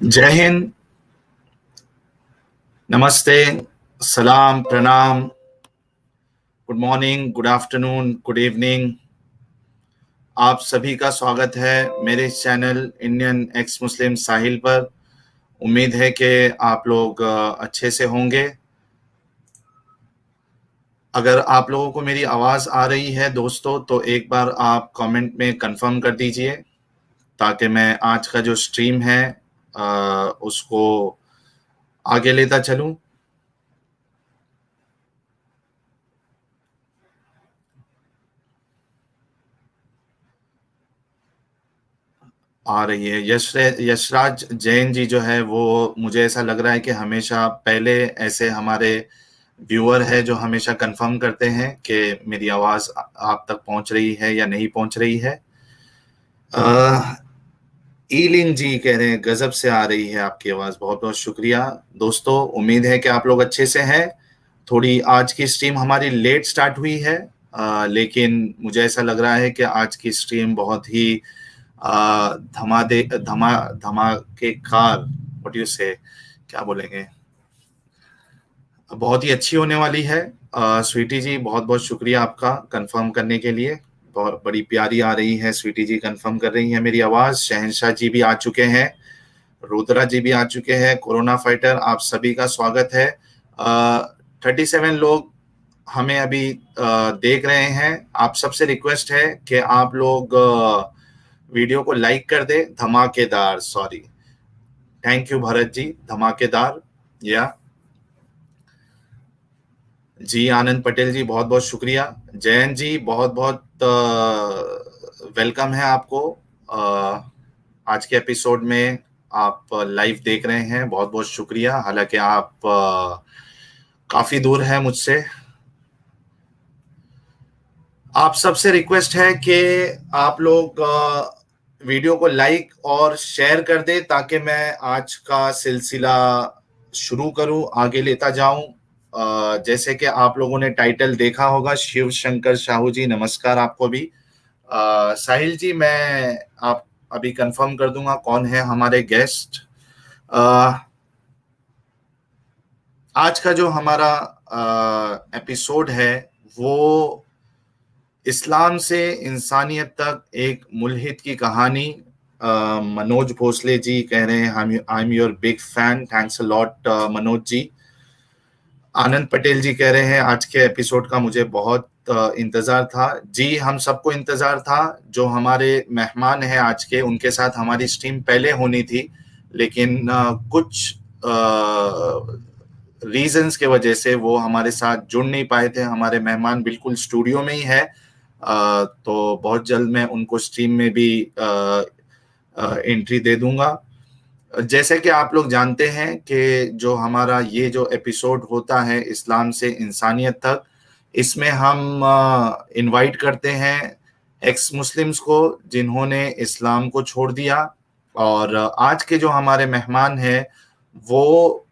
जय हिंद, नमस्ते, सलाम, प्रणाम, good morning, good afternoon, good evening. आप सभी का स्वागत है मेरे इस चैनल इंडियन एक्स मुस्लिम साहिल पर। उम्मीद है कि आप लोग अच्छे से होंगे। अगर आप लोगों को मेरी आवाज़ आ रही है दोस्तों, तो एक बार आप कमेंट में कंफर्म कर दीजिए ताकि मैं आज का जो स्ट्रीम है उसको आगे लेता चलूं। आ रही है। यशराज जैन जी जो है वो, मुझे ऐसा लग रहा है कि हमेशा पहले ऐसे हमारे व्यूअर है जो हमेशा कंफर्म करते हैं कि मेरी आवाज़ आप तक पहुंच रही है या नहीं पहुंच रही है। ईलिन जी कह रहे हैं गजब से आ रही है आपकी आवाज़, बहुत बहुत शुक्रिया दोस्तों। उम्मीद है कि आप लोग अच्छे से हैं। थोड़ी आज की स्ट्रीम हमारी लेट स्टार्ट हुई है, लेकिन मुझे ऐसा लग रहा है कि आज की स्ट्रीम बहुत ही धमाकेकार, व्हाट यू से, क्या बोलेंगे, बहुत ही अच्छी होने वाली है। स्वीटी जी बहुत बहुत शुक्रिया आपका कंफर्म करने के लिए। बहुत बड़ी प्यारी आ रही है, स्वीटी जी कंफर्म कर रही है मेरी आवाज़। शहनशाह जी भी आ चुके हैं, रुद्रा जी भी आ चुके हैं, कोरोना फाइटर, आप सभी का स्वागत है। 37 लोग हमें अभी देख रहे हैं। आप सबसे रिक्वेस्ट है कि आप लोग वीडियो को लाइक कर दे, धमाकेदार, sorry, thank you Bharat ji, धमाकेदार। या जी, आनंद पटेल जी बहुत बहुत शुक्रिया। जयंत जी बहुत बहुत वेलकम है आपको। आज के एपिसोड में आप लाइव देख रहे हैं, बहुत बहुत शुक्रिया। हालांकि आप काफी दूर हैं मुझसे। आप सबसे रिक्वेस्ट है कि आप लोग वीडियो को लाइक और शेयर कर दे ताकि मैं आज का सिलसिला शुरू करूं, आगे लेता जाऊं। जैसे कि आप लोगों ने टाइटल देखा होगा, शिव शंकर साहू जी, नमस्कार आपको भी। साहिल जी, मैं आप अभी कंफर्म कर दूंगा कौन है हमारे गेस्ट। आज का जो हमारा एपिसोड है वो इस्लाम से इंसानियत तक एक मुल्हिद की कहानी। मनोज भोसले जी कह रहे हैं I am your big fan, thanks a lot Manoj ji. Anand Patel ji कह रहे हैं आज के एपिसोड का मुझे बहुत इंतजार था। जी, हम सबको इंतजार था। जो हमारे मेहमान हैं आज के, उनके साथ हमारी स्ट्रीम पहले होनी थी, लेकिन कुछ रीजंस के वजह से वो हमारे साथ जुड़ नहीं पाए थे। हमारे मेहमान बिल्कुल स्टूडियो में ही है, तो बहुत जल्द मैं उनको स्ट्रीम में भी एंट्री दे दूंगा। जैसे कि आप लोग जानते हैं कि जो हमारा ये जो एपिसोड होता है इस्लाम से इंसानियत तक, इसमें हम इनवाइट करते हैं एक्स मुस्लिम्स को जिन्होंने इस्लाम को छोड़ दिया। और आज के जो हमारे मेहमान हैं वो,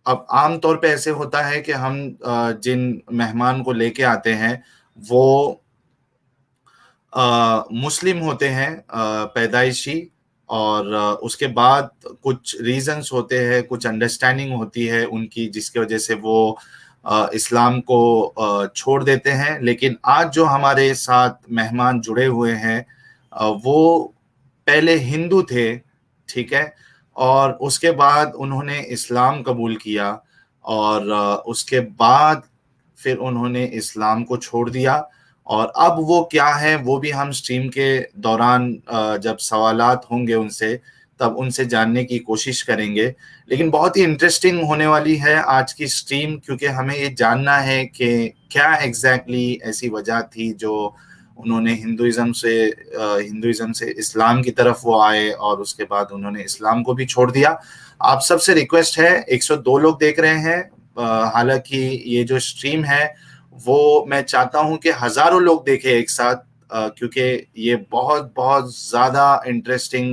अब आम तौर पे ऐसे होता है कि हम जिन मेहमान को लेके आते हैं वो मुस्लिम होते हैं पैदाइशी, और उसके बाद कुछ रीजंस होते हैं, कुछ अंडरस्टैंडिंग होती है उनकी, जिसकी वजह से वो इस्लाम को छोड़ देते हैं। लेकिन आज जो हमारे साथ मेहमान जुड़े हुए हैं वो पहले हिंदू थे, ठीक है, और उसके बाद उन्होंने इस्लाम कबूल किया, और उसके बाद फिर उन्होंने इस्लाम को छोड़ दिया। और अब वो क्या है वो भी हम स्ट्रीम के दौरान जब सवालात होंगे उनसे, तब उनसे जानने की कोशिश करेंगे। लेकिन बहुत ही इंटरेस्टिंग होने वाली है आज की स्ट्रीम, क्योंकि हमें ये जानना है कि क्या एग्जैक्टली ऐसी वजह थी जो उन्होंने हिंदुइज्म से इस्लाम की तरफ वो आए, और उसके बाद उन्होंने इस्लाम को भी छोड़ दिया। आप सबसे रिक्वेस्ट है, 102 लोग देख रहे हैं। हालांकि ये जो स्ट्रीम है वो मैं चाहता हूं कि हजारों लोग देखें एक साथ, क्योंकि ये बहुत बहुत ज्यादा इंटरेस्टिंग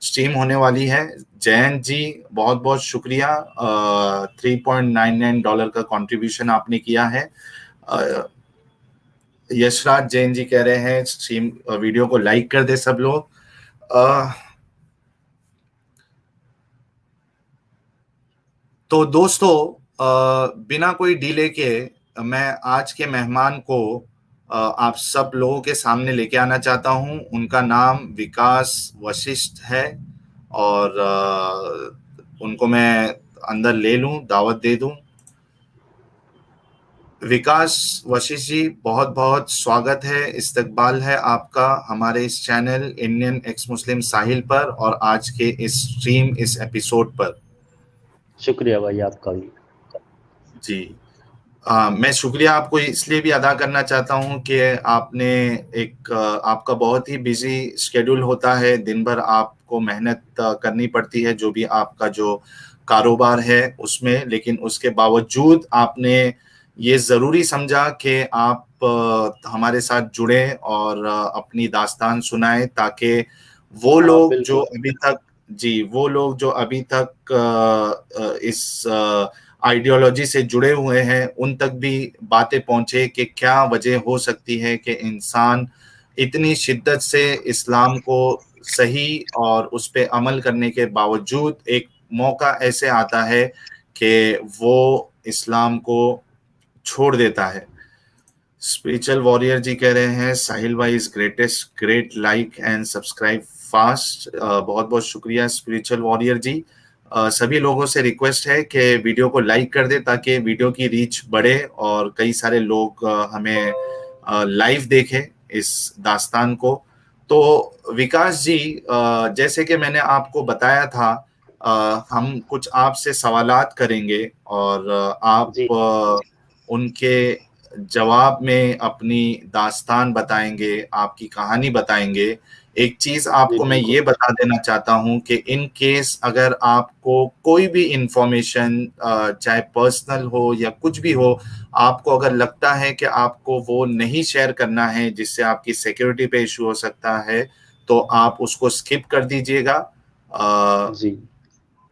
स्ट्रीम होने वाली है। जयंत जी बहुत बहुत शुक्रिया, $3.99 का कंट्रीब्यूशन आपने किया है। यशराज जैन जी कह रहे हैं स्ट्रीम वीडियो को लाइक कर दे सब लोग। तो दोस्तों, बिना कोई डिले के मैं आज के मेहमान को आप सब लोगों के सामने लेके आना चाहता हूं। उनका नाम विकास वशिष्ठ है और उनको मैं अंदर ले लूं, दावत दे दूं। विकास वशिष्ठ जी, बहुत बहुत स्वागत है, इस्तकबाल है आपका हमारे इस चैनल इंडियन एक्स मुस्लिम साहिल पर और आज के इस स्ट्रीम, इस एपिसोड पर। शुक्रिया भाई आपका भी। जी, मैं शुक्रिया आपको इसलिए भी अदा करना चाहता हूं कि आपने आपका बहुत ही बिजी शेड्यूल होता है, दिन भर आपको मेहनत करनी पड़ती है जो भी आपका जो कारोबार है उसमें, लेकिन उसके बावजूद आपने ये ज़रूरी समझा कि आप हमारे साथ जुड़े और अपनी दास्तान सुनाएं, ताकि वो हाँ लोग जो बिल्कुल। अभी तक जी वो लोग जो अभी तक इस आइडियोलॉजी से जुड़े हुए हैं उन तक भी बातें पहुंचे कि क्या वजह हो सकती है कि इंसान इतनी शिद्दत से इस्लाम को सही और उस पे अमल करने के बावजूद एक मौका ऐसे आता है कि वो इस्लाम को छोड़ देता है। स्पिरिचुअल वॉरियर जी कह रहे हैं साहिल भाई is greatest, great, like and subscribe fast. बहुत बहुत शुक्रिया स्पिरिचुअल वॉरियर जी। सभी लोगों से रिक्वेस्ट है कि वीडियो को लाइक कर दे ताकि वीडियो की रीच बढ़े और कई सारे लोग हमें लाइव देखें इस दास्तान को। तो विकास जी, जैसे कि मैंने आपको बताया था, हम कुछ आपसे सवालात करेंगे और आप जी उनके जवाब में अपनी दास्तान बताएंगे, आपकी कहानी बताएंगे। एक चीज जी आपको मैं बिल्कुल। ये बता देना चाहता हूं कि इन केस अगर आपको कोई भी इंफॉर्मेशन, चाहे पर्सनल हो या कुछ भी हो, आपको अगर लगता है कि आपको वो नहीं शेयर करना है जिससे आपकी सिक्योरिटी पे इशू हो सकता है, तो आप उसको स्किप कर दीजिएगा। जी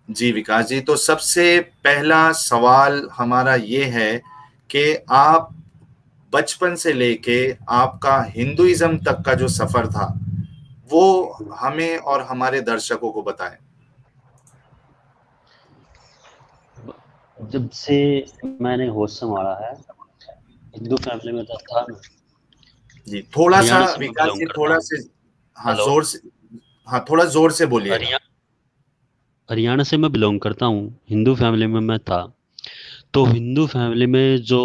जी विकास जी, तो सबसे पहला सवाल हमारा ये है कि आप बचपन से लेके आपका हिंदुइज्म तक का जो सफर था वो हमें और हमारे दर्शकों को बताएं। जब से मैंने होश संभाला है, हिंदू फैमिली में तो था मैं। जी थोड़ा सा हरियाणा से मैं विकास बिलोंग जी, करता थोड़ा हूँ। से, हाँ हेलो। जोर से, हाँ थोड़ा जोर से बोलिएगा। हरिया हरियाणा से मैं बिलोंग करता हूँ, हिंदू फैमिली में मैं था। तो हिंदू फैमिली में जो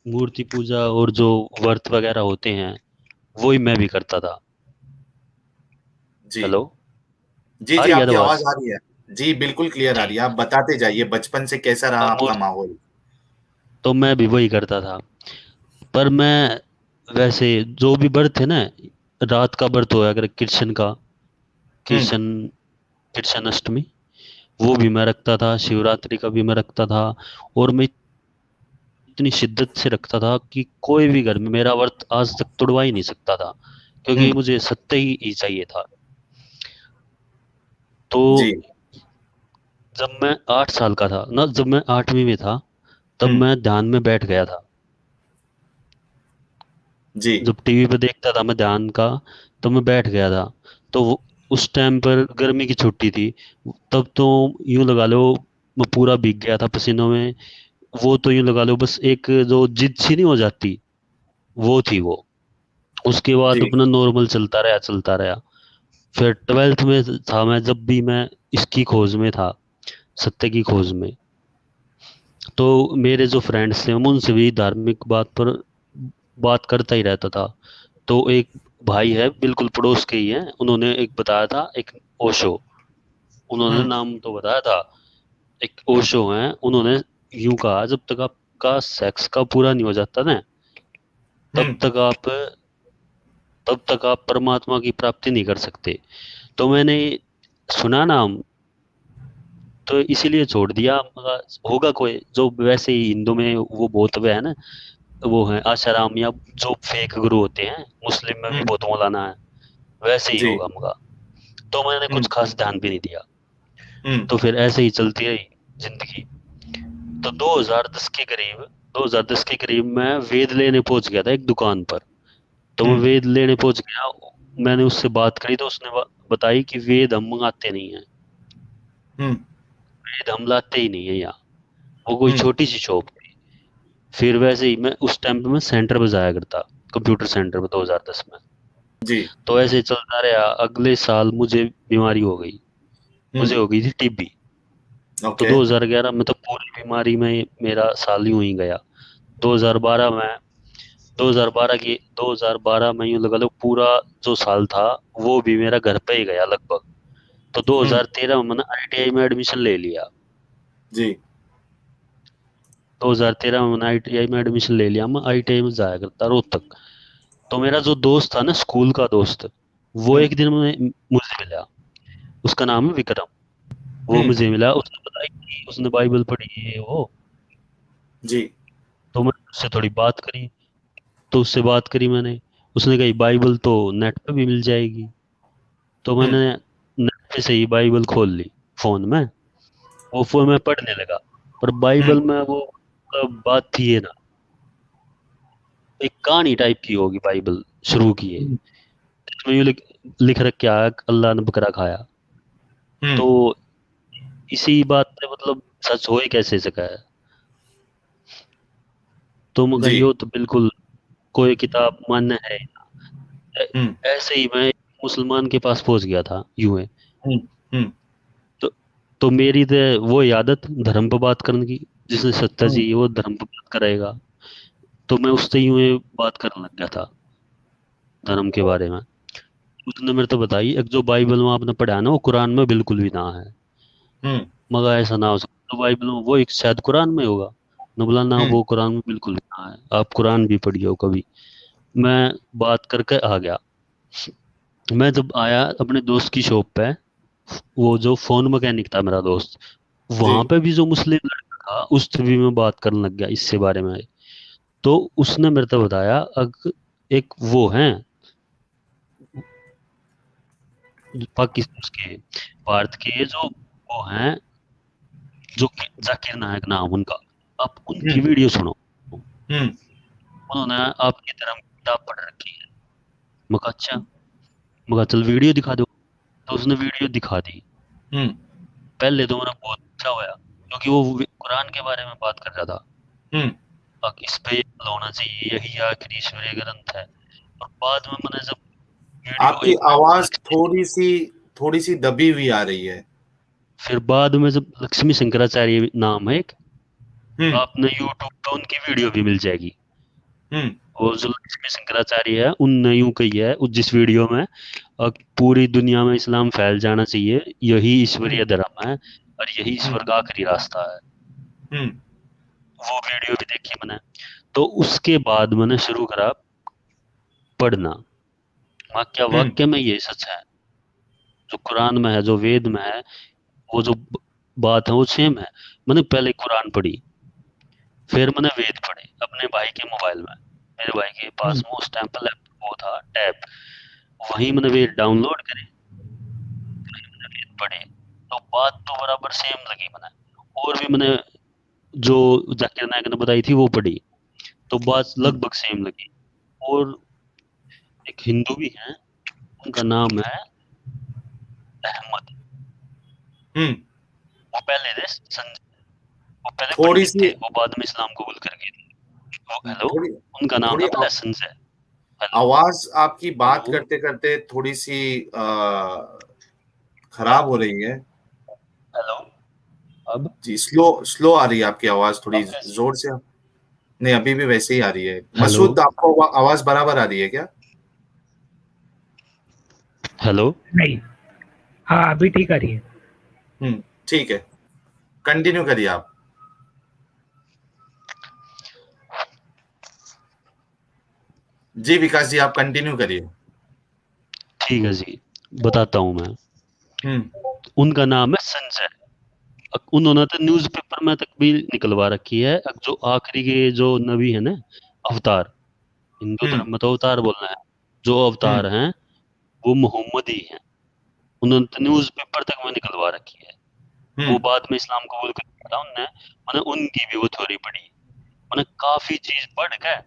मूर्ति पूजा और जो व्रत वगैरह होते हैं, वो ही मैं भी करता था। जी हेलो। जी आ जी, रही है आपकी आवाज आवाज? आ रही है। जी बिल्कुल क्लियर आ जी। रही है, आप बताते जाइए बचपन से कैसा रहा तो आपका माहौल। तो मैं भी वही करता था। पर मैं वैसे जो भी व्रत है ना, रात का व्रत हो अगर कृष्ण का, हम्म कृष्ण कृष्ण अष्टमी, वो भी मैं रखता था, शिवरात्रि का भी मैं रखता था। और मैं इतनी शिद्दत से रखता था कि कोई भी घर में मेरा व्रत आज तक तोड़वा ही नहीं सकता था, क्योंकि हम्म। मुझे सत्य ही चाहिए था। तो जी। जब मैं 8 साल का था ना, जब मैं 8वीं में था, तब हम्म। मैं ध्यान में बैठ गया था। जी। जब टीवी पे देखता था मैं ध्यान का, तो मैं बैठ गया था। तो उस टाइम पर गर्मी की छुट्टी थी, तब तो यूं लगा लो मैं पूरा भीग गया था पसीनों में। वो तो यूं लगा लो बस एक जो जिद सी नहीं हो जाती, वो थी वो। उसके बाद जी। अपना नॉर्मल चलता रहा चलता रहा। फिर 12th में था मैं, जब भी मैं इसकी खोज में था, सत्य की खोज में। तो मेरे जो फ्रेंड्स थे, मैं उनसे भी धार्मिक बात पर बात करता ही रहता था। तो एक भाई है बिल्कुल पड़ोस के ही हैं, उन्होंने एक बताया था, एक ओशो, उन्होंने हम्म नाम तो बताया था। एक ओशो हैं, उन्होंने यूं कहा, जब तक आपका सेक्स का पूरा नहीं हो जाता ना, तब हम्म तक आप तब तक आप परमात्मा की प्राप्ति नहीं कर सकते। तो मैंने सुना नाम, तो इसीलिए छोड़ दिया। मगर होगा कोई जो वैसे ही हिंदू में वो बहुत वे है ना, वो है आशाराम, या जो फेक गुरु होते हैं, मुस्लिम में भी हम्म। बहुत मौलाना है, वैसे ही जी। होगा मगा। तो मैंने कुछ हम्म खास ध्यान भी नहीं दिया। हम्म तो फिर ऐसे ही चलती रही जिंदगी। तो 2010 के करीब 2010 के करीब मैं वेद लेने पहुंच गया था एक दुकान पर। तो मैं हम्म वेद लेने पहुंच गया। मैंने उससे बात करी तो उसने बताई कि वेद हम मंगाते नहीं है, हम्म। वेद हम लाते ही नहीं है यहाँ। वो कोई हुँ, छोटी सी शॉप थी। फिर वैसे ही मैं उस टाइम पे मैं सेंटर पे जाया करता, कंप्यूटर सेंटर पे 2010 में। जी। तो ऐसे ही चलता रहा, अगले साल मुझे बीमारी हो गई। हुँ, मुझे हो गई थी टीबी। तो ओके। 2011 में तो पूरी बीमारी में मेरा साल यूं ही गया। 2012 में 2012 में यूं लगा लो पूरा जो साल था वो भी मेरा घर पे ही गया लगभग। तो हुँ, 2013 में मैंने आईटीआई में एडमिशन ले लिया। जी। 2013 में मैंने आईटीआई में एडमिशन ले लिया। मैं आईटीआई में जाया करता रोहतक। तो मेरा जो दोस्त था ना, स्कूल का दोस्त, वो हुँ, एक दिन में मुझे मिला। उसका नाम है विक्रम। वो हुँ, मुझे मिला, उसने बताया कि उसने बाइबल पढ़ी है वो। जी। तो मैंने उससे थोड़ी बात करी। तो उससे बात करी मैंने। उसने कही बाइबल तो नेट पे भी मिल जाएगी। तो हुँ, मैंने नेट पे से ही बाइबल खोल ली फोन में। वो फोन में पढ़ने लगा। पर हुँ, बाइबल में वो बात थी है ना, एक कहानी टाइप की होगी बाइबल शुरू की है। हुँ, इसमें यूं लिख रखा है अल्लाह ने बकरा खाया। हुँ, तो इसी बात पे मतलब सच हो ही कैसे सका है। तो मैं जी। कहियो तो बिल्कुल कोई किताब मान्य है ही ना। हुँ, ऐसे ही मैं एक मुसलमान के पास पहुंच गया था यूं है। हुँ, हुँ, तो तो मेरी तो वो ही आदत धर्म पर बात करने की। जिसने सत्ता हुँ, चाहिए वो धर्म पर बात करेगा। तो मैं उससे यूं ही बात करने लग गया था धर्म के बारे में। उसने मेरे तो बताई, एक जो बाइबल में आपने पढ़ा है ना वो कुरान में बिल्कुल भी ना है। हुँ, मगर ऐसा ना हो सकता, तो बाइबल में वो एक शायद कुरान में होगा। न बोला ना, हुँ, वो कुरान में बिल्कुल भी ना है, आप कुरान भी पढ़िए हो कभी। मैं बात करके आ गया। मैं जब आया अपने दोस्त की शॉप पे, वो जो फोन मैकेनिक था मेरा दोस्त, वहां जी। पे भी जो मुस्लिम लड़का था उससे भी मैं बात करने लग गया इससे बारे में। तो उसने मेरे को बताया, एक वो है पाकिस्तान के, भारत के, जो वो हैं, जो जाकिर नायक नाम उनका। आप हुँ, उनकी वीडियो सुनो। हुँ, उन्होंने आपकी धर्म की किताब पढ़ रखी है। मैं कहा अच्छा। मैं कहा चल वीडियो दिखा दो। तो उसने वीडियो दिखा दी। हुँ, पहले तो मेरा बहुत अच्छा हुआ क्योंकि वो कुरान के बारे में बात कर रहा था। हुँ। अब इस पे ये होना चाहिए, यही आखिरी ईश्वरीय ग्रंथ है। और बाद में मैंने जब वीडियो आपकी एक आवाज़ लक्ष्मी थोड़ी-सी दबी हुई आ रही है। फिर बाद में जब लक्ष्मी शंकराचार्य नाम है एक, हुँ, आपने यूट्यूब पे उनकी वीडियो भी मिल जाएगी। हुँ, वो जो लक्ष्मी शंकराचार्य है उनने यूं कही है जिस वीडियो में, पूरी दुनिया में इस्लाम फैल जाना चाहिए, यही हुँ, ईश्वरीय धर्म है और यही हुँ, ईश्वर का आखिरी रास्ता है। हुँ, वो वीडियो भी देखी मैंने। तो उसके बाद मैंने शुरू करा पढ़ना। वाक्य हुँ, वाक्य में ये सच है, जो कुरान में है, जो वेद में है, वो जो बात है वो सेम है। मैंने पहले कुरान पढ़ी, फिर मैंने वेद पढ़े अपने भाई के मोबाइल में। मेरे भाई के पास हुँ, में उस टाइम पर लैपटॉप वो था टैब। वहीं मैंने वेद डाउनलोड करे, वेद पढ़े। तो बात तो बराबर सेम लगी मैंने। और भी मैंने जो जाकिर नायक ने बताई थी वो पढ़ी, तो बात हुँ, लगभग सेम लगी। और एक हिंदू भी है, उनका नाम है अहमद। हुँ। वो पहले थे संजय। वो पहले पंडित थोड़ी-सी थे, वो बाद में इस्लाम कबूल कर गए थे। वो हेलो, थोड़ी उनका नाम थोड़ी था पहले संजय। हेलो। आवाज़ आपकी बात हेलो। करते-करते थोड़ी-सी खराब हो रही है। हेलो। अब जी, स्लो स्लो आ रही है आपकी आवाज़ थोड़ी अब कैसी? ज़ोर से नहीं, अभी भी वैसे ही आ रही है। हेलो। मसूद आपको आवाज़ बराबर आ रही है क्या? हेलो। नहीं। हाँ, अभी ठीक आ रही है। हुँ, ठीक है। कंटिन्यू करिए आप। जी, विकास जी आप कंटिन्यू करिए। ठीक है जी, बताता हूँ मैं। हुँ, उनका नाम है संजय। उन्होंने तो न्यूज़पेपर में तक भी निकलवा रखी है। अब जो आखिरी के जो नबी है ना, अवतार, हिंदू हुँ, धर्म में तो अवतार बोलना है, जो हुँ, अवतार हैं वो मोहम्मद ही हैं। उन्होंने तो न्यूज़पेपर तक में निकलवा रखी है। हुँ, वो बाद में इस्लाम कबूल कर लिया था उनने। मैंने उनकी भी वो थ्योरी पढ़ी। मैंने काफी चीज पढ़ के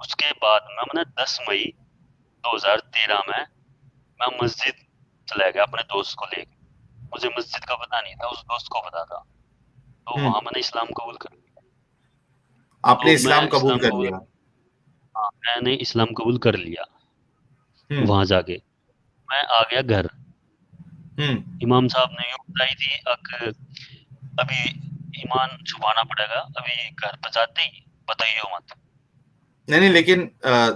उसके बाद में मैंने 10 मई 2013 में मैं मस्जिद चला गया अपने दोस्त को लेके। मुझे मस्जिद का पता नहीं था, उस दोस्त को पता था। तो वहाँ मैंने इस्लाम कबूल कर लिया। आपने तो मैं इस्लाम कबूल इस्लाम कर कबूल लिया। हाँ, मैंने इस्लाम कबूल कर लिया हम्म वहाँ जाके। मैं आ गया घर। हम्म इमाम साहब ने यूँ बताई थी अभी ईमान छुपाना पड़ेगा, अभी घर पे जाते ही बताइए मत। नहीं नहीं, लेकिन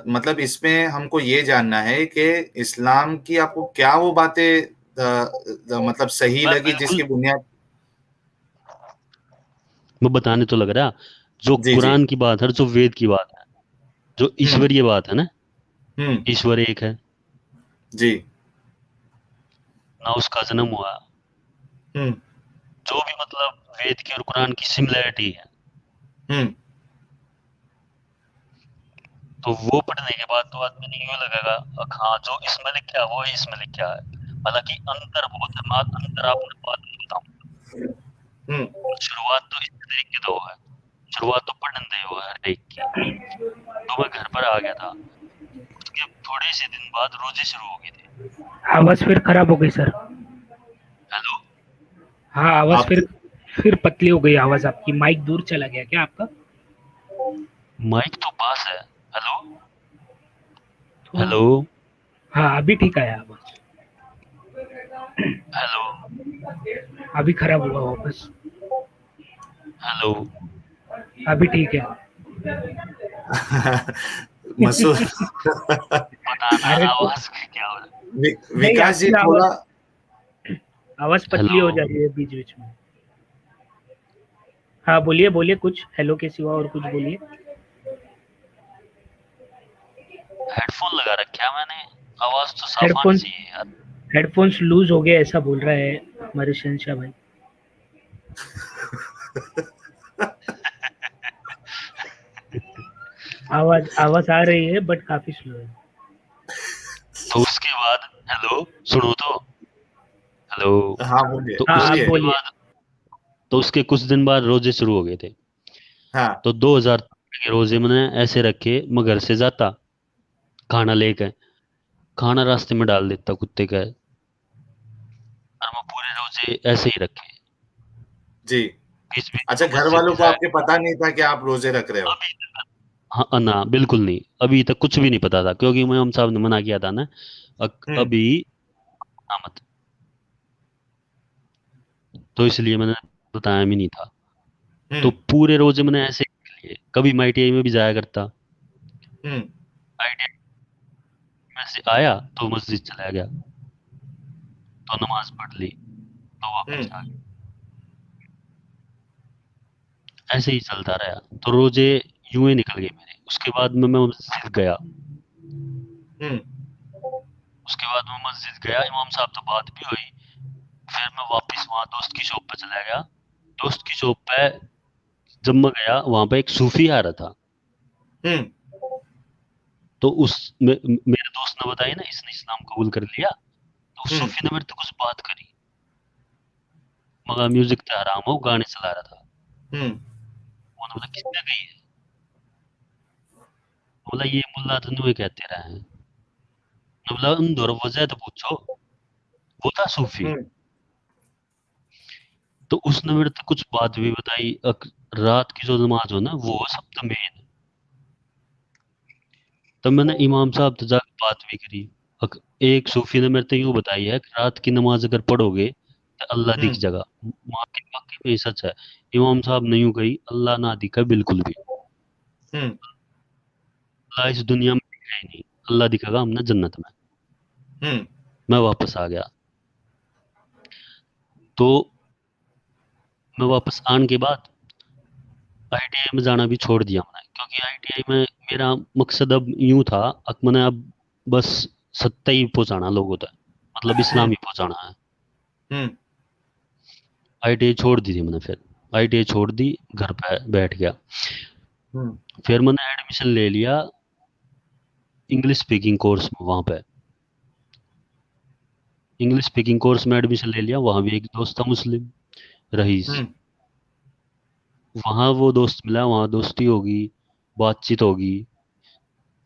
मतलब इसमें हमको ये जानना है कि इस्लाम की आपको क्या वो बातें मतलब सही मैं लगी बिल्कुल जिसकी बुनियाद। मैं बताने तो लग रहा, जो जी जी। कुरान की बात है, जो वेद की बात है, जो हम्म ईश्वरीय बात है ना, हम्म। ईश्वर एक है, जी। ना उसका जन्म हुआ, हम्म जो भी मतलब वेद की और कुरान की सिमिलैरिटी है, हम्म तो वो पढ़ने के बाद तो आदमी ने यूँ लगेगा हाँ जो इसमें लिखा है वो इसमें लिखा है। हालांकि अंतर बहुत है, मैं अंतर आपने बाद में बताऊं। हम्म। शुरुआत तो इस तरीके से हुआ है, शुरुआत तो पढ़ने दे हुआ है हर एक की। तो मैं घर पर आ गया था, उसके थोड़े से दिन बाद रोजे शुरू हो गए थे। आवाज फिर खराब हो गई सर। हेलो। हाँ, आवाज आपकी फिर पतली हो गई आवाज आपकी। माइक दूर चला गया क्या आपका? माइक तो पास है। हेलो। तो हेलो। हाँ, अभी ठीक आया आवाज। हेलो। अभी खराब हुआ वापस। हेलो। अभी ठीक है। मसूद। बताना अरे तो आवाज क्या हो रहा नहीं, विकास जी आपकी थोड़ा। आवाज है। पतली हेलो। हो जा रही है बीच बीच में। हाँ, बोलिए बोलिए, कुछ हेलो के सिवा और कुछ बोलिए। हेडफोन लगा रखा है मैंने, आवाज तो साफ आनी हेडफोन चाहिए यार। हेडफोन्स लूज हो गए ऐसा बोल रहा है हमारे शहनशाह भाई। आवाज आवाज आ रही है बट काफी स्लो है। तो उसके बाद हेलो, सुनो तो। हेलो। हाँ बोलिए तो हाँ, आप उसके बोलिए। बोलिए। बाद तो उसके कुछ दिन बाद रोजे शुरू हो गए थे। हाँ। तो 2000 के रोजे मैंने ऐसे रखे, मैं घर से जाता खाना लेके, खाना रास्ते में डाल देता कुत्ते का, और मैं पूरे रोजे ऐसे ही रखे। जी। बीच बीच अच्छा, में घर मस्जिद वालों भी को जाया आपके करता। पता नहीं था कि आप रोजे रख रहे हो। अभी तक हाँ ना, बिल्कुल नहीं, अभी तक कुछ भी नहीं पता था, क्योंकि मैं हम साहब ने मना किया था ना। हम्म अभी हाँ मत, तो इसलिए मैंने बताया भी नहीं था। तो हम्म पूरे रोजे मैंने ऐसे ही लिए, कभी मैं ITI में भी जाया करता। हम्म ITI में से आया तो मस्जिद चला गया, तो नमाज पढ़ ली, तो वापस हम्म आ गया। ऐसे ही चलता रहा, तो रोजे यूं ही निकल गए मेरे। उसके बाद में मैं मस्जिद गया। हम्म उसके बाद मैं मस्जिद गया, इमाम साहब से बात भी हुई। फिर मैं वापस वहाँ दोस्त की शॉप पे चला गया। दोस्त की शॉप पे जब मैं गया, वहां पे एक सूफी आ रहा था। हम्म तो मेरे दोस्त ने बताया ना इसने इस्लाम कबूल कर लिया। तो उस हम्म सूफी ने मेरे से कुछ बात करी, मगर म्यूजिक तो हराम हो, गाने चला रहा था। हम्म उन्होंने बोला किसने गई है? बोला ये मुल्ला धनुए कहते रहे हैं। बोला उन दो वजह तो पूछो। वो था सूफी। हम्म तो उसने मेरे को कुछ बात भी बताई। रात की जो नमाज हो ना, वो सप्तमी है। तब मैंने इमाम साहब से जाकर बात भी करी। एक सूफी ने मेरे को यूं बताई है कि रात की नमाज अगर पढ़ोगे तो अल्लाह दिख हम्म जाएगा। वाकई में ये सच है। इमाम साहब ने यूं कही, अल्लाह ना दिखा बिल्कुल भी। हम्म अल्लाह इस दुनिया में दिखा ही नहीं, अल्लाह दिखेगा हमने जन्नत में। हम्म मैं वापस आ गया। तो मैं वापस आने के बाद ITI में जाना भी छोड़ दिया मैंने, क्योंकि ITI में मेरा मकसद अब यूं था, मैंने अब बस सत्ता ही पहुंचाना लोगों तक, मतलब इस्लाम हम्म ही पहुंचाना है। हम्म ITI छोड़ दी थी मैंने फिर। ITI छोड़ दी, घर पे बैठ गया। हम्म फिर मैंने एडमिशन ले लिया इंग्लिश स्पीकिंग कोर्स में। वहाँ पे इंग्लिश स्पीकिंग कोर्स में एडमिशन ले लिया। वहाँ भी एक दोस्त था मुस्लिम, रईस। हम्म वहाँ वो दोस्त मिला, वहाँ दोस्ती होगी, बातचीत होगी।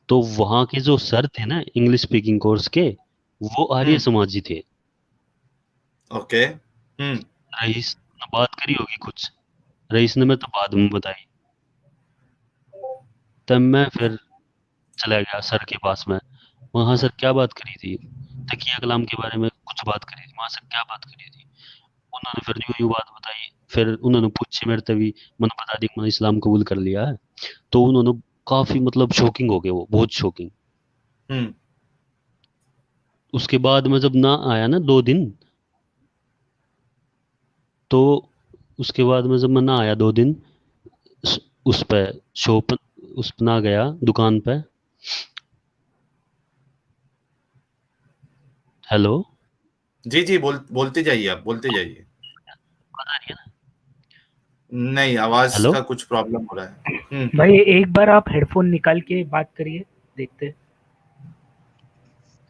तो वहाँ के जो सर थे ना इंग्लिश स्पीकिंग कोर्स के, वो आर्य हम्म समाजी थे। ओके। रईस ने बात करी होगी कुछ, रईस ने मैं तो बाद में बताई। तब मैं फिर चला गया सर के पास में। वहाँ सर क्या बात करी थी? तकिया कलाम के बारे में कुछ बात करी थी। वहाँ सर क्या बात करी थी? उन्होंने फिर यूं यूं बात बताई। फिर उन्होंने पूछी मेरे तभी मैंने बता दी कि मैंने इस्लाम कबूल कर लिया है। तो उन्होंने काफी मतलब शॉकिंग हो गए, वो बहुत शॉकिंग। हम्म। उसके बाद मैं जब ना आया ना 2 दिन, तो उसके बाद में जब मैं ना आया 2 दिन, उस पे शॉप, उस पे ना गया दुकान पे। हेलो, जी जी, बोलते जाइए, आप बोलते जाइए। आवाज आ रही है ना? नहीं, आवाज हेलो, का कुछ प्रॉब्लम हो रहा है। भाई एक बार आप हेडफोन निकाल के बात करिए, देखते हैं।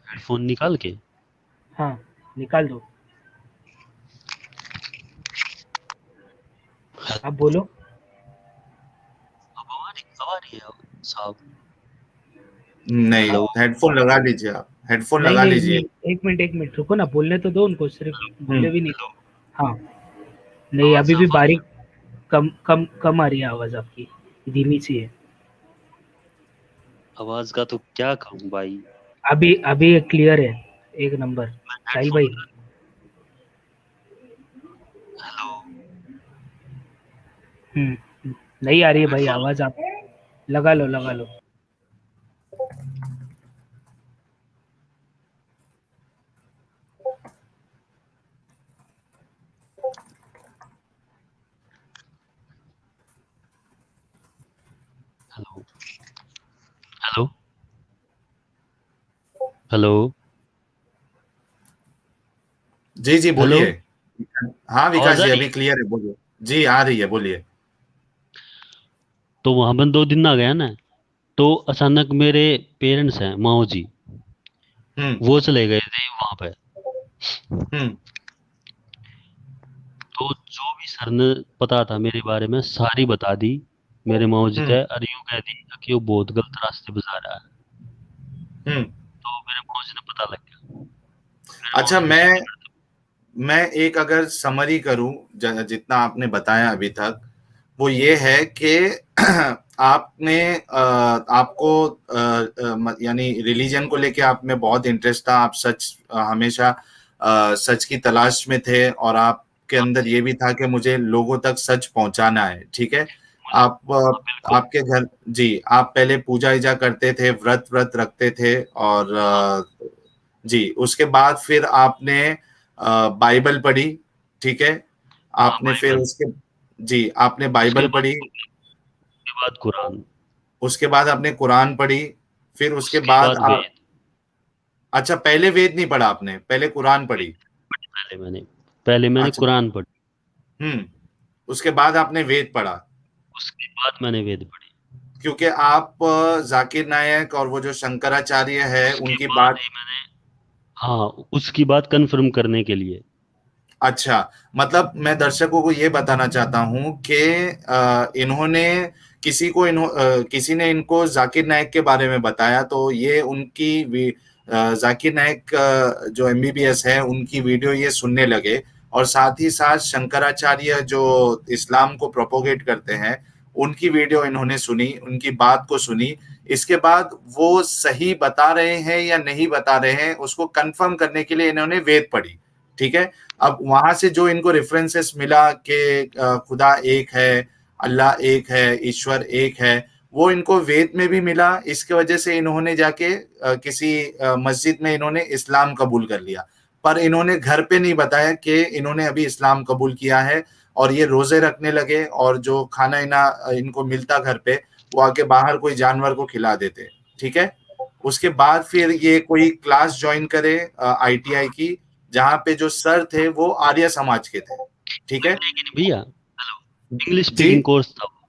हेडफोन निकाल के। हाँ, निकाल दो। आप बोलो। अब आ रही है साहब? नहीं, हेलो, हेडफोन लगा लीजिए, आप हेडफोन नहीं लगा नहीं लीजिए। नहीं, एक मिनट रुको ना, बोलने तो दो उनको, सिर्फ बोले भी नहीं। हेलो। हाँ। नहीं, आवाज अभी भी साफ आ रही है? बारीक, कम कम कम आ रही है आवाज आपकी, धीमी सी है। आवाज का तो क्या कहूँ भाई। अभी अभी क्लियर है, एक नंबर। साहिल हेडफोन भाई। लगा। हेलो, नहीं आ रही है भाई हेडफोन। आवाज, आप लगा लो लगा लो। हेलो, हेलो, हेलो, जी जी, हेलो। बोलिए। हाँ विकास आवाज आ जी, रही अभी है? क्लियर है, बोलिए। जी, आ रही है, बोलिए। तो वहां पर 2 दिन ना गया ना, तो अचानक मेरे पेरेंट्स हैं माओ जी, हम्म। वो चले गए थे वहां पे। हम्म। तो जो भी सर ने पता था मेरे बारे में सारी बता दी मेरे माओ जी हम्म। थे, और यूं कह दी कि वो बहुत गलत रास्ते पे जा रहा है। हम्म। तो मेरे माओ जी ने पता लग गया। मेरे माओ अच्छा, जी गुस्से थे मेरे पे। मैं एक अगर समरी करूं, जितना आपने बताया अभी तक, वो ये है कि आपने आपको यानी रिलीजन को लेके आप में बहुत इंटरेस्ट था, आप सच हमेशा सच की तलाश में थे, और आपके हाँ अंदर जी, ये भी था कि मुझे लोगों तक सच पहुंचाना है, ठीक है। मुझे, आप हाँ बिल्कुल। आपके घर, जी, आप पहले पूजा ईजा करते थे, व्रत व्रत रखते थे, और हाँ, जी, उसके बाद फिर आपने बाइबल पढ़ी, ठीक है। हाँ आपने फिर बाइबल। उसके, जी, आपने उसके बाइबल बाद पढ़ी, उसके बाद कुरान। उसके बाद आपने कुरान पढ़ी, फिर उसके उसके बाद बाद आप, वेद। अच्छा, पहले वेद नहीं पढ़ा आपने, पहले कुरान वेद पढ़ी। पढ़ी पहले मैंने अच्छा। कुरान पढ़ी। हम्म। उसके बाद आपने वेद पढ़ा, उसके बाद मैंने वेद पढ़ी। क्योंकि आप जाकिर नायक और वो जो शंकराचार्य है उसके उनकी बाद बात, ही मैंने, हाँ उसकी बात कंफर्म करने के लिए। अच्छा, मतलब मैं दर्शकों को ये बताना चाहता हूँ कि इन्होंने किसी ने इनको जाकिर नायक के बारे में बताया, तो ये जाकिर नायक जो एमबीबीएस है उनकी वीडियो ये सुनने लगे, और साथ ही साथ शंकराचार्य जो इस्लाम को प्रोपोगेट करते हैं उनकी वीडियो इन्होंने सुनी, उनकी बात को सुनी। इसके बाद वो सही बता रहे हैं या नहीं बता रहे हैं उसको कंफर्म करने के लिए इन्होंने वेद पढ़ी, ठीक है। अब वहां से जो इनको रेफरेंसेस मिला कि खुदा एक है, अल्लाह एक है, ईश्वर एक है, वो इनको वेद में भी मिला। इसके वजह से इन्होंने जाके किसी मस्जिद में इन्होंने इस्लाम कबूल कर लिया, पर इन्होंने घर पे नहीं बताया कि इन्होंने अभी इस्लाम कबूल किया है। और ये रोजे रखने लगे, और जो खाना इना इनको मिलता घर पे, वो आके बाहर कोई जानवर को खिला देते, ठीक है। उसके बाद फिर ये कोई क्लास ज्वाइन करे आईटीआई की, जहाँ पे जो सर थे वो आर्य समाज के थे, ठीक है। लेकिन भैया, हेलो, इंग्लिश जी। स्पीकिंग कोर्स था वो।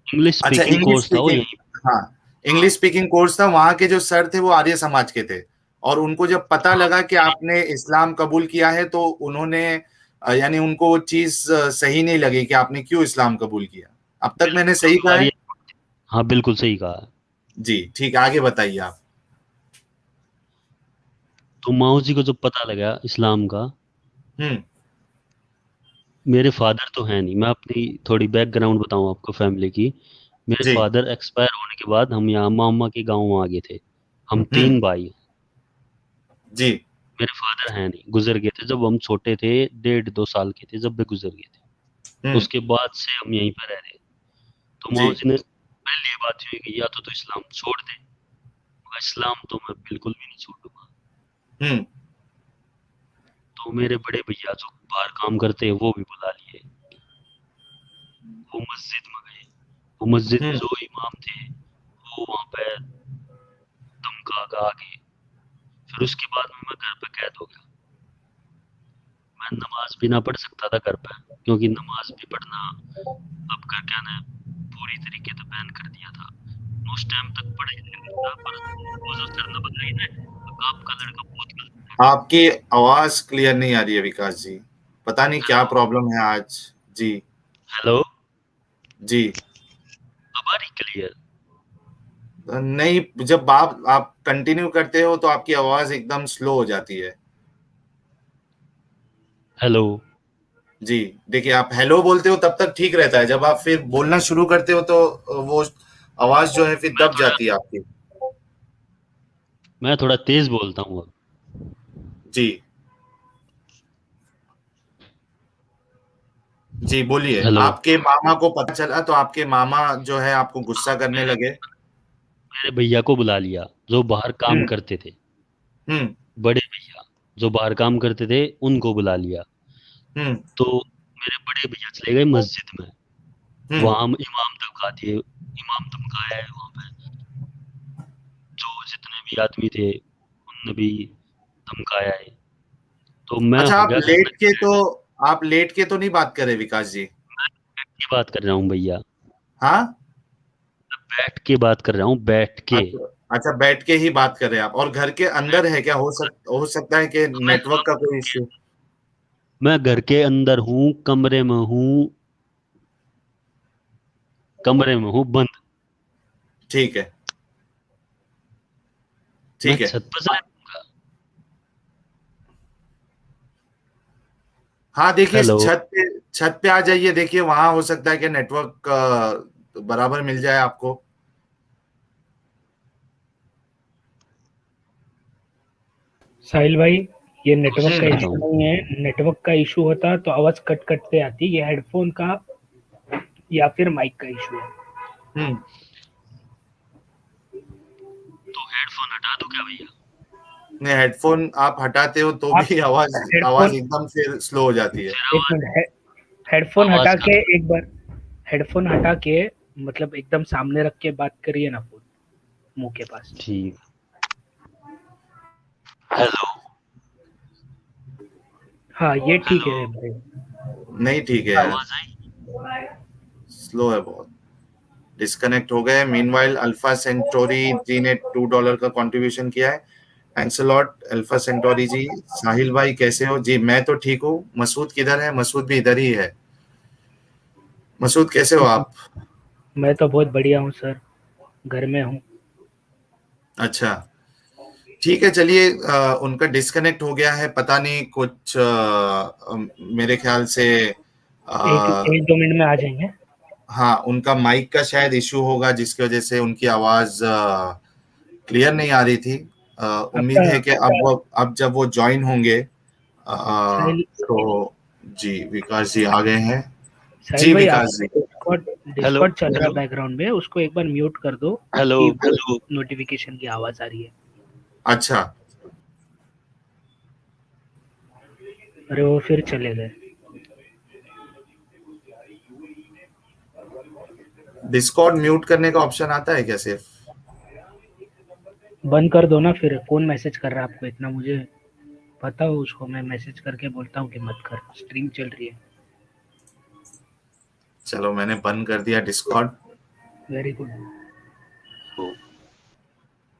इंग्लिश अच्छा, स्पीकिंग इंग्लिश कोर्स था वो स्पीकिंग, यहीं। हाँ, हाँ, इंग्लिश स्पीकिंग कोर्स था, वहां के जो सर थे वो आर्य समाज के थे, और उनको जब पता हाँ लगा कि सही। आपने इस्लाम कबूल किया है, तो उन्होंने यानी उनको वो चीज सही नहीं लगी कि आपने क्यों इस्लाम कबूल किया। अब तक मैंने बिल्कुल सही बिल्कुल कहा है? आर्य। हाँ बिल्कुल सही कहा। जी, ठीक है, आगे बताइए आप। तो माओ जी को जब पता लगा इस्लाम का, हम्म। मेरे फादर तो हैं नहीं। मैं अपनी थोड़ी बैकग्राउंड बताऊं आपको फैमिली की। मेरे जी। फादर एक्सपायर होने के बाद हम यहाँ मामा के गांव आ गए थे। हम हम्म। 3 भाई हैं। जी। मेरे फादर हैं नहीं, गुजर गए थे जब हम छोटे थे, 1.5-2 साल के थे जब वे गुजर गए थे। हम्म। उसके बाद से हम यहीं पर रह रहे। तो जी। मामा जी ने पहले ये बात हुई कि या तो इस्लाम छोड़ दे। मगर इस्लाम तो मैं बिल्कुल भी नहीं छोड़ूंगा। हम्म। तो मेरे बड़े भैया जो बाहर काम करते हैं वो भी बुला लिए। वो मस्जिद में गए। वो मस्जिद में हम्म। जो इमाम थे वो वहाँ पे धमका के आ गए। फिर उसके बाद में मैं घर पे कैद हो गया। मैं नमाज भी ना पढ़ सकता था घर पे, क्योंकि नमाज भी पढ़ना अब कर क्या ने पूरी तरीके से बैन कर दिया था। उस टाइम तक पढ़ा ही नहीं करता, पर वो जो सर ने बताई ना, तो आपका लड़का बहुत गलत है। आपकी आवाज क्लियर नहीं आ रही है विकास जी। पता नहीं क्या हेलो। प्रॉब्लम है आज। जी। हेलो। जी। अब आ रही क्लियर? नहीं, जब आप कंटिन्यू करते हो तो आपकी आवाज एकदम स्लो हो जाती है। हेलो। जी। देखिए, आप हेलो बोलते हो तब तक ठीक रहता है, जब आप फिर बोलना शुरू करते हो तो वो आवाज जो है फिर मैं दब थोड़ा जाती है आपकी। मैं थोड़ा तेज बोलता हूँ अब। जी। जी, बोलिए। हेलो। आपके मामा को पता चला तो आपके मामा जो है आपको गुस्सा करने मेरे लगे। मेरे भैया को बुला लिया जो बाहर काम हम्म। करते थे। हम्म। बड़े भैया जो बाहर काम करते थे उनको बुला लिया। हम्म। तो मेरे बड़े भैया चले गए मस्जिद में। हम्म। वहां हम इमाम धमका दिए। इमाम धमकाया है वहां पे। जो जितने भी आदमी थे उनने भी धमकाया है। तो मैं अच्छा, हो गया घर पे। आप लेट के तो नहीं बात कर रहे विकास जी? बैठ के बात कर रहा हूँ भैया। हाँ। बैठ के बात कर रहा हूँ, बैठ के। अच्छा। अच्छा, बैठ के ही बात कर रहे हैं आप, और घर के अंदर है क्या? हो सकता है कि मैं नेटवर्क का कोई इश्यू। मैं घर के अंदर हूँ, कमरे में हूँ। कमरे में हूँ बंद। ठीक है। मैं ठीक है। छत पर से रहूंगा। हाँ, देखिए, हेलो। छत पे आ जाइए। देखिए, वहां हो सकता है कि नेटवर्क बराबर मिल जाए आपको। साहिल भाई, ये नेटवर्क कोशिश का करता इशू हूँ। नहीं है। नेटवर्क का इशू होता तो आवाज कट कट के आती। ये हेडफोन का या फिर माइक का इशू है। हम्म। तो हेडफोन हटा दूं क्या भैया? नहीं, हेडफोन आप हटाते हो तो आप भी आवाज आवाज हेडफोन, एकदम से स्लो हो जाती है। फिर एक आवाज मिनट, हेडफोन हटा आवाज का के थोड़ा। एक बार, हेडफोन हटा के मतलब एकदम सामने रख के बात करिए ना, फोन मुंह के पास। ठीक। हेलो। हाँ, ये ठीक हेलो। है भाई। नहीं, ठीक है यार। आवाज आई? स्लो है बहुत। डिस्कनेक्ट हो गए। मीनवाइल अल्फा सेंटोरी जी ने $2 का कंट्रीब्यूशन किया है। Thanks a lot Alpha Centauri ji. Sahil भाई कैसे हो? जी, मैं तो ठीक हूँ। मसूद किधर है? मसूद भी इधर ही है। मसूद कैसे हो आप? मैं तो बहुत बढ़िया हूँ सर, घर में हूँ। अच्छा। ठीक है, चलिए। उनका डिस्कनेक्ट हो गया है, पता नहीं कुछ मेरे ख्याल से एक एक दो मिनट में आ जाएंगे। हाँ, उनका माइक का शायद इशू होगा जिसकी वजह से उनकी आवाज क्लियर नहीं आ रही थी। आपका उम्मीद है कि अब जब वो ज्वाइन होंगे साहिल, तो। जी, विकास जी आ गए हैं। साहिल जी भाई, विकास आपका जी। Discord hello. डिस्कॉर्ड चल रहा है बैकग्राउंड में, उसको एक बार म्यूट कर दो हेलो। क्योंकि वो नोटिफिकेशन की आवाज आ रही है। अच्छा। अरे वो फिर चले गए। डिस्कॉर्ड म्यूट करने का ऑप्शन आता है क्या सिर्फ? बंद कर दो ना, फिर कौन मैसेज कर रहा है आपको इतना? मुझे पता हो, उसको मैं मैसेज करके बोलता हूँ कि मत कर, स्ट्रीम चल रही है। चलो, मैंने बंद कर दिया डिस्कॉर्ड। Very good.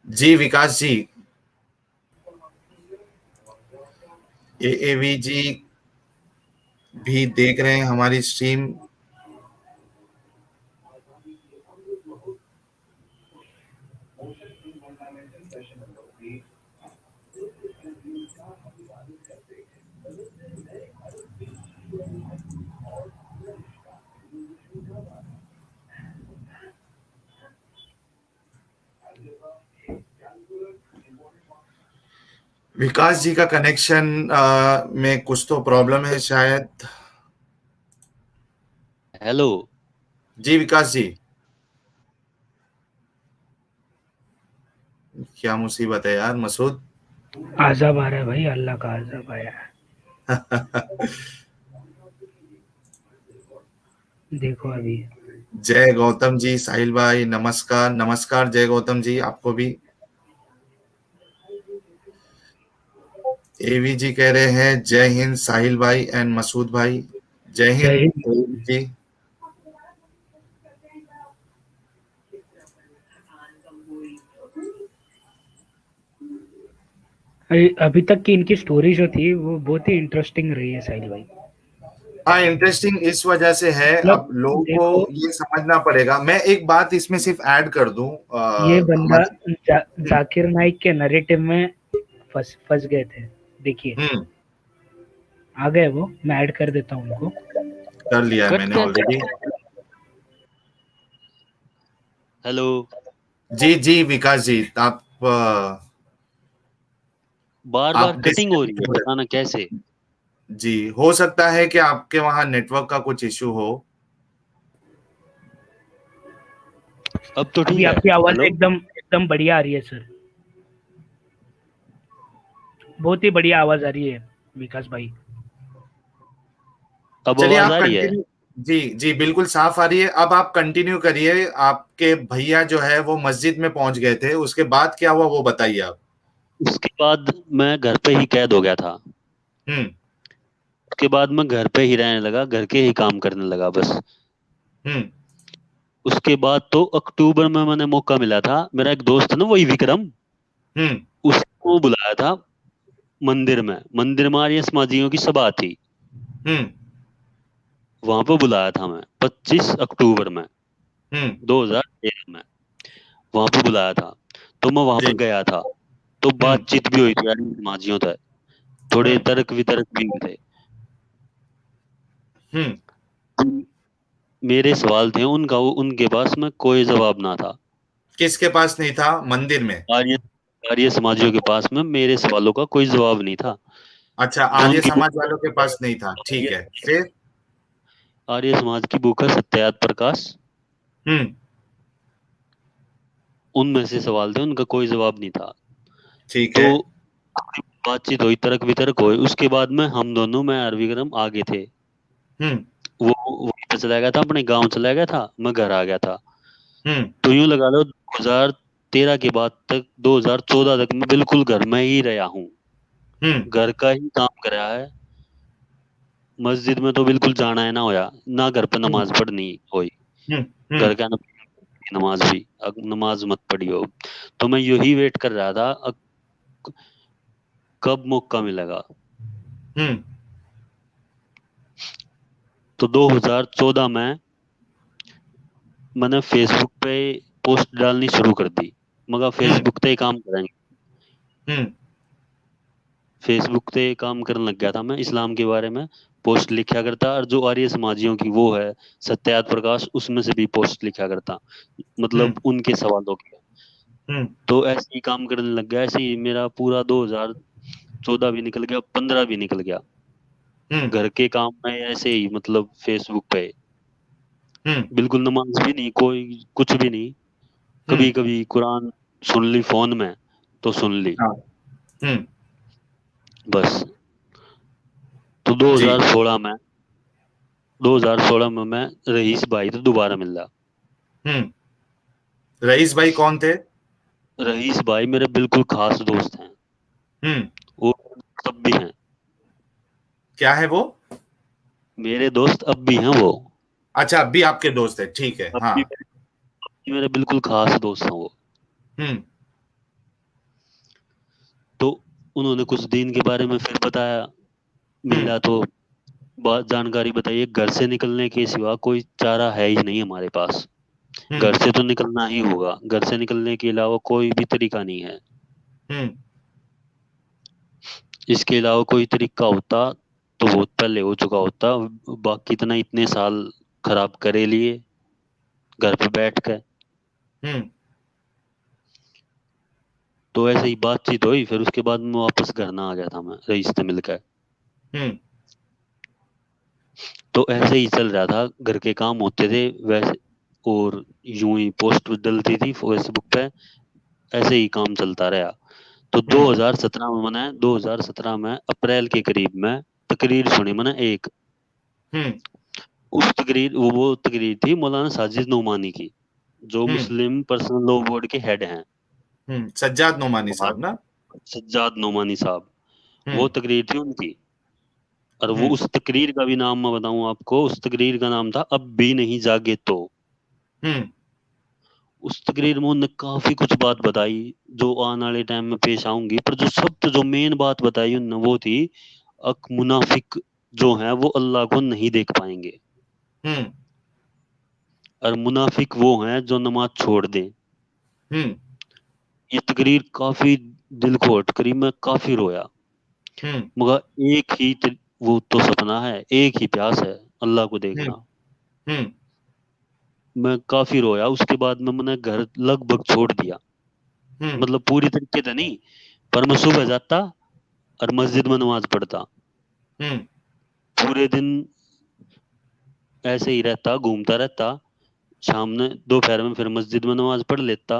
जी विकास जी। एएवी जी भी देख रहे हैं हमारी स्ट्रीम। विकास जी का कनेक्शन में कुछ तो प्रॉब्लम है शायद। हेलो। जी विकास जी, क्या मुसीबत है यार मसूद। आज़ाब आ रहा है भाई, अल्लाह का आज़ाब आया है। देखो अभी। जय गौतम जी, साहिल भाई नमस्कार। नमस्कार जय गौतम जी, आपको भी। एवी जी कह रहे हैं जय हिंद साहिल भाई एंड मसूद भाई। जय जय हिंद हिंद। एवी जी। अभी तक की इनकी स्टोरी जो थी वो बहुत ही इंटरेस्टिंग रही है साहिल भाई। हाँ, इंटरेस्टिंग इस वजह से है, मतलब अब लोगों देखो, को ये समझना पड़ेगा। मैं एक बात इसमें सिर्फ ऐड कर दूं, ये बंदा हमारे। जाकिर नाइक के नैरेटिव में फंस फंस गए थे। देखिए हम्म, आ गए वो, मैं ऐड कर देता हूँ उनको। कर लिया है कट मैंने कैसे? ऑलरेडी। हेलो। जी जी विकास जी, बार बार आप कटिंग हो रही डिस्कनेक्ट है, हो रहे बताना कैसे? हैं। जी, हो सकता है कि आपके वहां नेटवर्क का कुछ इशू हो। अब तो अभी ठीक है। आपकी आवाज हेलो। एकदम एकदम बढ़िया आ रही है सर, बहुत ही बढ़िया आवाज आ रही है विकास भाई। अब चलिए आवाज आप आ रही है? कंटिन्यू। जी जी बिल्कुल साफ आ रही है। अब आप कंटिन्यू करिए। आपके भैया जो है वो मस्जिद में पहुंच गए थे, उसके बाद क्या हुआ वो बताइए आप। उसके बाद मैं घर पे ही कैद हो गया था। हम्म उसके बाद मैं घर पे ही रहने लगा, घर के ही काम करने लगा बस। हम्म उसके बाद तो अक्टूबर में मैंने मौका मिला था, मेरा एक दोस्त है ना वही विक्रम, हम्म उसको बुलाया था मंदिर में आर्य समाजियों की सभा थी। हम्म वहां पे बुलाया था मैं 25 अक्टूबर में हम्म 2013 में। वहां पे बुलाया था, तो मैं वहां पे जी। गया था। तो हम्म बातचीत भी हुई थी आर्य समाजियों तक, थोड़े हम्म तर्क वितर्क भी हुए थे। हम्म मेरे सवाल थे उनका, उनके पास में कोई जवाब ना था। किसके पास नहीं था मंदिर में? आर्य आर्य समाजियों के पास में मेरे सवालों का कोई जवाब नहीं था। अच्छा, जो आर्य उनकी समाज बुक वालों के पास नहीं था, ठीक है फिर। आर्य समाज की बुक है सत्यात प्रकाश, हम्म उनमें से सवाल थे, उनका कोई जवाब नहीं था। ठीक तो है। बातचीत हुई, तर्क वितर्क हुए, उसके बाद में हम दोनों, मैं और विक्रम आगे थे। हम्म वो वहीं पे चला गया था, अपने गांव चला गया था, मैं घर आ गया था। हम्म तो यूं लगा लो 2013 के बाद तक 2014 तक मैं बिल्कुल घर में ही रहा हूँ, हम्म घर का ही काम करा है। मस्जिद में तो बिल्कुल जाना है ना होया, ना घर पे हम्म नमाज पढ़नी हुई। हम्म घर हम्म का नमाज भी, नमाज मत पढ़ी हो। तो मैं यही वेट कर रहा था, कब मौका मिलेगा। हम्म तो 2014 में मैंने फेसबुक पे पोस्ट डालनी शुरू कर दी, मगर हम्म फेसबुक पे ही काम करेंगे। हम्म फेसबुक पे काम करने लग गया था, मैं इस्लाम के बारे में पोस्ट लिखा करता, और जो आर्य समाजियों की वो है सत्यात प्रकाश, उसमें से भी पोस्ट लिखा करता, हम्म मतलब उनके सवालों के। हम्म तो ऐसे ही काम करने लग गया, ऐसे ही मेरा पूरा 2014 भी निकल गया, 15 भी निकल गया, हम्म घर के काम में ऐसे ही, मतलब फेसबुक पे। हम्म बिल्कुल नमाज भी नहीं, कोई कुछ भी नहीं। कभी हम्म कभी कुरान सुन ली फोन में, तो सुन ली हाँ। हम्म बस। तो जी। 2016 में मैं रईस भाई तो दोबारा मिला। हम्म रईस भाई कौन थे? रईस भाई मेरे बिल्कुल खास दोस्त हैं, हम्म वो अब भी हैं, क्या है वो? मेरे दोस्त अब भी हैं वो। अच्छा, अभी आपके दोस्त है, ठीक है, अब हाँ। भी मेरे बिल्कुल खास दोस्त हैं वो। हम्म तो उन्होंने कुछ दिन के बारे में फिर बताया, हम्म मिला तो बात जानकारी बताइए, घर से निकलने के सिवा कोई चारा है ही नहीं हमारे पास। हम्म घर से तो निकलना ही होगा, घर से निकलने के अलावा कोई भी तरीका नहीं है। हम्म इसके अलावा कोई तरीका होता तो बहुत पहले हो चुका होता। बाकी इतना इतने साल खराब करे लिए घर पे बैठ कर। हम्म तो ऐसे ही बातचीत हुई, फिर उसके बाद मैं वापस घर ना आ गया था, मैं रईस से मिलकर। हम्म तो ऐसे ही चल रहा था, घर के काम होते थे वैसे, और यूं ही पोस्ट डलती थी फेसबुक पे, ऐसे ही काम चलता रहा। तो हम्म 2017 में मैंने 2017 में अप्रैल के करीब में तकरीर सुनी मैंने एक। हम्म उस तकरीर वो तकरीर थी मौलाना साजिद नोमानी की, जो हम्म मुस्लिम पर्सनल लॉ बोर्ड के हेड हैं। सज्जाद नोमानी वहाँ साहब ना? सज्जाद नोमानी साहब, वो हम्म तकरीर थी उनकी। और वो हम्म उस तकरीर का भी नाम मैं बताऊं आपको, उस तकरीर का नाम था अब भी नहीं जागे तो। हम्म उस तकरीर में उन्होंने काफी कुछ बात बताई जो आने वाले टाइम में पेश आऊंगी, पर जो सब तो जो मेन बात बताई उन्होंने वो थी, अक मुनाफिक जो है वो अल्लाह को नहीं देख पाएंगे, हम्म और मुनाफिक वो हैं जो नमाज छोड़ दें। हम्म ये तकरीर काफी दिल को हर्ट करी, मैं काफी रोया। हम्म मगर एक ही वो तो सपना है, एक ही प्यास है, अल्लाह को हम्म देखना। हम्म मैं काफी रोया, उसके बाद में मैंने घर लगभग छोड़ दिया। हम्म मतलब पूरी तरीके से नहीं, पर मैं सुबह जाता और मस्जिद में नमाज पढ़ता। हम्म पूरे दिन ऐसे ही रहता, घूमता रहता। शाम में दोपहर में फिर मस्जिद में नमाज पढ़ लेता,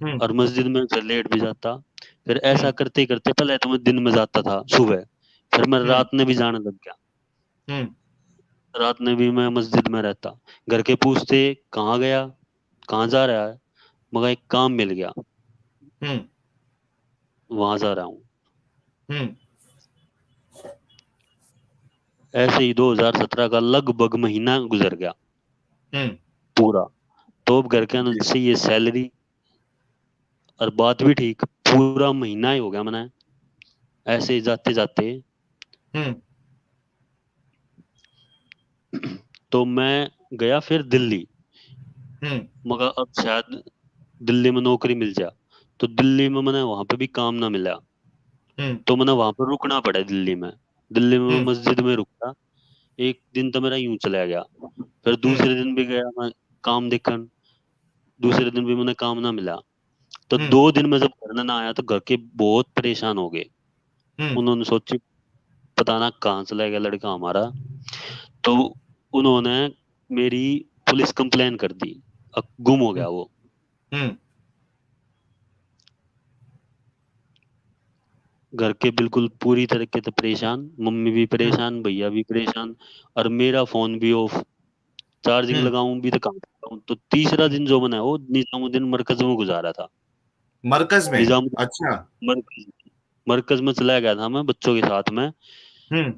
हम्म और मस्जिद में फिर लेट भी जाता। फिर ऐसा हम्म करते करते, पहले तो मैं दिन में जाता था सुबह, फिर मैं हम्म रात में भी जाने लग गया। हम्म रात में भी मैं मस्जिद में रहता। घर के पूछते कहाँ गया, कहाँ जा रहा है, मगर एक काम मिल गया, हम्म वहां जा रहा हूँ। हम्म ऐसे ही 2017 का लगभग महीना गुजर गया हम्म पूरा। तो अब घर के अंदर जी से ये सैलरी और बात भी ठीक, पूरा महीना ही हो गया मैंने ऐसे ही जाते जाते। हम्म तो मैं गया फिर दिल्ली, हम्म मगर अब शायद दिल्ली में नौकरी मिल जा। तो दिल्ली में मैंने वहां पे भी काम ना मिला, हम्म तो मैंने वहां पर रुकना पड़ा दिल्ली में। दिल्ली में मैं हम्म मस्जिद में रुका। एक दिन तो मेरा यूं चला गया। फिर हम्म दूसरे दिन भी गया मैं काम देखने, दूसरे दिन भी मैंने काम ना मिला। तो हम्म 2 दिन में जब घर ना आया तो घर के बहुत परेशान हो गए। हम्म उन्होंने सोची पता ना कहाँ चला गया लड़का हमारा। तो उन्होंने मेरी पुलिस कंप्लेन कर दी, अब गुम हो गया वो। हम्म घर के बिल्कुल पूरी तरीके से परेशान, मम्मी भी हम्म परेशान, भैया भी परेशान, और मेरा फोन भी ऑफ, चार्जिंग हम्म लगाऊं भी तो कहाँ लगाऊं। तो तीसरा दिन जो मैंने वो निजामुद्दीन मरकज में गुजारा था। मरकज में? निजामुद्दीन अच्छा। मरकज, मरकज में चला गया था मैं बच्चों के साथ में। हम्म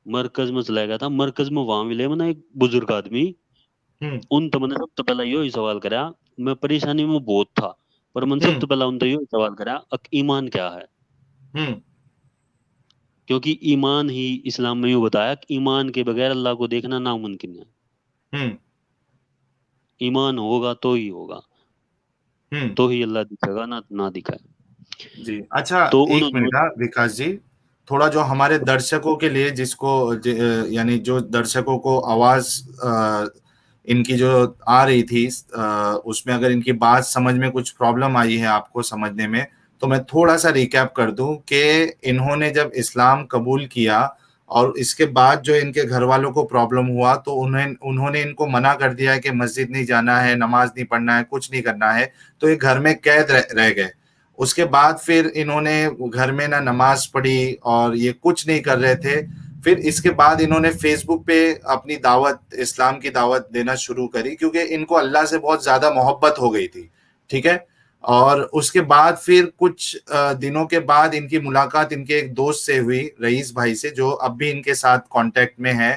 मरकज में चला गया था, मरकज में वहां मिले मैंने एक बुजुर्ग आदमी। हम्म उन तो मैंने सबसे पहला यो ही सवाल करा, मैं परेशानी में बहुत था, पर मैंने हम्म सबसे पहला उनसे यो ही सवाल करा, ईमान क्या है। हम्म क्योंकि ईमान ही, इस्लाम में यूं बताया कि ईमान के बगैर अल्लाह को देखना नामुमकिन है। हम्म ईमान होगा तो ही होगा, हम्म तो ही अल्लाह दिखेगा, ना ना दिखाए। जी। अच्छा, तो एक उन्होंने, मिनट हाँ विकास जी, थोड़ा जो हमारे दर्शकों के लिए जिसको यानी जो दर्शकों को आवाज इनकी जो आ रही थी, उसमें अगर इनकी बात समझ में कुछ प्रॉब्लम आई है आपको समझने में, तो मैं थोड़ा सा रिकैप कर दूं कि इन्होंने जब इस्लाम कबूल किया और इसके बाद जो इनके घर वालों को प्रॉब्लम हुआ, तो उन्हें उन्होंने इनको मना कर दिया है कि मस्जिद नहीं जाना है, नमाज नहीं पढ़ना है, कुछ नहीं करना है। तो ये घर में कैद रह गए। उसके बाद फिर इन्होंने घर में ना नमाज पढ़ी और ये कुछ नहीं कर रहे थे। फिर इसके बाद इन्होंने फेसबुक पे अपनी दावत, इस्लाम की दावत देना शुरू करी, क्योंकि इनको अल्लाह से बहुत ज्यादा मोहब्बत हो गई थी। ठीक है। और उसके बाद फिर कुछ दिनों के बाद इनकी मुलाकात इनके एक दोस्त से हुई, रईस भाई से, जो अब भी इनके साथ कांटेक्ट में है,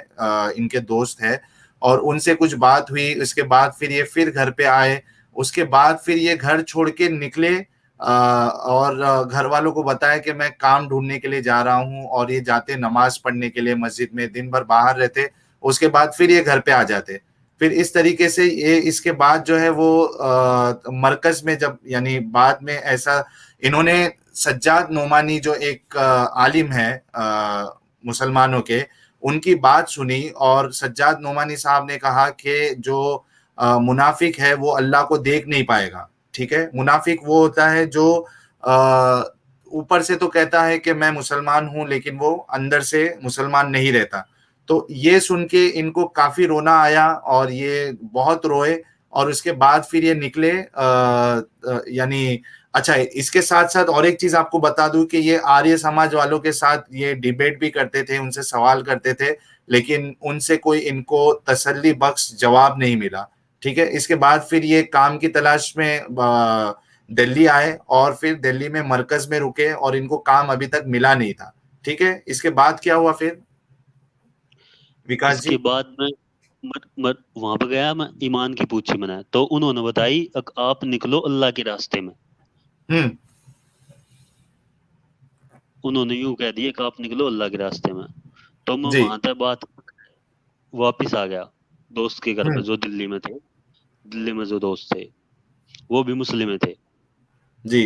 इनके दोस्त है। और उनसे कुछ बात हुई, उसके बाद फिर ये फिर घर पे आए। उसके बाद फिर ये घर छोड़ के निकले, और घर वालों को बताया कि मैं काम ढूंढने के लिए जा रहा हूँ, और ये जाते नमाज पढ़ने के लिए मस्जिद में, दिन भर बाहर रहते। उसके बाद फिर ये घर पे आ जाते। फिर इस तरीके से ये इसके बाद जो है वो मरकज में जब, यानी बाद में ऐसा, इन्होंने सज्जाद नोमानी जो एक आलिम है मुसलमानों के, उनकी बात सुनी, और सज्जाद नोमानी साहब ने कहा कि जो मुनाफिक है वो अल्लाह को देख नहीं पाएगा। ठीक है। मुनाफिक वो होता है जो ऊपर से तो कहता है कि मैं मुसलमान हूं, लेकिन वो अंदर से मुसलमान नहीं रहता। तो ये सुन के इनको काफी रोना आया और ये बहुत रोए, और उसके बाद फिर ये निकले। यानी अच्छा, इसके साथ साथ और एक चीज आपको बता दूं कि ये आर्य समाज वालों के साथ ये डिबेट भी करते थे, उनसे सवाल करते थे, लेकिन उनसे कोई इनको तसल्ली बख्श जवाब नहीं मिला। ठीक है। इसके बाद फिर ये काम की तलाश में दिल्ली आए, और फिर दिल्ली में मरकज में रुके, और इनको काम अभी तक मिला नहीं था। ठीक है। इसके बाद क्या हुआ फिर विकास इसके जी? बाद मैं वहां पर गया, मैं ईमान की पूछी मैंने, तो उन्होंने बताई आप निकलो अल्लाह के रास्ते में। हम्म। उन्होंने यूं कह दिया कि आप निकलो अल्लाह के रास्ते में। तो मैं जी। वहां तक बात वापिस आ गया दोस्त के घर पे, हम्म। जो दिल्ली में थे। दिल्ली में जो दोस्त थे वो भी मुस्लिम थे, जी।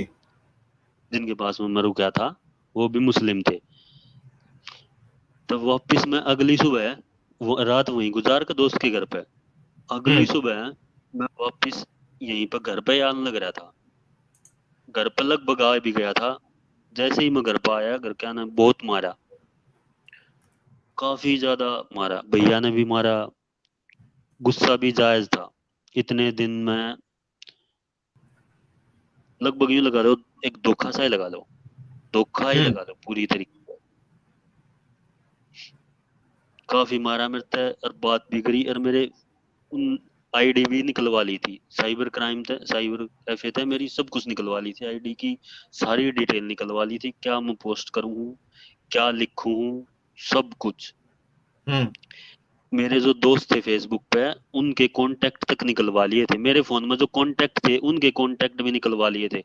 जिनके पास में मैं रुका था वो भी मुस्लिम थे। तब वापिस मैं अगली सुबह, वो रात वहीं गुजार के दोस्त के घर पे, अगली हम्म। सुबह मैं वापिस यहीं पर घर पे आने लग रहा था। घर पे लगभग आ भी गया था। जैसे ही मैं घर पे आया, घर के आने बहुत मारा, काफी ज्यादा मारा, भैया ने भी मारा। गुस्सा भी जायज था। इतने दिन में लगभग यूं लगा लो, एक धोखा सा ही लगा लो, धोखा ही हम्म। लगा लो पूरी तरीके से। काफी मारा मेरे से, और बात भी करी, और मेरे उन आईडी भी निकलवा ली थी। साइबर क्राइम थे, साइबर कैफे थे, मेरी सब कुछ निकलवा ली थी, आईडी की सारी डिटेल निकलवा ली थी, क्या मैं पोस्ट करूं, क्या लिखूं, सब कुछ। हम्म। मेरे जो दोस्त थे फेसबुक पे, उनके कांटेक्ट तक निकलवा लिए थे। मेरे फोन में जो कांटेक्ट थे उनके कांटेक्ट भी निकलवा लिए थे।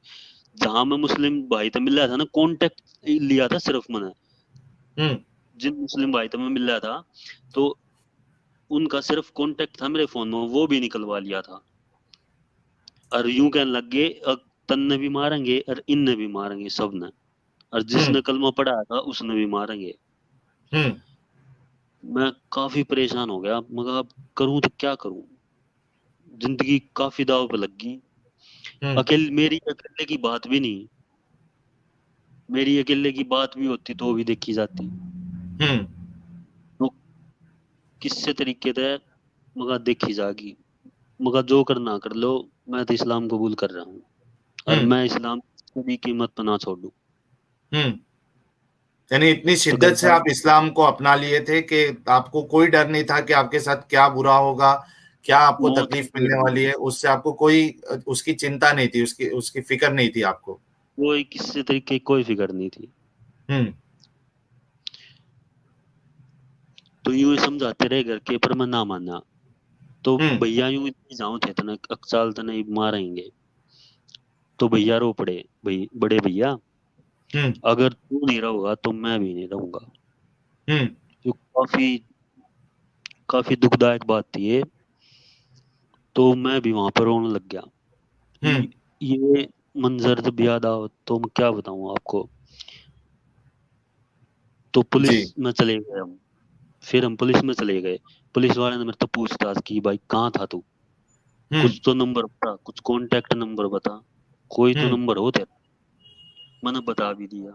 जहां मैं मुस्लिम भाई से मिल रहा था ना, कांटेक्ट लिया था सिर्फ मैंने। हम्म। जिन मुस्लिम भाई से मैं मिल रहा था, तो उनका सिर्फ कांटेक्ट था मेरे फोन में, वो भी निकलवा लिया था। और यूं कहने लग गए, तन्ने भी मारेंगे और इनने भी मारेंगे, सब ने। और हम्म। जिसने कलमा पढ़ा था उसने भी मारेंगे। हम्म। मैं काफी परेशान हो गया, मगर अब करूं तो क्या करूं। जिंदगी काफी दाव पे लग गई। हम्म। मेरी अकेले की बात भी नहीं, मेरी अकेले की बात भी होती तो भी देखी जाती। हम्म। तो किससे तरीके से मगर देखी जाएगी। मगर जो करना कर लो, मैं तो इस्लाम कबूल कर रहा हूँ, और हम्म। मैं इस्लाम की भी कीमत पर ना छोड़ू। हम्म। यानी इतनी तो घर शिद्दत से वाले, आप इस्लाम को अपना लिए थे कि आपको कोई डर नहीं था कि आपके साथ क्या बुरा होगा, क्या आपको मौत की तकलीफ डेट मिलने नहीं वाली थी, है, उससे आपको कोई उसकी चिंता नहीं थी, उसकी उसकी फिक्र नहीं थी आपको। कोई किसी तरीके की कोई फिक्र नहीं थी। हम्म। तो यूं ही समझाते रहे घर के, पर मैं ना माना। तो हम्म। भैया यूं इतनी जाऊं थे तना अक्साल तना मारेंगे। तो भैया रो पड़े, भाई बड़े भैया, हम्म। अगर तू नहीं रहोगा तो मैं भी नहीं रहूंगा। हम्म। जो काफी काफी दुखदायक बात थी ये। तो मैं भी वहां पर रोने लग गया। हम्म। ये मंजर जब याद आओ तो मैं क्या बताऊं आपको। तो पुलिस जी। में चले गए हम। फिर हम पुलिस में चले गए। पुलिस वाले ने मेरे तो पूछताछ की, भाई कहाँ था तू, हम्म। कुछ तो नंबर बता, कुछ कांटेक्ट नंबर बता, कोई तो हम्म। नंबर हो तेरा। मैंने बता भी दिया,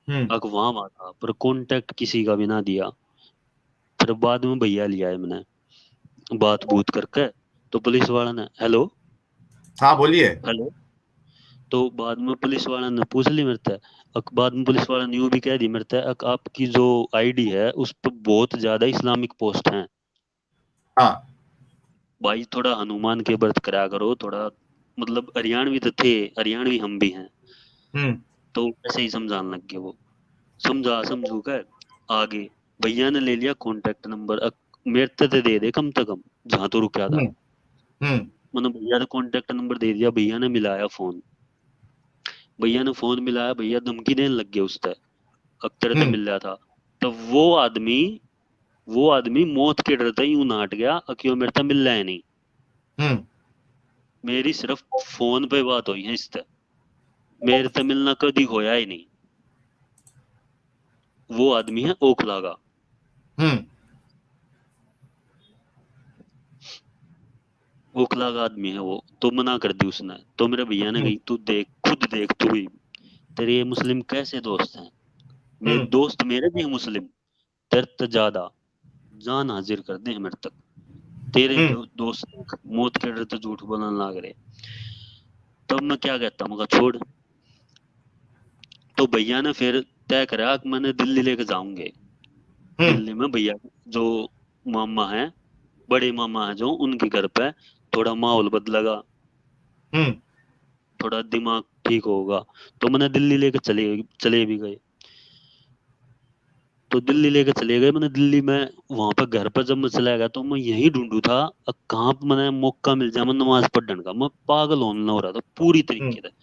हम्म। अगवा वहां था, पर कांटेक्ट किसी का भी ना दिया। फिर बाद में भैया लिया है मैंने, बात बूत करके। तो पुलिस वाला ने, हेलो हाँ, बोलिए। हेलो, तो बाद में पुलिस वाला ने पूछ ली मेरे से। बाद में पुलिस वाला ने यूं भी कह दी मेरे से, आपकी जो आईडी है उस पर बहुत ज्यादा इस्लामिक पोस्ट हैं, हाँ। भाई थोड़ा हनुमान के व्रत करा करो थोड़ा। मतलब हरियाणवी तो थे, हरियाणवी हम भी हैं। हम्म। तो ऐसे ही समझाने लग गए वो। समझा समझू कर आगे भैया ने ले लिया कांटेक्ट नंबर। मेरे से तो दे दे कम से कम, जहां तो रुका था। हम्म। हम्म। मैंने भैया ने कांटेक्ट नंबर दे दिया, भैया ने मिलाया फोन। भैया ने फोन मिलाया, भैया धमकी देने लग गए उससे, अख्तर से हम्म। मिल रहा था। तो वो आदमी मौत के डर से यूं नाट गया, क्यों मेरे से मिल रहा है नहीं। हम्म। मेरी सिर्फ फोन पे बात हुई है इससे, मेरे से मिलना कभी होया ही नहीं। वो आदमी है ओखला का। हम्म। ओखला का आदमी है वो, तो मना कर दी उसने। तो मेरे भैया ने हम्म, कही तू देख, खुद देख तू ही, तेरे ये मुस्लिम कैसे दोस्त हैं। मेरे हम्म, दोस्त मेरे भी हैं मुस्लिम, तेरे तो ज्यादा जान हाजिर कर दे मेरे तक। तेरे हम्म, दोस्त देख, मौत के डर तो झूठ बोलने लग रहे। तब मैं क्या कहता, मगर छोड़। तो भैया ने फिर तय करा कि मैंने दिल्ली लेके जाऊंगे। हम्म, दिल्ली में भैया जो मामा है, बड़े मामा है जो, उनके घर पे थोड़ा माहौल बदलेगा, हम्म, थोड़ा दिमाग ठीक होगा। तो मैंने दिल्ली लेके चले चले भी गए। तो दिल्ली लेके चले गए मैंने। दिल्ली में वहां पर घर पर जब मैं चला गया तो मैं यही ढूंढू था अब कहाँ पे मैंने मौका मिल जाए मैं नमाज पढ़ने का। मैं पागल होने हो रहा था पूरी हम्म, तरीके से,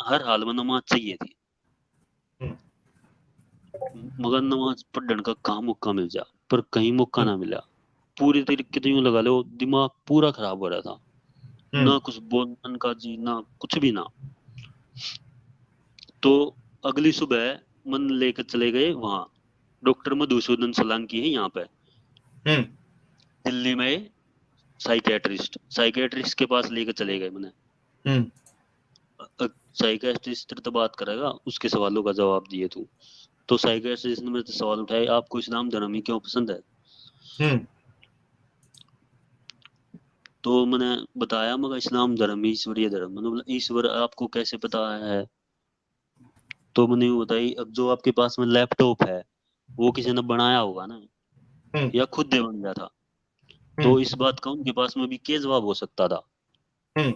हर हाल में नमाज चाहिए थी। हम्म, मगर नमाज पढ़ने का कहाँ मौका मिल जा, पर कहीं मौका हम्म, ना मिला। पूरी तरीके से यूं लगा लो दिमाग पूरा खराब हो रहा था, हम्म, ना कुछ बोलने का जी, ना कुछ भी ना। तो अगली सुबह मन लेकर चले गए वहां। डॉक्टर मधुसूदन सोलंकी है यहाँ पे हम्म, दिल्ली में, साइकेट्रिस्ट, साइकेट्रिस्ट के पास लेकर चले गए मैंने। हम्म, साइकेट्रिस्ट तो बात करेगा, उसके सवालों का जवाब दिए तू। तो साइकेट्रिस्ट ने मेरे से सवाल उठाए, आपको इस्लाम धर्म ही क्यों पसंद है। हम्म, तो मैंने बताया, मगर इस्लाम धर्म ही ईश्वरीय धर्म। मैंने बोला ईश्वर आपको कैसे पता है। तो मैंने वो बताई, अब जो आपके पास में लैपटॉप है वो किसी ने बनाया होगा ना, हम्म, या खुद दे बन गया था। हम्म, तो इस बात का उनके पास में भी क्या जवाब हो सकता था। हम्म,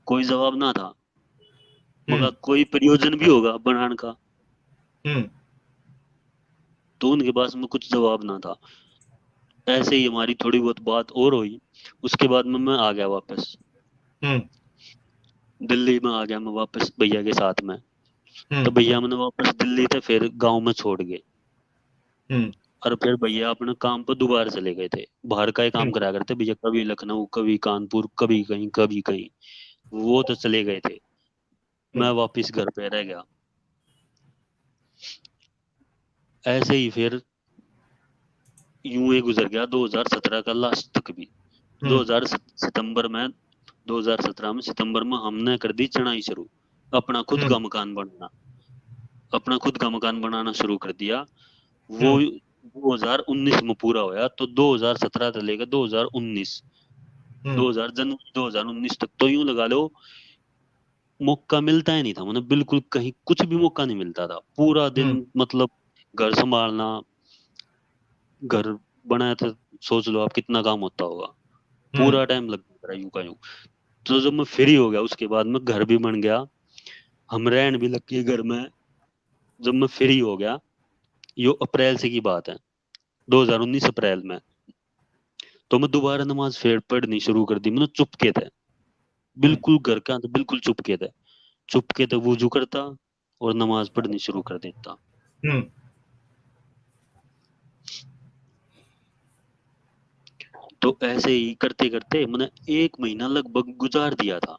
कोई जवाब ना था, हम्म, मगर कोई प्रयोजन भी होगा बनाने का। हम्म, तो उनके पास में कुछ जवाब ना था। ऐसे ही हमारी थोड़ी बहुत बात और हुई। उसके बाद में मैं आ गया वापस, हम्म, दिल्ली में आ गया मैं वापस भैया के साथ में। तो हम्म, भैया मैंने वापस दिल्ली थे फिर गांव में छोड़ गए। हम्म, और फिर भैया अपने काम पर दोबारा चले गए थे। बाहर का ही काम हम्म, करा करते भैया, कभी लखनऊ, कभी कानपुर, कभी कहीं कभी कहीं। वो तो चले गए थे, मैं वापिस घर पे रह गया। ऐसे ही फिर यूं ही गुजर गया 2017 का लास्ट तक भी। हम्म, 2000 सितंबर में, 2017 में सितंबर में हमने कर दी चढ़ाई शुरू, अपना खुद हम्म, का मकान बनना, अपना खुद का मकान बनाना शुरू कर दिया। वो हम्म, 2019 में पूरा होया। तो 2017 से लेकर 2019, हम्म, 2000 जनवरी 2019 तक तो यूं लगा लो मौका मिलता ही नहीं था। मतलब बिल्कुल कहीं कुछ भी मौका नहीं मिलता था पूरा दिन। हम्म, मतलब घर संभालना, घर बनाया था, सोच लो आप कितना काम होता होगा। हम्म, पूरा टाइम लग रहा यूं का यूं। तो जब मैं फ्री हो गया उसके बाद में घर भी बन गया, हम रहन भी लग गए घर में। जब मैं फ्री हो गया, यो अप्रैल से की बात है, 2019 अप्रैल में। तो मैं दोबारा नमाज फिर पढ़नी शुरू कर दी। मैंने चुपके थे, हम्म, बिल्कुल घर का तो बिल्कुल चुपके थे। चुपके तो वुजू करता और नमाज पढ़नी शुरू कर देता। हम्म, तो ऐसे ही करते करते मैंने 1 महीना लगभग गुजार दिया था।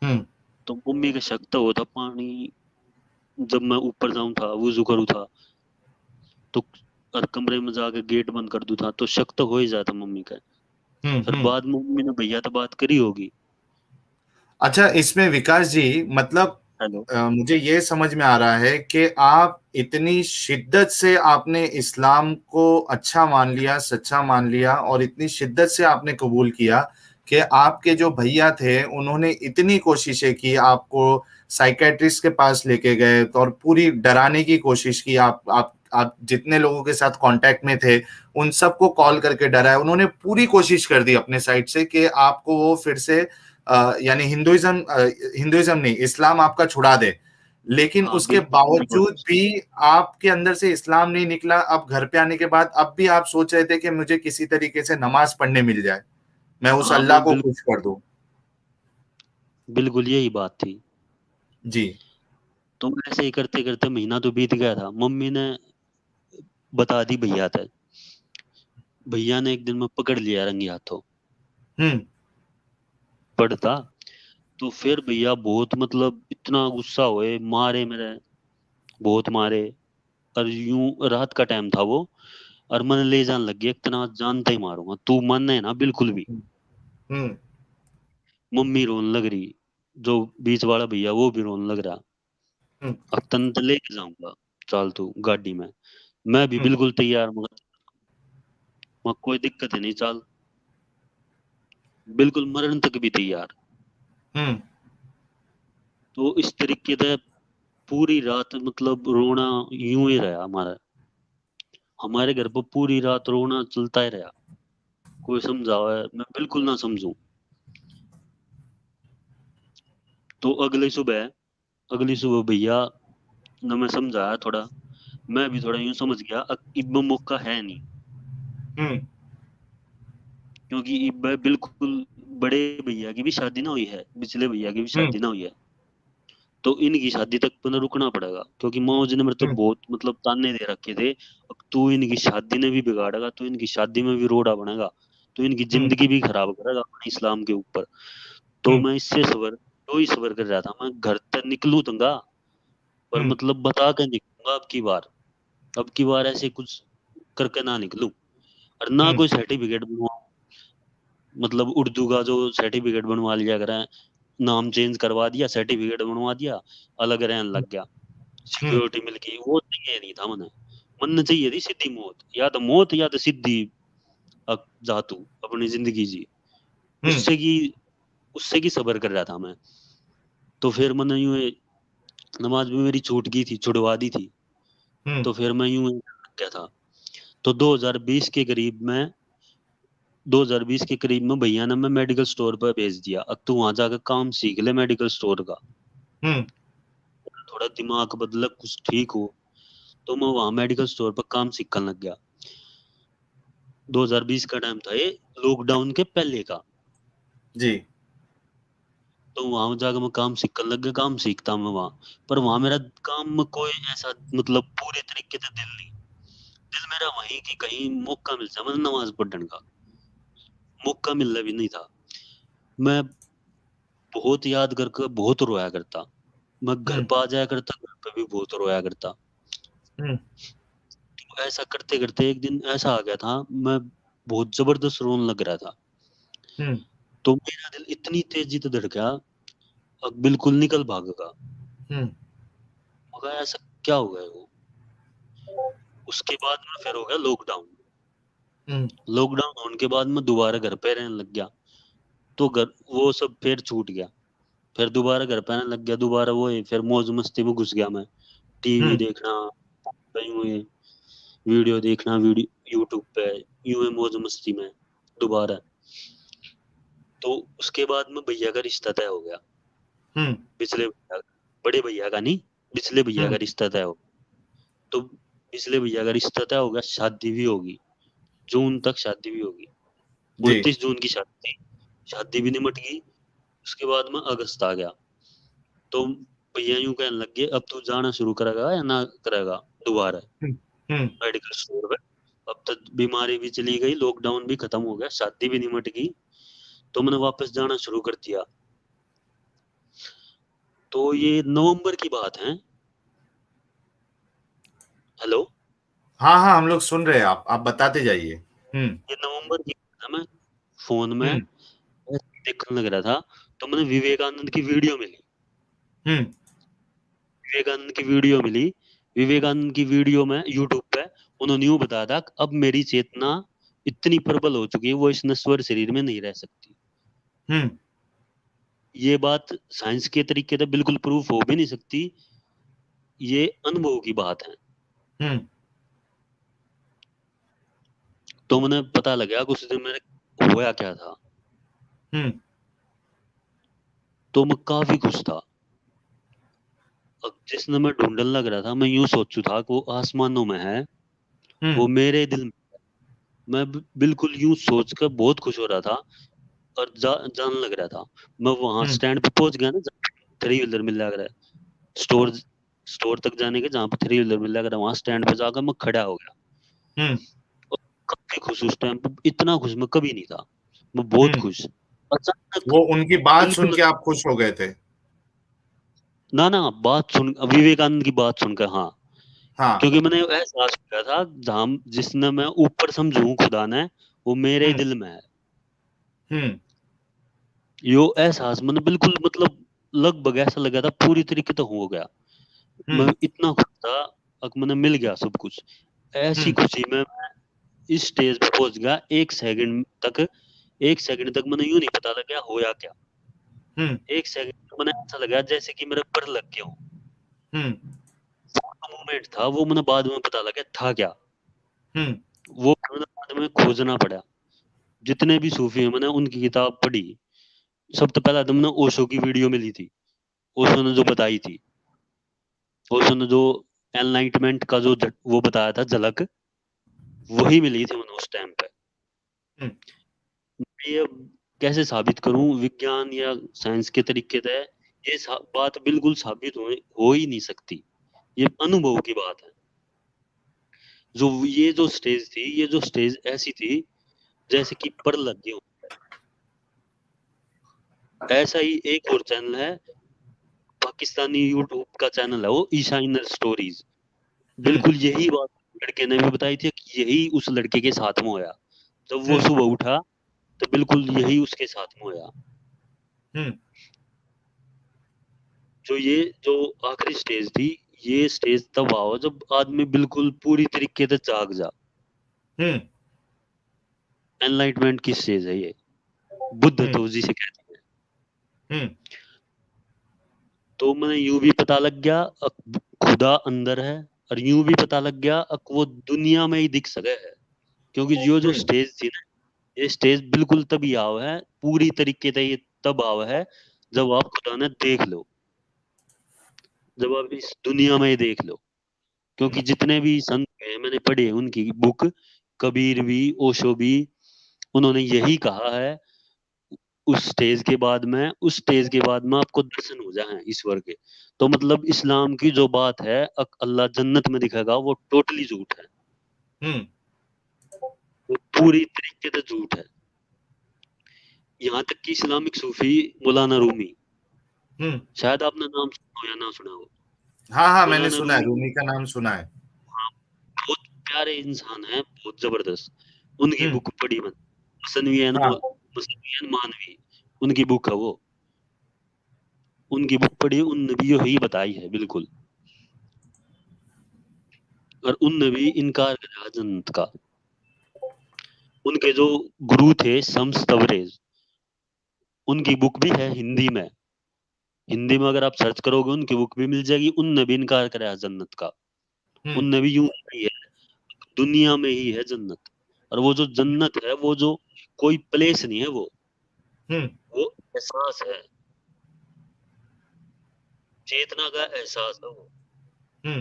हम्म, तो मम्मी का शक तो होता पानी, जब मैं ऊपर जाऊं था वुजू करूँ था तो, और कमरे में जाके गेट बंद कर दूं था तो शक तो हो ही जाता मम्मी का। हम्म, फिर हम्म। बाद में मम्मी ने भैया तो बात करी होगी। अच्छा, इसमें विकास जी मतलब हेलो। मुझे ये समझ में आ रहा है कि आप इतनी शिद्दत से आपने इस्लाम को अच्छा मान लिया, सच्चा मान लिया, और इतनी शिद्दत से आपने कबूल किया कि आपके जो भैया थे उन्होंने इतनी कोशिशें की, आपको साइकेट्रिस्ट के पास लेके गए तो, और पूरी डराने की कोशिश की। आप जितने लोगों के साथ कांटेक्ट में थे उन सबको कॉल करके डराया। उन्होंने पूरी कोशिश कर दी अपने साइड से कि आपको वो फिर से यानी हिंदुइज्म नहीं, इस्लाम आपका छुड़ा दे। लेकिन हाँ उसके बिल्कुल पूरी बावजूद कोशिश भी की। आपके अंदर से इस्लाम नहीं निकला। अब घर पे आने के बाद अब भी आप सोच रहे थे कि मुझे किसी तरीके से नमाज पढ़ने मिल जाए, मैं उस हाँ अल्लाह मैं को खुश कर दूं। बिल्कुल यही बात थी। जी। तो ऐसे ही करते करते महीना तो बीत गया था। मम्मी ने बता दी भैया तक। भैया ने एक दिन में पकड़ लिया रंगे हाथों हम्म, पढ़ता। तो फिर भैया बहुत मतलब इतना गुस्सा हुए, मारे मेरे, बहुत मारे। और यूं रात का टाइम था वो, और मैंने ले जाने लग गया, इतना जानते ही मारूंगा, तू मन है ना बिल्कुल भी। हम्म, हम्म, मम्मी रोने लग रही, जो बीच वाला भैया वो भी रोने लग रहा। हम्म, अब तन तो लेके जाऊंगा, चल तू गाड़ी में। मैं भी हम्म, बिल्कुल तैयार, मगर कोई दिक्कत है नहीं, चल। बिल्कुल मरण तक भी तैयार। हम्म, तो इस तरीके से पूरी रात मतलब रोना यूं ही रहा हमारा। हमारे घर पर पूरी रात रोना चलता ही रहा। कोई समझावा मैं बिल्कुल ना समझूं। तो अगली सुबह भैया ने मैं समझाया थोड़ा। मैं भी थोड़ा यूं समझ गया, इब मौका है नहीं। हम्म, क्योंकि इब बिल्कुल बड़े भैया की भी शादी ना हुई है, पिछले भैया की भी हम्म, शादी ना हुई है। तो इनकी शादी तक तो ना रुकना पड़ेगा, क्योंकि मौज ने मेरे तो हम्म, बहुत मतलब ताने दे रखे थे। अब तू इनकी शादी ने भी बिगाड़ेगा, तो इनकी शादी में भी रोड़ा बनेगा, तो इनकी हम्म, जिंदगी भी खराब करेगा अपने इस्लाम के ऊपर। तो हम्म, मैं इससे सबर, तो ही सबर कर रहा था। मैं घर तक निकलूं तंगा, पर हम्म, मतलब बता के निकलूंगा अब की बार ऐसे कुछ करके ना निकलूं। और ना हम्म, कोई सर्टिफिकेट बनवाऊं, मतलब उर्दू का जो सर्टिफिकेट बनवा लिया करें, नाम चेंज करवा दिया, सर्टिफिकेट बनवा दिया, अलग रहने लग गया, हम्म, सिक्योरिटी मिल गई। वो चाहिए नहीं था मने। मन चाहिए थी सीधी मौत, या तो मौत या तो सीधी जा तू अपनी जिंदगी जी। हम्म, उससे की उससे की सबर कर रहा था मैं। तो फिर मैंने यूं ही, नमाज भी मेरी छूट गई थी, छुड़वा दी थी। हम्म, तो फिर मैं यूं ही क्या था। तो 2020 के करीब में 2020 के करीब में भैया ने मैं मेडिकल स्टोर पर भेज दिया, अब तू वहां जाकर काम सीख ले मेडिकल स्टोर का, हम्म, थोड़ा दिमाग बदल, कुछ ठीक हो। तो मैं वहां मेडिकल स्टोर पर काम सीखने लग गया। 2020 का टाइम था ये, लॉकडाउन के पहले का। जी, तो वहां जाकर मैं काम सीखने लग गया, काम सीखता मैं वहां। पर वहां मेरा काम में कोई ऐसा मतलब पूरे तरीके से दिल नहीं। दिल मेरा वहीं की कहीं मौका मिल जाए मतलब नमाज पढ़ने का, मौका मिलना भी नहीं था। मैं बहुत याद करके बहुत रोया करता। मैं घर हम्म, पर आ जाया करता, घर पे भी बहुत रोया करता। हम्म, तो ऐसा करते करते एक दिन ऐसा आ गया था, मैं बहुत जबरदस्त रोने लग रहा था। हम्म, तो मेरा दिल इतनी तेजी से धड़का, अब बिल्कुल निकल भागेगा। हम्म, मगर ऐसा क्या हो गया वो। उसके बाद में फिर हो गया लॉकडाउन। हम्म, लॉकडाउन होने के बाद मैं दोबारा घर पे रहने लग गया। तो घर वो सब फिर छूट गया। फिर दोबारा घर पे रहने लग गया, दोबारा वो है, फिर मौज मस्ती में घुस गया मैं। टीवी हम्म, देखना, कहीं हुए वीडियो देखना, वीडियो यूट्यूब पे, यूं ही मौज मस्ती में दोबारा। तो उसके बाद में भैया का रिश्ता तय हो गया। हम्म, पिछले भैया, बड़े भैया का नहीं, पिछले भैया का हम्म, रिश्ता तय हो गया। तो पिछले भैया का रिश्ता तय हो गया, शादी भी होगी, जून तक शादी भी होगी। जी, 29 जून की शादी थी, शादी भी निमट गई। उसके बाद में अगस्त आ गया। तो भैया यूं कहने लग गए, अब तू जाना शुरू करेगा या ना करेगा दोबारा हम्म, हम्म, मेडिकल स्टोर पे। अब तक बीमारी भी चली गई, लॉकडाउन भी खत्म हो गया, शादी भी निमट गई। तो मैंने वापस जाना शुरू कर दिया। तो ये नवंबर की बात है। हेलो। हाँ हाँ, हम लोग सुन रहे हैं, आप बताते जाइए। हम्म, ये नवंबर की बात है। मैं फोन में हम्म, ऐसे देखने लग रहा था, तो मैंने विवेकानंद की वीडियो मिली। हम्म, विवेकानंद की वीडियो मिली। विवेकानंद की वीडियो में यूट्यूब पे उन्होंने यूं बताया था कि अब मेरी चेतना इतनी प्रबल हो चुकी है, वो इस नश्वर शरीर में नहीं रह सकती। हम्म, ये बात साइंस के तरीके से बिल्कुल प्रूफ हो भी नहीं सकती, ये अनुभव की बात है। हम्म, तो मैंने पता लगा कि उस दिन मेरे होया क्या था। हम्म, तो मैं काफी खुश था। अब जिसने मैं ढूंढने लग रहा था, मैं यूं सोचू था कि वो आसमानों में है, हम्म, वो मेरे दिल में। मैं बिल्कुल यूं सोच कर बहुत खुश हो रहा था। और जान लग रहा था। मैं वहां हम्म, स्टैंड पे पहुंच गया ना, थ्री व्हीलर मिल लग रहा है, स्टोर स्टोर तक जाने के, जहाँ पे थ्री व्हीलर मिल लग रहा है, वहां स्टैंड पे जाकर मैं खड़ा हो गया। हम्म, और काफी खुश, उस टाइम पे इतना खुश मैं कभी नहीं था। मैं बहुत हम्म। खुश। अचानक वो उनकी बात सुन बिल्कुल, के आप खुश हो गए थे? ना ना, बात सुन, विवेकानंद की बात सुनकर हाँ। हाँ। क्योंकि मैंने एहसास किया था, जहां जिसने मैं ऊपर समझू खुदा ने, वो मेरे हम्म, दिल में है। हम्म, यो एहसास मैंने बिल्कुल मतलब लगभग ऐसा लगा था पूरी तरीके तो हो गया। मैं हम्म इतना खुश था, अब मैंने मिल गया सब कुछ। ऐसी हम्म खुशी में मैं इस स्टेज पे पहुंच गया। 1 सेकंड तक, 1 सेकंड तक मैंने यूं नहीं पता लगा होया क्या। हम्म 1 सेकंड मैंने ऐसा लगा जैसे कि मेरे पर लग गया हूँ। हम्म मोमेंट था वो, मैंने बाद में पता लगा था क्या। हम्म वो मैंने बाद में खोजना पड़ा। जितने भी सूफी हैं मैंने उनकी किताब पढ़ी। सबसे पहला तो मैंने ओशो की वीडियो मिली थी, ओशो ने जो बताई थी, ओशो ने जो एनलाइटमेंट का जो वो बताया था झलक, वही मिली थी मैंने उस टाइम पे। हम्म ये अब कैसे साबित करूं विज्ञान या साइंस के तरीके से, ये बात बिल्कुल साबित हो ही नहीं सकती। ये अनुभव की बात है। जो ये जो स्टेज थी, ये जो स्टेज ऐसी थी जैसे कि पर लग गई हो। ऐसा ही एक और चैनल है, पाकिस्तानी यूट्यूब का चैनल है वो, ईशा इनर स्टोरीज। हम्म बिल्कुल यही बात लड़के ने भी बताई थी कि यही उस लड़के के साथ में होया। जब वो हम्म सुबह उठा तो बिल्कुल यही उसके साथ में होया। हम्म जो ये जो आखिरी स्टेज थी, ये स्टेज तब आओ जब आदमी बिल्कुल पूरी तरीके से जाग जा। हम्म एनलाइटमेंट की स्टेज है ये, बुद्ध हम्म तो जिसे कहते हैं। हम्म तो मैंने यूं भी पता लग गया खुदा अंदर है, और यूं भी पता लग गया वो दुनिया में ही दिख सके है। क्योंकि यो जो हम्म स्टेज थी ना, ये स्टेज बिल्कुल तभी आओ है पूरी तरीके से, ये तब आओ है जब आप खुदा ने देख लो, जब आप इस दुनिया में ही देख लो। क्योंकि जितने भी संत हैं मैंने पढ़े उनकी बुक, कबीर भी, ओशो भी, उन्होंने यही कहा है उस स्टेज के बाद में आपको दर्शन हो जाए ईश्वर के। तो मतलब इस्लाम की जो बात है अल्लाह जन्नत में दिखेगा, वो टोटली झूठ है। हम्म वो पूरी तरीके से झूठ है। यहाँ तक कि इस्लामिक सूफी मौलाना रूमी, हम्म शायद आपने नाम सुना हो या ना सुना हो। हाँ हाँ, मैंने मौलाना सुना है, रूमी, रूमी का नाम सुना है। हाँ, बहुत प्यारे इंसान है, बहुत जबरदस्त। उनकी हम्म बुक पढ़ी मैंने, हाँ मसनवियन मानवी, उनकी बुक है वो। उनकी बुक पढ़ी, उनने भी यही बताई है बिल्कुल। और उनने भी इनकार करा जन्नत का। उनके जो गुरु थे शम्स तबरेज, उनकी बुक भी है हिंदी में। हिंदी में अगर आप सर्च करोगे उनकी बुक भी मिल जाएगी। उनने भी इनकार करा है जन्नत का। हम्म उनने भी यूं कही है दुनिया में ही है जन्नत। और वो जो जन्नत है वो जो कोई प्लेस नहीं है, हम्म वो एहसास है, चेतना का एहसास है हम्म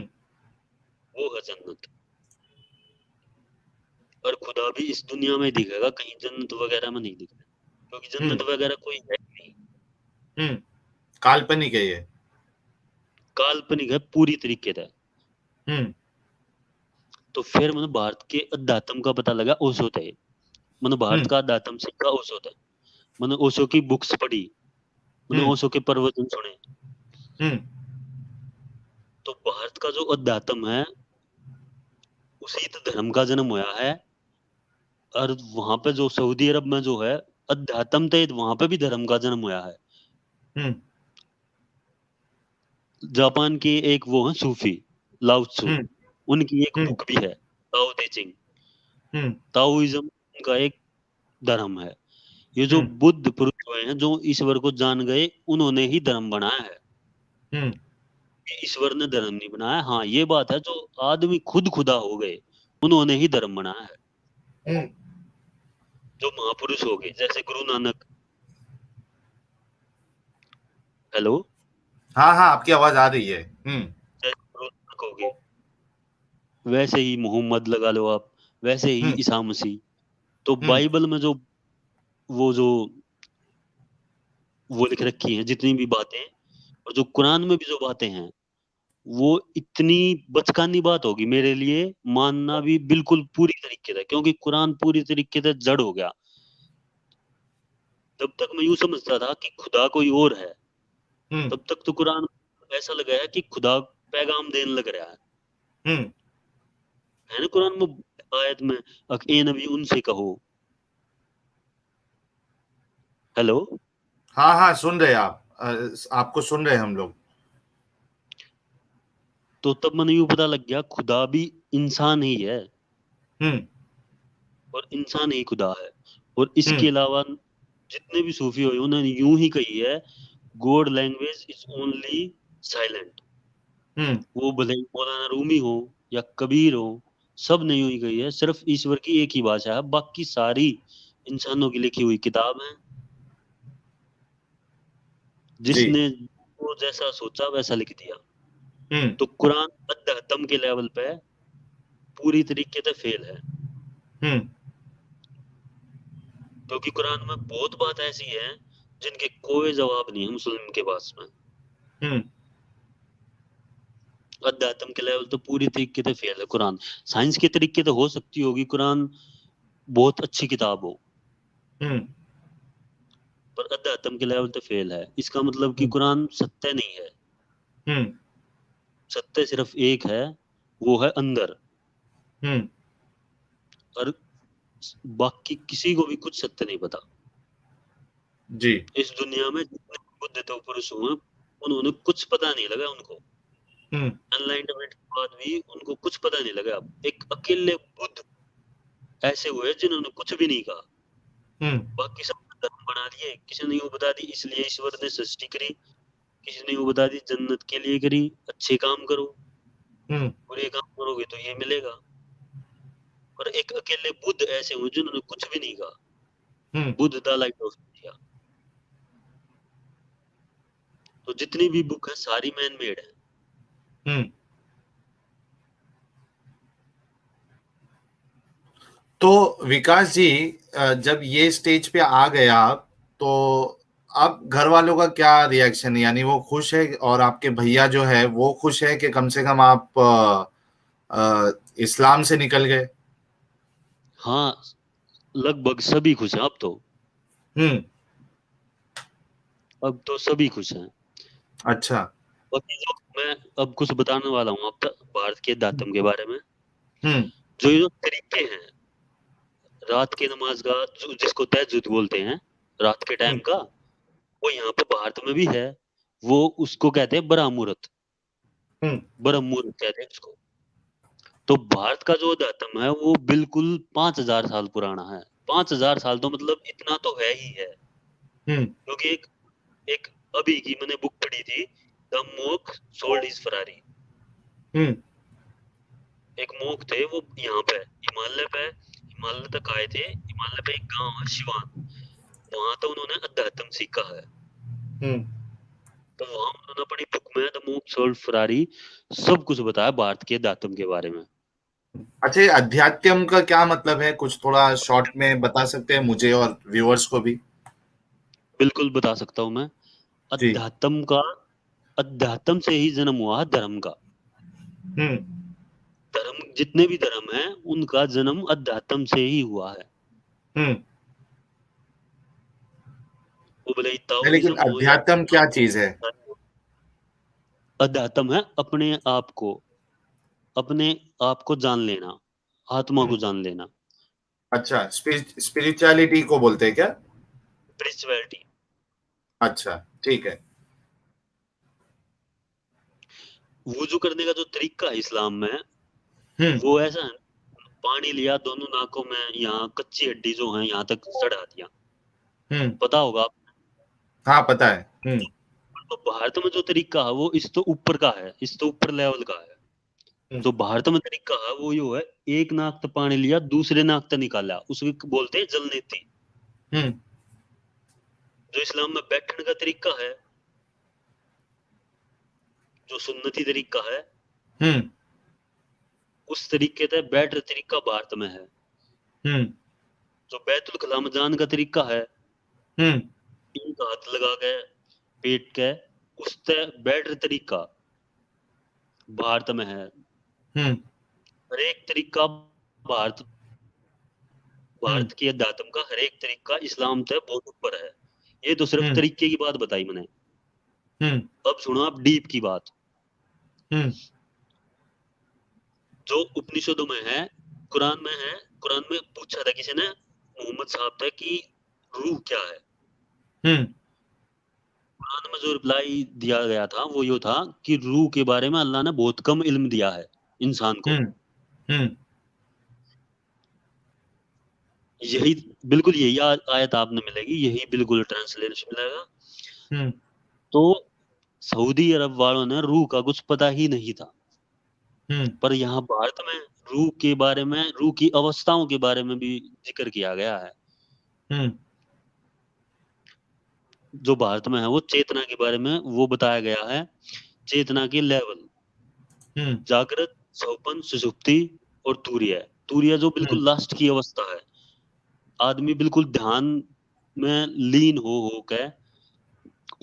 वो है जन्नत। और खुदा भी इस दुनिया में दिखेगा, कहीं जन्नत वगैरह में नहीं दिखेगा। क्योंकि हम्म जन्नत वगैरह कोई है ही नहीं, हम्म काल्पनिक है ये। काल्पनिक है पूरी तरीके से। हम्म तो फिर मैंने भारत के अध्यात्म का पता लगा ओशो थे। मैंने भारत हम्म का अध्यात्म सीखा ओशो थे। मैंने ओशो की बुक्स पढ़ी, मैंने हम्म ओशो के प्रवचन सुने। हम्म तो भारत का जो अध्यात्म है, उसी तो धर्म का जन्म हुआ है। और वहां पे जो सऊदी अरब में जो है अध्यात्म थे, वहां पे भी धर्म का जन्म हुआ है। हम्म जापान के एक वो है सूफी, लाओ त्सु, हम्म उनकी एक हम्म बुक भी है, ताओ ते चिंग। हम्म ताओइज्म का एक धर्म है। ये जो हम्म बुद्ध पुरुष हुए हैं जो ईश्वर को जान गए, उन्होंने ही धर्म बनाया है। हम्म ये ईश्वर ने धर्म नहीं बनाया। हाँ ये बात है, जो आदमी खुद खुदा हो गए उन्होंने ही धर्म बनाया है। हम्म जो महापुरुष हो गए जैसे गुरु नानक, हेलो, हाँ हाँ, आपकी आवाज आ रही है। जैसे गुरु नानक हो गए, वैसे ही मोहम्मद लगा लो आप, वैसे ही हम्म ईसा मसीह। तो हम्म बाइबल में जो वो जो वो लिख रखी है जितनी भी बातें, और जो कुरान में भी जो बातें हैं, वो इतनी बचकानी बात होगी मेरे लिए मानना भी बिल्कुल पूरी तरीके से। क्योंकि कुरान पूरी तरीके से जड़ हो गया। जब तक मैं यूं समझता था कि खुदा कोई और है, हम्म तब तक तो कुरान ऐसा लगा है कि खुदा पैगाम देने लग रहा हम्म है ना कुरान में आयत में, ए नबी उनसे कहो, हेलो, हाँ हाँ, सुन रहे आप, आपको सुन रहे हम लोग। तो तब मैंने यूं पता लग गया खुदा भी इंसान ही है हम्म और इंसान ही खुदा है। और इसके हम्म अलावा जितने भी सूफी हुए उन्होंने यूं ही कही है, God language is only silent. Hmm वो भले ही मौलाना रूमी हो या कबीर हो, सब ने यूं ही कही है, सिर्फ ईश्वर की एक ही भाषा है, बाकी सारी इंसानों की लिखी हुई किताब है। जी। जिसने वो जैसा सोचा वैसा लिख दिया। हम्म तो कुरान अध्यात्म के लेवल पे पूरी तरीके से फेल है, हम्म क्योंकि कुरान में बहुत बात ऐसी है जिनके कोई जवाब नहीं है मुस्लिम के पास में। हम्म अध्यात्म के लेवल तो पूरी तरीके से फेल है कुरान। साइंस के तरीके तो हो सकती होगी कुरान बहुत अच्छी किताब हो, हम्म पर अध्यात्म के लेवल तो फेल है। इसका मतलब कि हम्म कुरान सत्य नहीं है। हम्म सत्य सिर्फ एक है, वो है अंदर। हम्म और बाकी किसी को भी कुछ सत्य नहीं पता। जी। इस दुनिया में जितने बुद्ध थे पुरुष हुए, उन्होंने कुछ पता नहीं लगा उनको। हम्म एनलाइटमेंट के बाद भी उनको कुछ पता नहीं लगा। एक अकेले बुद्ध ऐसे हुए जिन्होंने कुछ भी नहीं कहा। हम्म बाकी सब धर्म बना लिए। किसी ने वो बता दी इसलिए ईश्वर ने सृष्टि करी, किसी ने वो बता दी जन्नत के लिए करी, अच्छे काम करो, हम्म बुरे काम करोगे तो ये मिलेगा। और एक अकेले बुद्ध ऐसे हुए जिन्होंने कुछ भी नहीं कहा। Hmm Buddha the light of India. तो जितनी भी बुक है सारी मैन मेड है। हम्म तो विकास जी, जब ये स्टेज पे आ गए आप, तो आप घर वालों का क्या रिएक्शन है? यानी वो खुश है, और आपके भैया जो है वो खुश है कि कम से कम आप इस्लाम से निकल गए? हाँ, लगभग सभी खुश हैं अब तो। हम्म अब तो सभी खुश हैं। अच्छा। बाकी जो मैं अब कुछ बताने वाला हूँ अब तक भारत के दातम के बारे में। हम्म जो ये जो तरीके हैं रात की नमाज का, जिसको तहज्जुद बोलते हैं, रात के टाइम हम्म का, वो यहाँ पे भारत में भी है। वो उसको कहते हैं ब्रह्म मुहूर्त। हम्म ब्रह्म मुहूर्त कहते हैं उसको। तो भारत का जो अध्यात्म है वो बिल्कुल 5,000 साल पुराना है। 5,000 साल तो मतलब इतना तो है ही है। हम्म क्योंकि एक एक अभी की मैंने बुक पढ़ी थी, the monk sold his Ferrari. Hmm एक मोक थे, वो यहाँ पे हिमालय पे, हिमालय तक आए थे। हिमालय पे एक गांव है शिवान, वहां तो उन्होंने अध्यात्म सीखा है। हम्म तो वहां उन्होंने अपनी बुक में द मोक सोल्ड फरारी सब कुछ बताया भारत के अध्यात्म के बारे में। अच्छा, ये अध्यात्म का क्या मतलब है? कुछ थोड़ा शॉर्ट में बता सकते हैं मुझे और व्यूअर्स को भी? बिल्कुल बता सकता हूँ मैं। जी। अध्यात्म का, अध्यात्म से ही जन्म हुआ है धर्म का। हम्म धर्म जितने भी धर्म हैं उनका जन्म अध्यात्म से ही हुआ है। हम्म वो भले ही नहीं, लेकिन ताओइज्म हो या अध्यात्म क्या चीज है? अध्यात्म है अपने आप को जान लेना, आत्मा हम्म को जान लेना। अच्छा, स्पिरिचुअलिटी को बोलते हैं क्या? स्पिरिचुअलिटी। अच्छा, ठीक है। वुजू करने का जो तरीका है इस्लाम में, हम्म वो ऐसा है, पानी लिया दोनों नाकों में, यहाँ कच्ची हड्डी जो है यहाँ तक चढ़ा दिया। हम्म पता होगा आप। हाँ, पता है। तो भारत में जो तरीका है वो इस तो ऊपर का है, इस तो ऊपर लेवल का है। हम्म जो भारत में तरीका है वो यो है, एक नाक तक पानी लिया दूसरे नाक तक निकाला, उसको बोलते हैं जलनेती। हम्म जो इस्लाम में बैठने का तरीका है, जो सुन्नती तरीका है, हम्म उस तरीके से बैठ तरीका भारत में है। हम्म जो बैतुल खला में जान का तरीका है, हम्म एक हाथ लगा के पेट के, उससे बैठ तरीका भारत में है। हम्म हर एक तरीका भारत हम्म भारत की अध्यात्म का हर एक तरीका इस्लाम से बहुत ऊपर है। ये तो सिर्फ हम्म तरीके की बात बताई मैंने। हम्म अब सुनो आप डीप की बात। हम्म जो उपनिषदों में है, कुरान में है। कुरान में पूछा था किसी ने मोहम्मद साहब से कि रूह क्या है। हम्म कुरान में जो रिप्लाई दिया गया था वो ये था कि रूह के बारे में अल्लाह ने बहुत कम इल्म दिया है इंसान को। हम्म यही बिल्कुल यही आयत आपने मिलेगी, यही बिल्कुल ट्रांसलेशन मिलेगा। हम्म तो सऊदी अरब वालों ने रूह का कुछ पता ही नहीं था, हम्म पर यहाँ भारत में रूह के बारे में, रूह की अवस्थाओं के बारे में भी जिक्र किया गया है। हम्म जो भारत में है वो चेतना के बारे में वो बताया गया है, चेतना के लेवल, हम्म जागृत, स्वप्न, सुषुप्ति और तुरीय। तुरीय जो हम्म बिल्कुल लास्ट की अवस्था है, आदमी बिल्कुल ध्यान में लीन हो के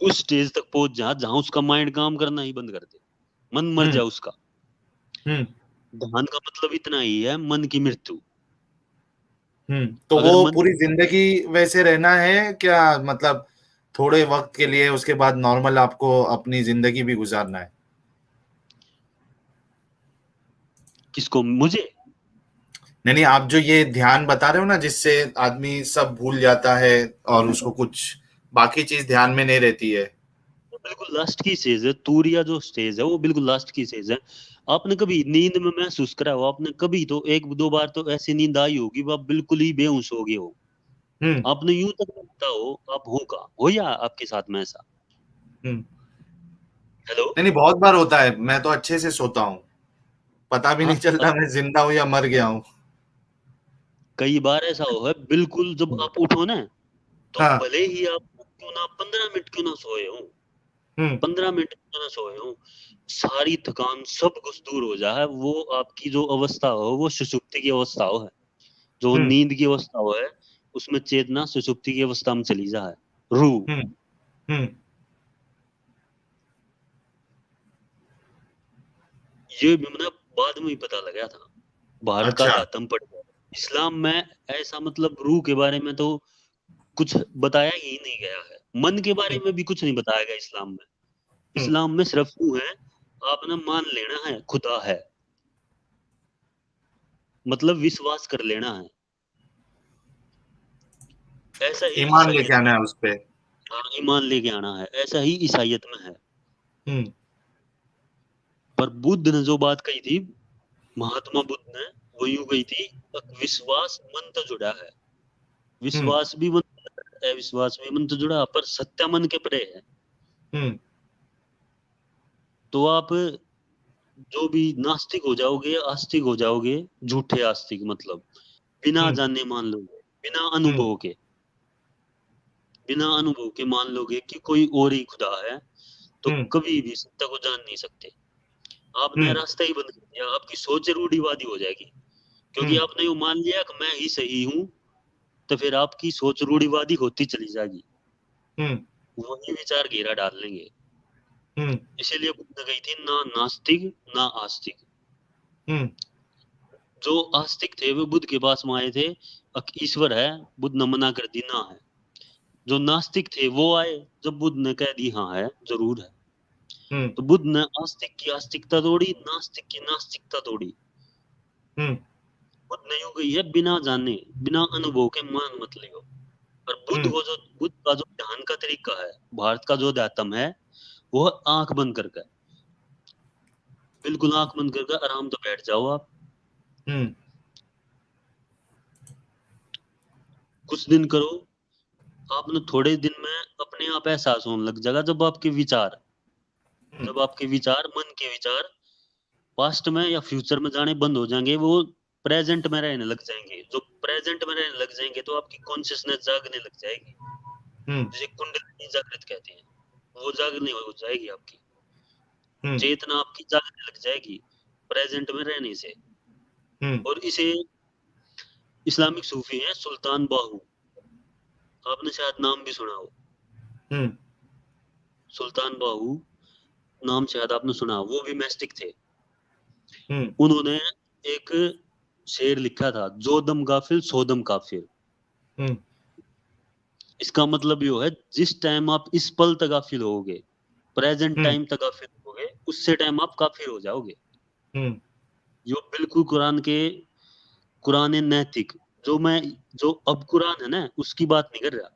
उस स्टेज तक पहुंच जहां उसका माइंड काम करना ही बंद कर दे, मन मर हम्म जाए उसका। हम्म ध्यान का मतलब इतना ही है, मन की मृत्यु। तो अगर वो मन, पूरी जिंदगी वैसे रहना है क्या, मतलब थोड़े वक्त के लिए, उसके बाद नॉर्मल आपको अपनी जिंदगी भी गुजारना है? किसको, मुझे? नहीं नहीं, आप जो ये ध्यान बता रहे हो ना, जिससे आदमी सब भूल जाता है और उसको कुछ बाकी चीज ध्यान में नहीं रहती है। वो बिल्कुल लास्ट की स्टेज है, तूरिया जो स्टेज है वो बिल्कुल लास्ट की स्टेज है। आपने कभी नींद में महसूस करा हो, आपने कभी तो एक दो बार तो ऐसी नींद आई होगी वो आप बिल्कुल ही बेहोश हो गए हो, हम्म आपने यूं तक लगता हो आप हो या आपके साथ में ऐसा? हम्म हेलो? नहीं नहीं, बहुत बार होता है, मैं तो अच्छे से सोता हूँ, पता भी हाँ, नहीं चलता मैं जिंदा हूँ या मर गया हूँ। कई बार ऐसा हुआ है, बिल्कुल जब आप उठो ना, तो हाँ। भले ही आप क्यों ना 15 मिनट क्यों ना सोए हो, हम्म 15 मिनट क्यों ना सोए हो, सारी थकान सब कुछ दूर हो जाए, वो आपकी जो अवस्था हो वो सुषुप्ति की अवस्था हो है, जो हम्म नींद की अवस्था हो है, उसमें चेतना सुषुप्ति की अवस्था में चली जाए, रूह। हम्म हम्म ये भी मतलब बाद में ही पता लगा था, भारत का अच्छा। अध्यात्म पढ़ गया। इस्लाम में ऐसा मतलब रूह के बारे में तो कुछ बताया ही नहीं गया है, मन के बारे हम्म में भी कुछ नहीं बताया गया इस्लाम में। हम्म इस्लाम में सिर्फ वो है, आपने मान लेना है खुदा है, मतलब विश्वास कर लेना है, ऐसा ही ईमान ईसाइयत लेके में। आना है उस पे। हाँ, ईमान लेके आना है, ऐसा ही ईसाइयत में है। हम्म पर बुद्ध ने जो बात कही थी, महात्मा बुद्ध ने, वो यूं कही थी, विश्वास मन तो जुड़ा है, हम्म विश्वास भी मन है, विश्वास भी मन तो जुड़ा, पर सत्य मन के परे है। हम्म तो आप जो भी नास्तिक हो जाओगे, आस्तिक हो जाओगे, झूठे आस्तिक मतलब बिना हम्म जाने मान लोगे, बिना हम्म अनुभव के, बिना अनुभव के मान लोगे कि कोई और ही खुदा है, तो हम्म कभी भी सत्य को जान नहीं सकते। आपने हम्म रास्ता ही बंद कर दिया, आपकी सोच रूढ़िवादी हो जाएगी, क्योंकि हम्म आपने ये मान लिया कि मैं ही सही हूँ, तो फिर आपकी सोच रूढ़िवादी होती चली जाएगी, हम्म वही विचार घेरा डाल लेंगे। हम्म इसीलिए बुद्ध ने कही थी, ना नास्तिक ना आस्तिक। हम्म जो आस्तिक थे वो बुद्ध के पास में आए थे, ईश्वर है, बुद्ध ने मना कर दी ना है। जो नास्तिक थे वो आए, जब बुद्ध ने कह दी हाँ है, जरूर है, हम्म तो बुद्ध ने आस्तिक की आस्तिकता तोड़ी, नास्तिक की नास्तिकता तोड़ी। हम्म बुद्ध ने यूं कही है, बिना जाने, बिना अनुभव के मान मत लियो। और हम्म बुद्ध का जो ध्यान का तरीका है, भारत का जो अध्यात्म है, वो आंख बंद करके, बिल्कुल आंख बंद करके आराम से बैठ जाओ आप, हम्म कुछ दिन करो, आपने थोड़े दिन में अपने आप एहसास होने लग जाएगा, जब आपके विचार, मन के विचार पास्ट में या फ्यूचर में जाने बंद हो जाएंगे, वो प्रेजेंट में रहने लग जाएंगे। जो प्रेजेंट में रहने लग जाएंगे तो आपकी कॉन्शियसनेस जागने लग जाएगी, हम्म जिसे कुंडलिनी जागृत कहते हैं, वो जागने हो जाएगी आपकी, हम्म चेतना आपकी जागने लग जाएगी प्रेजेंट में रहने से। हम्म और इसे इस्लामिक सूफी हैं सुल्तान बाहू, आपने शायद नाम भी सुना हो, हम्म सुल्तान बाहू नाम शायद आपने सुना हो, वो भी मैस्टिक थे। हम्म उन्होंने एक शेर लिखा था, जो दम गाफिल सो दम काफिर। हम्म इसका मतलब ये है, जिस टाइम आप इस पल तक गाफिल होगे, प्रेजेंट हम्म टाइम तक गाफिल होगे, उससे टाइम आप काफिर हो जाओगे। हम्म जो बिल्कुल कुरान नैतिक, जो मैं, जो अब कुरान है ना उसकी बात नहीं कर रहा,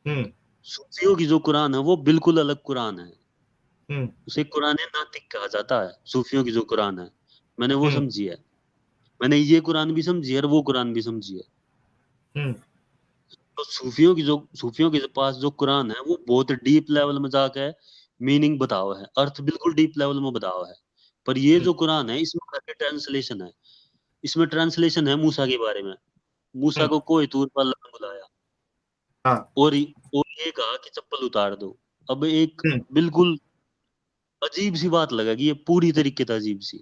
हम्म सूफियों की जो कुरान है वो बिल्कुल अलग कुरान है। हम्म उसे कुरान नातिक कहा जाता है। सूफियों की जो कुरान है मैंने वो हम्म समझी है। मैंने ये कुरान भी समझी है और वो कुरान भी समझी है। हम्म तो सूफियों के पास जो कुरान है वो बहुत डीप लेवल में जाके मीनिंग बताओ है, अर्थ बिल्कुल डीप लेवल में बताओ है। पर ये हम्म जो कुरान है इसमें खाली ट्रांसलेशन है। इसमें ट्रांसलेशन है मूसा के बारे में। मूसा हम्म, को कोई तूर पर अल्लाह ने बुलाया हाँ और ये कहा कि चप्पल उतार दो। अब एक हम्म बिल्कुल अजीब सी बात लगेगी, ये पूरी तरीके से अजीब सी।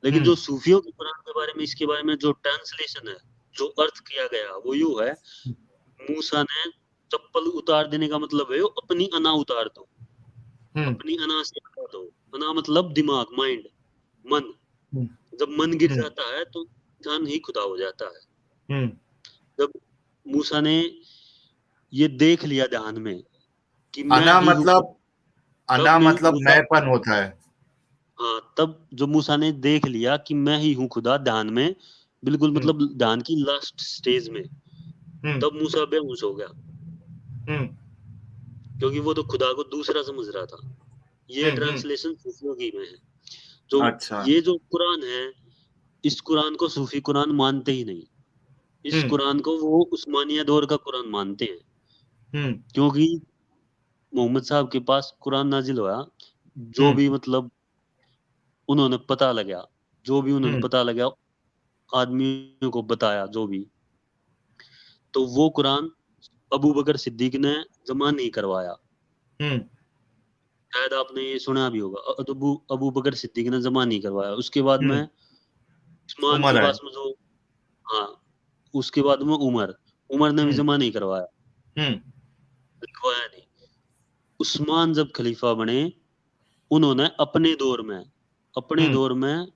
लेकिन हम्म जो सूफियों के कुरान के बारे में, इसके बारे में जो ट्रांसलेशन है, जो अर्थ किया गया वो यूं है, मूसा ने चप्पल उतार देने का मतलब है अपनी अना उतार दो। हम्म अपनी अना से हटा दो। अना मतलब दिमाग, माइंड, मन। हम्म जब मन गिर हम्म जाता है तो इंसान ही खुदा हो जाता है। हम्म। जब मूसा ने ये देख लिया ध्यान में कि मैं अना ही हूँ खुदा, मतलब, तब अना नहीं मतलब मूसा, मैंपन होता है। हाँ, तब जो मूसा ने देख लिया कि मैं ही हूँ खुदा ध्यान में, बिल्कुल हम्म मतलब ध्यान की लास्ट स्टेज में, हम्म तब मूसा बेहोश हो गया। हम्म क्योंकि वो तो खुदा को दूसरा समझ रहा था। ये हम्म। ट्रांसलेशन सूफियों की में है। जो अच्छा। ये जो कुरान है, इस कुरान को सूफी कुरान मानते ही नहीं। इस हम्म कुरान को वो उस्मानिया दौर का कुरान मानते हैं। हम्म क्योंकि मोहम्मद साहब के पास कुरान नाजिल हुआ, जो हम्म भी मतलब उन्होंने पता लगा, जो भी उन्होंने हम्म पता लगा, आदमियों को बताया जो भी, तो वो कुरान अबू बकर सिद्दीक ने जमा नहीं करवाया। हम्म शायद आपने ये सुना भी होगा, अबू अबू बकर सिद्दीक ने जमा नहीं करवाया। उसके बाद में हम्म। उस्मान के उमर है। पास में जो, हाँ, उसके बाद में उमर, उमर ने भी हम्म जमा नहीं करवाया, हम्म लिखवाया नहीं। उस्मान जब खलीफा बने, उन्होंने अपने हम्म दौर में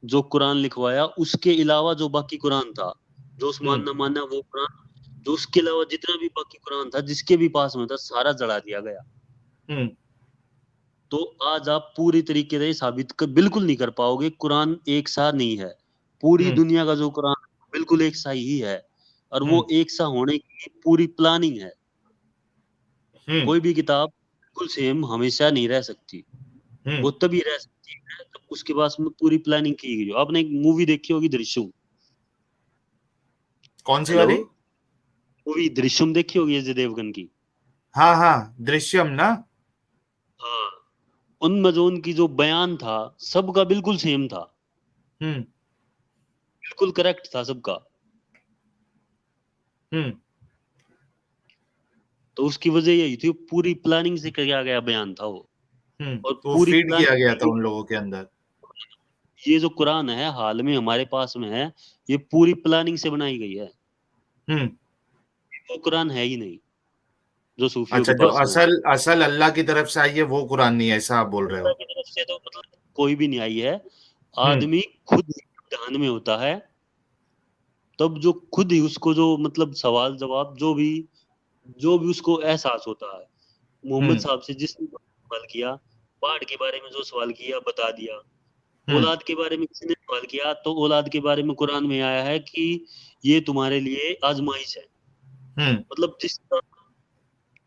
जो कुरान लिखवाया, उसके अलावा जो बाकी कुरान था, जो उस्मान हम्म ने माना वो कुरान, जो उसके अलावा जितना भी बाकी कुरान था जिसके भी पास में था, सारा जला दिया गया। हम्म तो आज आप पूरी तरीके से बिल्कुल नहीं कर पाओगे कुरान एक सा नहीं है। पूरी हम्म दुनिया का जो कुरान बिल्कुल एक सा ही है। और हम्म वो एक सा होने की पूरी प्लानिंग है। हम्म कोई भी किताब बिल्कुल सेम हमेशा नहीं रह सकती। हम्म। वो तभी रह सकती है जब उसके पास में पूरी प्लानिंग की गई हो। आपने एक मूवी देखी होगी, दृश्यम। कौन सी हेलो, वाली? मूवी दृश्यम देखी होगी अजय देवगन की। हाँ हाँ, दृश्यम ना। हाँ, उनमें जो उनकी जो बयान था, सबका बिल्कुल सेम था। हम्म बिल्कुल करेक्ट था सबका। हम्म तो उसकी वजह यही थी, पूरी प्लानिंग से किया गया बयान था वो। और तो वो पूरी फीड किया गया था प्लानिंग, उन लोगों के अंदर। ये जो कुरान है हाल में हमारे पास में है, ये पूरी प्लानिंग से बनाई गई है। हम्म। वो कुरान है ही नहीं जो सूफियों अच्छा, के जो पास में है। असल असल अल्लाह की तरफ से आई है वो कुरान नहीं है, ऐसा आप बोल रहे अल्लाह हो? की तरफ से तो मतलब कोई भी नहीं आई है। हम्म आदमी खुद ध्यान में होता है, तब जो खुद ही उसको जो मतलब सवाल जवाब जो भी उसको एहसास होता है। मोहम्मद हम्म साहब से जिसने सवाल किया, बाढ़ के बारे में जो सवाल किया बता दिया। हम्म औलाद के बारे में किसी ने सवाल किया तो औलाद के बारे में कुरान में आया है कि ये तुम्हारे लिए आजमाइश है। हम्म मतलब जिस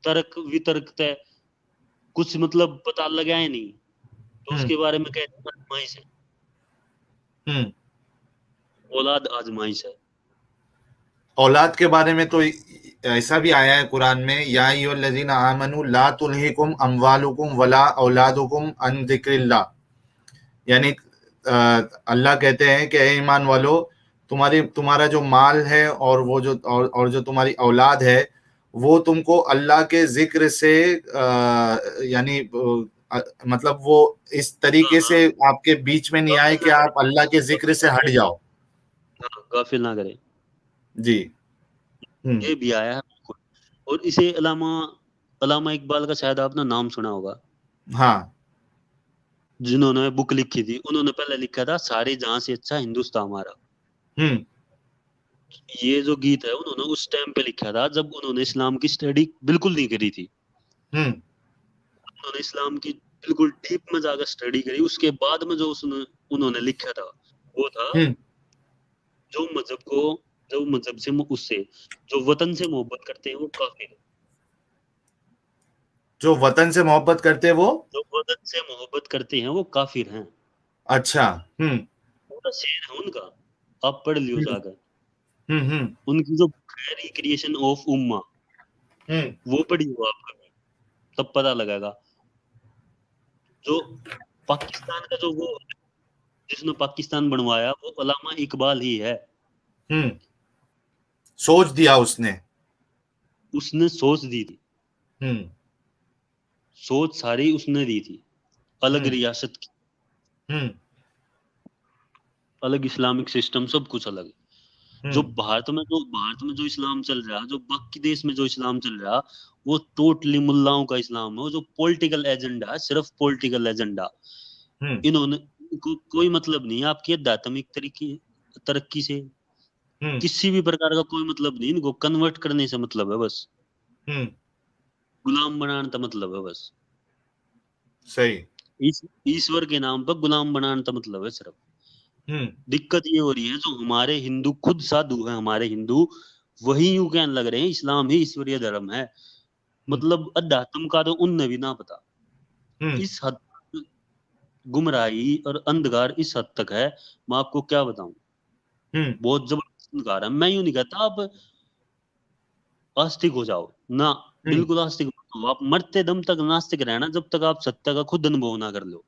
तर्क वितर्क तय कुछ मतलब पता लगाए नहीं, तो हम्म उसके बारे में कहते हैं आजमाइश है। हम्म। औलाद आजमाइश है। औलाद के बारे में तो ऐसा भी आया है कुरान में, या अय्युहल्लज़ीना आमनू ला तुल्हिकुम अमवालुकुम वला औलादुकुम अन ज़िक्रिल्लाह। यानी अल्लाह कहते हैं कि ए ईमान वालो, तुम्हारा जो माल है और वो जो और जो तुम्हारी औलाद है, वो तुमको अल्लाह के जिक्र से यानी मतलब वो इस हाँ तरीके हाँ, से आपके बीच में नहीं आए गाफिल कि ना करे, आप अल्लाह के जिक्र गाफिल से ना हट करे, जाओ। हाँ, गाफिल ना करे। जी। हम्म। ये भी आया है बिल्कुल। और इसे अलामा अलामा इकबाल का शायद आपने नाम सुना होगा, हाँ। जिन्होंने बुक लिखी थी। उन्होंने पहले लिखा था सारे जहां से अच्छा हिंदुस्तान हमारा। हम्म ये जो गीत है उन्होंने उस टाइम पे लिखा था जब उन्होंने इस्लाम की स्टडी बिल्कुल नहीं करी थी। हम्म उन्होंने इस्लाम की बिल्कुल डीप में जाकर स्टडी करी, उसके बाद में जो उसने उन्होंने लिखा था वो था, हम्म जो मजहब को, जो मजहब से उससे जो वतन से मोहब्बत करते हैं वो काफिर है। जो वतन से मोहब्बत करते हैं वो, जो वतन से मोहब्बत करते हैं वो काफिर हैं। अच्छा। पूरा शेर है उनका, आप पढ़ लियो हम्म जाकर। हम्म उनकी जो रिक्रिएशन ऑफ उम्मा, हम्म वो पढ़ी हो आप कभी, तब पता लगेगा। जो पाकिस्तान का जो वो जिसने पाकिस्तान बनवाया वो अल्लामा इकबाल ही है। हम्म सोच दिया उसने। उसने सोच दी थी, हम्म सोच सारी उसने दी थी, अलग हम्म रियासत की, हम्म अलग इस्लामिक सिस्टम, सब कुछ अलग। जो हम्म भारत में जो इस्लाम चल रहा, जो बाकी देश में जो इस्लाम चल रहा, वो टोटली मुल्लाओं का इस्लाम है। वो जो पॉलिटिकल एजेंडा है, सिर्फ पॉलिटिकल एजेंडा। हम्म इन्होंने कोई मतलब नहीं है आपकी आध्यात्मिक तरीके तरक्की से, हम्म किसी भी प्रकार का कोई मतलब नहीं। इनको कन्वर्ट करने से मतलब है बस, हम्म गुलाम बनाने का मतलब है बस। सही। ईश्वर के नाम पर गुलाम बनाने का मतलब है सिर्फ। हम्म दिक्कत ये हो रही है, जो हमारे हिंदू खुद साधु हैं, हमारे हिंदू वही यूं कहने लग रहे हैं इस्लाम ही ईश्वरीय धर्म है। हम्म मतलब अध्यात्म का तो उनने भी ना पता। हम्म इस हद तक गुमराही और अंधकार इस हद तक है, मैं आपको क्या बताऊं। हम्म बहुत जबरदस्त अंधकार है। मैं यूं नहीं कहता आप आस्तिक हो जाओ ना, हम्म बिल्कुल आस्तिक मत हो। आप मरते दम तक नास्तिक रहना, जब तक आप सत्य का खुद अनुभव ना कर लो,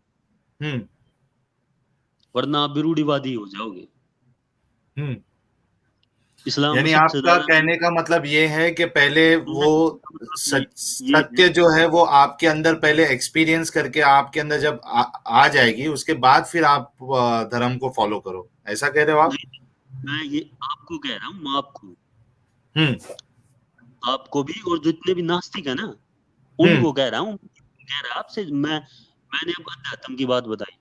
हम्म वरना आप भी रूढ़िवादी हो जाओगे। हम्म इस्लाम में यानी सबसे आपका ज्यादा कहने का मतलब ये है कि पहले वो मतलब ये है। सत्य जो है वो आपके अंदर पहले एक्सपीरियंस करके आपके अंदर जब आ जाएगी, उसके बाद फिर आप धर्म को फॉलो करो, ऐसा कह रहे हो आप? नहीं, मैं ये आपको कह रहा हूँ, मैं आपको हम्म आपको भी, और जितने भी नास्तिक है ना, हम्म उनको कह रहा हूँ। कह रहा आपसे मैंने अब अध्यात्म की बात बताई।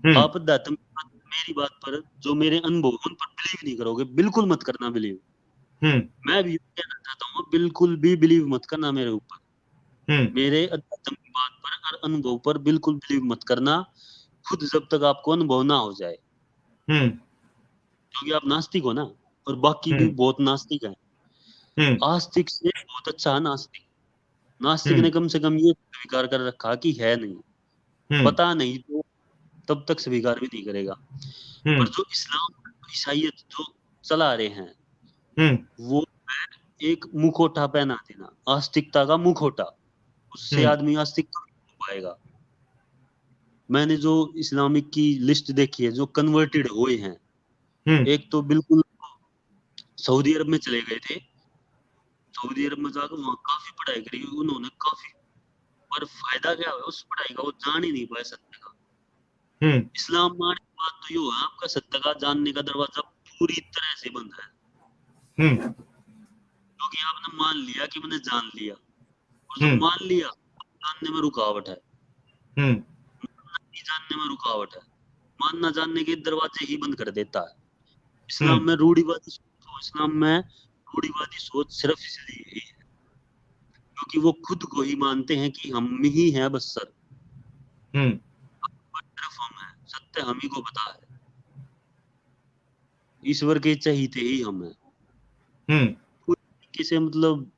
हम्म आप अध्यात्म की बात, मेरी बात पर जो मेरे अनुभव उन पर बिलीव नहीं करोगे, बिल्कुल मत करना बिलीव। हम्म मैं भी कहना चाहता हूँ, बिल्कुल भी बिलीव मत करना मेरे ऊपर, हम्म मेरे अध्यात्म की बात पर और अनुभव पर बिल्कुल बिलीव मत करना, खुद जब तक आपको अनुभव ना हो जाए। हम्म क्योंकि आप नास्तिक हो ना, और बाकी भी हम्म बहुत नास्तिक हैं। हम्म आस्तिक से बहुत अच्छा है नास्तिक। नास्तिक हम्म ने कम से कम ये स्वीकार कर रखा कि है नहीं, हम्म पता नहीं, तो तब तक स्वीकार भी नहीं करेगा। हम्म पर जो इस्लाम ईसाइयत जो चला रहे हैं, हम्म वो है एक मुखौटा पहना देना, आस्तिकता का मुखौटा। उससे हम्म आदमी आस्तिक कब हो पाएगा। मैंने जो इस्लामिक की लिस्ट देखी है, जो कन्वर्टेड हुए हैं, हम्म एक तो बिल्कुल सऊदी अरब में चले गए थे। सऊदी अरब में जाकर वहां काफी पढ़ाई करी उन्होंने, काफी। पर फायदा क्या हुआ उस पढ़ाई का, वो जान ही नहीं पाए सत्य का। हम्म इस्लाम माने की बात तो ये है, आपका सत्य का जानने का दरवाजा पूरी तरह से बंद है। हम्म क्योंकि आपने मान लिया कि मैंने जान लिया, और जब हम्म मान लिया, जानने में रुकावट है, हम्म नहीं जानने में रुकावट है। मानना जानने के दरवाजे ही बंद कर देता है। हम्म इस्लाम में रूढ़िवादी सोच, तो इस्लाम में रूढ़िवादी सोच सिर्फ इसलिए ही है क्योंकि वो खुद को ही मानते हैं कि हम ही हैं बस सर, हम्म सिर्फ हम हैं, सत्य हम ही को पता है, ईश्वर के चहीते ही हम हैं। हम्म पूरी तरीके से मतलब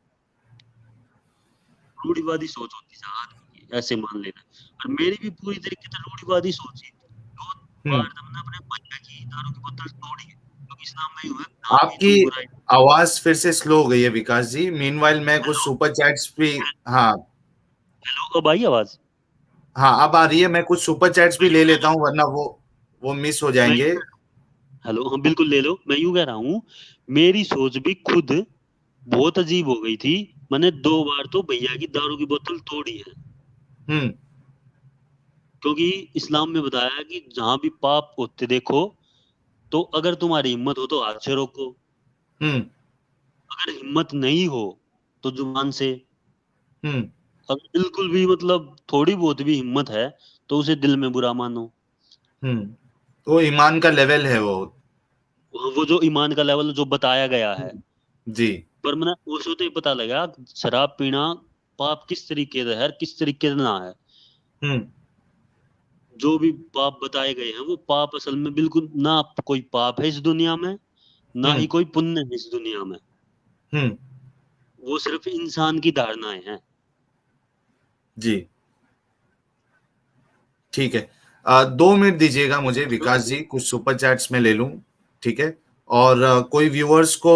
रूढ़िवादी सोच होती है आदमी की, ऐसे मान लेना। और मेरी भी पूरी तरीके से रूढ़िवादी सोच ही। दो हम्म बार हमने अपने भैया की दारू की बोतल तोड़ी है, क्योंकि इस्लाम में हुआ दारू ही आपकी तो बुराई। आवाज फिर से स्लो हो गई है विकास जी। मीनवाइल मैं कुछ हेलो, सुपर चैट्स भी, हाँ हेलो, अब आई आवाज? हाँ अब आ रही है। मैं कुछ सुपर चैट्स मैं भी यूं ले कह लेता रहा हूँ, वरना वो मिस हो मैं जाएंगे। यूं हेलो, हाँ बिल्कुल ले लो। मैं यूं कह रहा हूँ, मेरी सोच भी खुद बहुत अजीब हो गई थी। मैंने 2 बार तो भैया की दारू की बोतल तोड़ी है। हम्म क्योंकि इस्लाम में बताया है कि जहां भी पाप होते देखो, तो अगर तुम्हारी हिम्मत हो तो हाथ से रोको, हम्म अगर हिम्मत नहीं हो तो जुबान से, हम्म अगर बिल्कुल भी मतलब थोड़ी बहुत भी हिम्मत है तो उसे दिल में बुरा मानो। हम्म तो ईमान का लेवल है वो। वो जो ईमान का लेवल जो बताया गया है। जी। पर मैंने उस होते ही पता लगा शराब पीना पाप किस तरीके से है, किस तरीके से ना है। हम्म जो भी पाप बताए गए हैं, वो पाप असल में बिल्कुल ना कोई पाप है इस दुनिया में, ना हम्म ही कोई पुण्य है इस दुनिया में। हम्म वो सिर्फ इंसान की धारणाएं हैं। जी ठीक है। 2 मिनट दीजिएगा मुझे विकास जी, कुछ सुपर चैट्स में ले लूं, ठीक है। और कोई व्यूअर्स को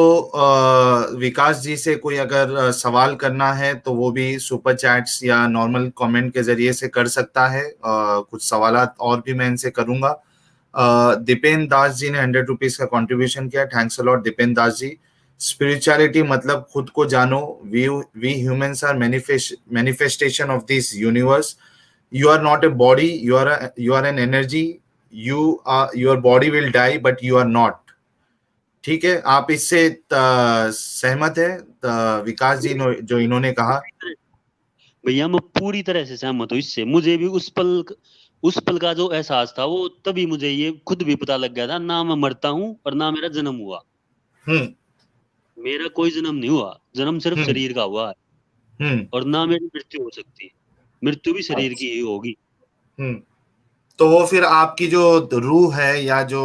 विकास जी से कोई अगर सवाल करना है तो वो भी सुपर चैट्स या नॉर्मल कमेंट के जरिए से कर सकता है। कुछ सवालात और भी मैं इनसे करूंगा। दीपेन दास जी ने 100 रुपीज का कंट्रीब्यूशन किया, thanks a lot Dipen Das ji. Spirituality मतलब खुद को जानो, we humans are manifestation of this universe. You are not a body, you are an energy, your body will die but you are not। ठीक है, आप इससे सहमत है विकास जी जो इन्होंने कहा? भैया मैं पूरी तरह से सहमत हूँ इससे। मुझे भी उस पल का जो एहसास था वो तभी मुझे ये खुद भी पता लग गया था, ना मैं मरता हूँ और ना मेरा जन्म हुआ। हम्म मेरा कोई जन्म नहीं हुआ, जन्म सिर्फ हम्म शरीर का हुआ है, हम्म और ना मेरी मृत्यु हो सकती है, मृत्यु भी शरीर की अच्छा। ही होगी। हम्म तो वो फिर आपकी जो रूह है या जो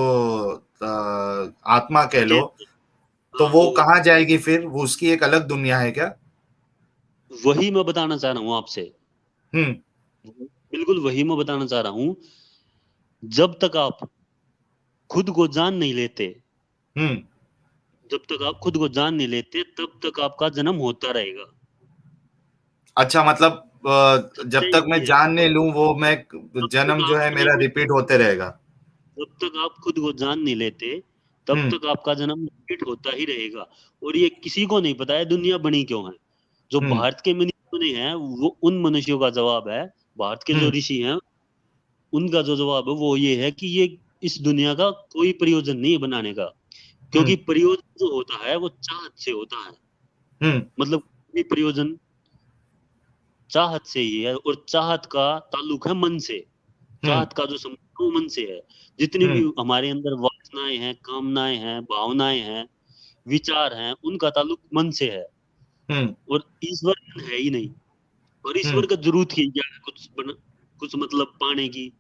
आत्मा कह लो, तो हाँ वो वो कहाँ जाएगी फिर? वो उसकी एक अलग दुनिया है क्या? वही मैं बताना चाह रहा हूँ आपसे। हम्म बिल्कुल वही मैं बताना चाह रहा हूँ। जब तक आप खुद को जान नहीं लेते, हम्म जब तक आप खुद को जान नहीं लेते तब तक आपका जन्म होता रहेगा। अच्छा, मतलब जब सच्चाई तक मैं यही है। जान नहीं लूं वो मैं जब तक जन्म जो आप है अपने मेरा को रिपीट होते रहेगा। जब तक आप खुद को जान नहीं लेते तब हम्म तक आपका जन्म रिपीट होता ही रहेगा। और ये किसी को नहीं पता है दुनिया बनी क्यों है। जो हम्म भारत के मनुष्यों ने हैं वो उन मनुष्यों का जवाब है, भारत के जो हम्म ऋषि हैं उनका जो जवाब है वो ये है कि ये इस दुनिया का कोई प्रयोजन नहीं है बनाने का। क्योंकि हम्म प्रयोजन जो होता है वो चाहत से होता है। हम्म मतलब ये प्रयोजन चाहत से ही है, और चाहत का ताल्लुक है मन से। हम्म चाहत का जो संबंध है वो मन से है। जितनी भी हम्म हमारे अंदर वासनाएं हैं, कामनाएं हैं, भावनाएं हैं, विचार हैं, उनका ताल्लुक मन से है। हम्म और ईश्वर है ही नहीं। और हम्म ईश्वर का जरूरत ही क्या है कुछ मतलब पाने की।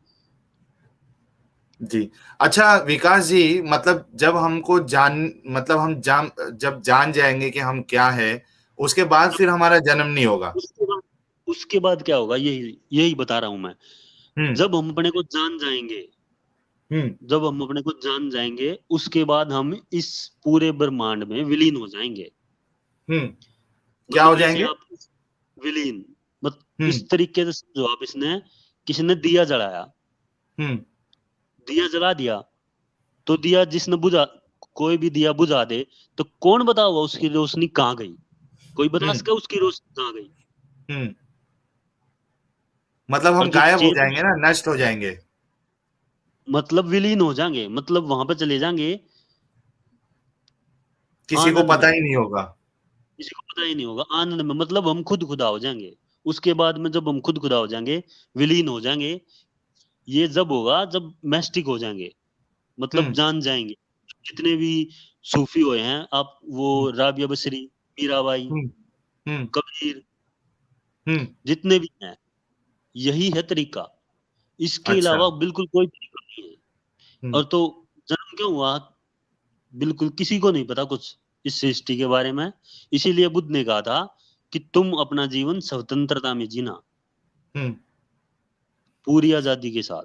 जी। अच्छा विकास जी, मतलब जब हमको जान मतलब हम जब जान जाएंगे कि हम क्या है, उसके बाद फिर हमारा जन्म नहीं होगा? उसके बाद उसके बाद क्या होगा, यही यही बता रहा हूं मैं। हम्म जब हम अपने को जान जाएंगे, हम्म जब हम अपने को जान जाएंगे उसके बाद हम इस पूरे ब्रह्मांड में विलीन हो जाएंगे। हम्म क्या मतलब हो जैसे जाएंगे? आप विलीन, मत हम्म इस तरीके से जो आप इसने किसी ने दिया जलाया, हम्म दिया जला दिया, तो दिया जिसने बुझा, कोई भी दिया बुझा दे तो कौन बताओगा उसकी रोशनी कहाँ गई? कोई बता हम्म सका उसकी रोशनी कहाँ गई? हम्म मतलब और हम जो गायब हो चेतन, जाएंगे ना, नष्ट हो जाएंगे। मतलब विलीन हो जाएंगे, मतलब वहां पे चले जाएंगे किसी को आनंद पता में। ही नहीं होगा। किसी को पता ही नहीं होगा, आनंद में, मतलब हम खुद खुदा हो जाएंगे। उसके बाद में जब हम खुद खुदा हो जाएंगे, विलीन हो जाएंगे, ये जब होगा जब मैस्टिक हो जाएंगे, मतलब हम्म जान जाएंगे। जितने भी सूफी हुए हैं आप, वो हम्म राबिया बसरी, मीराबाई, हम्म हम्म कबीर, हम्म जितने भी हैं, यही है तरीका। इसके अच्छा। अलावा बिल्कुल कोई तरीका नहीं है। हम्म और तो जन्म क्यों हुआ, बिल्कुल किसी को नहीं पता कुछ इस सृष्टि के बारे में। इसीलिए बुद्ध ने कहा था कि तुम अपना जीवन स्वतंत्रता में जीना, हम्म पूरी आजादी के साथ,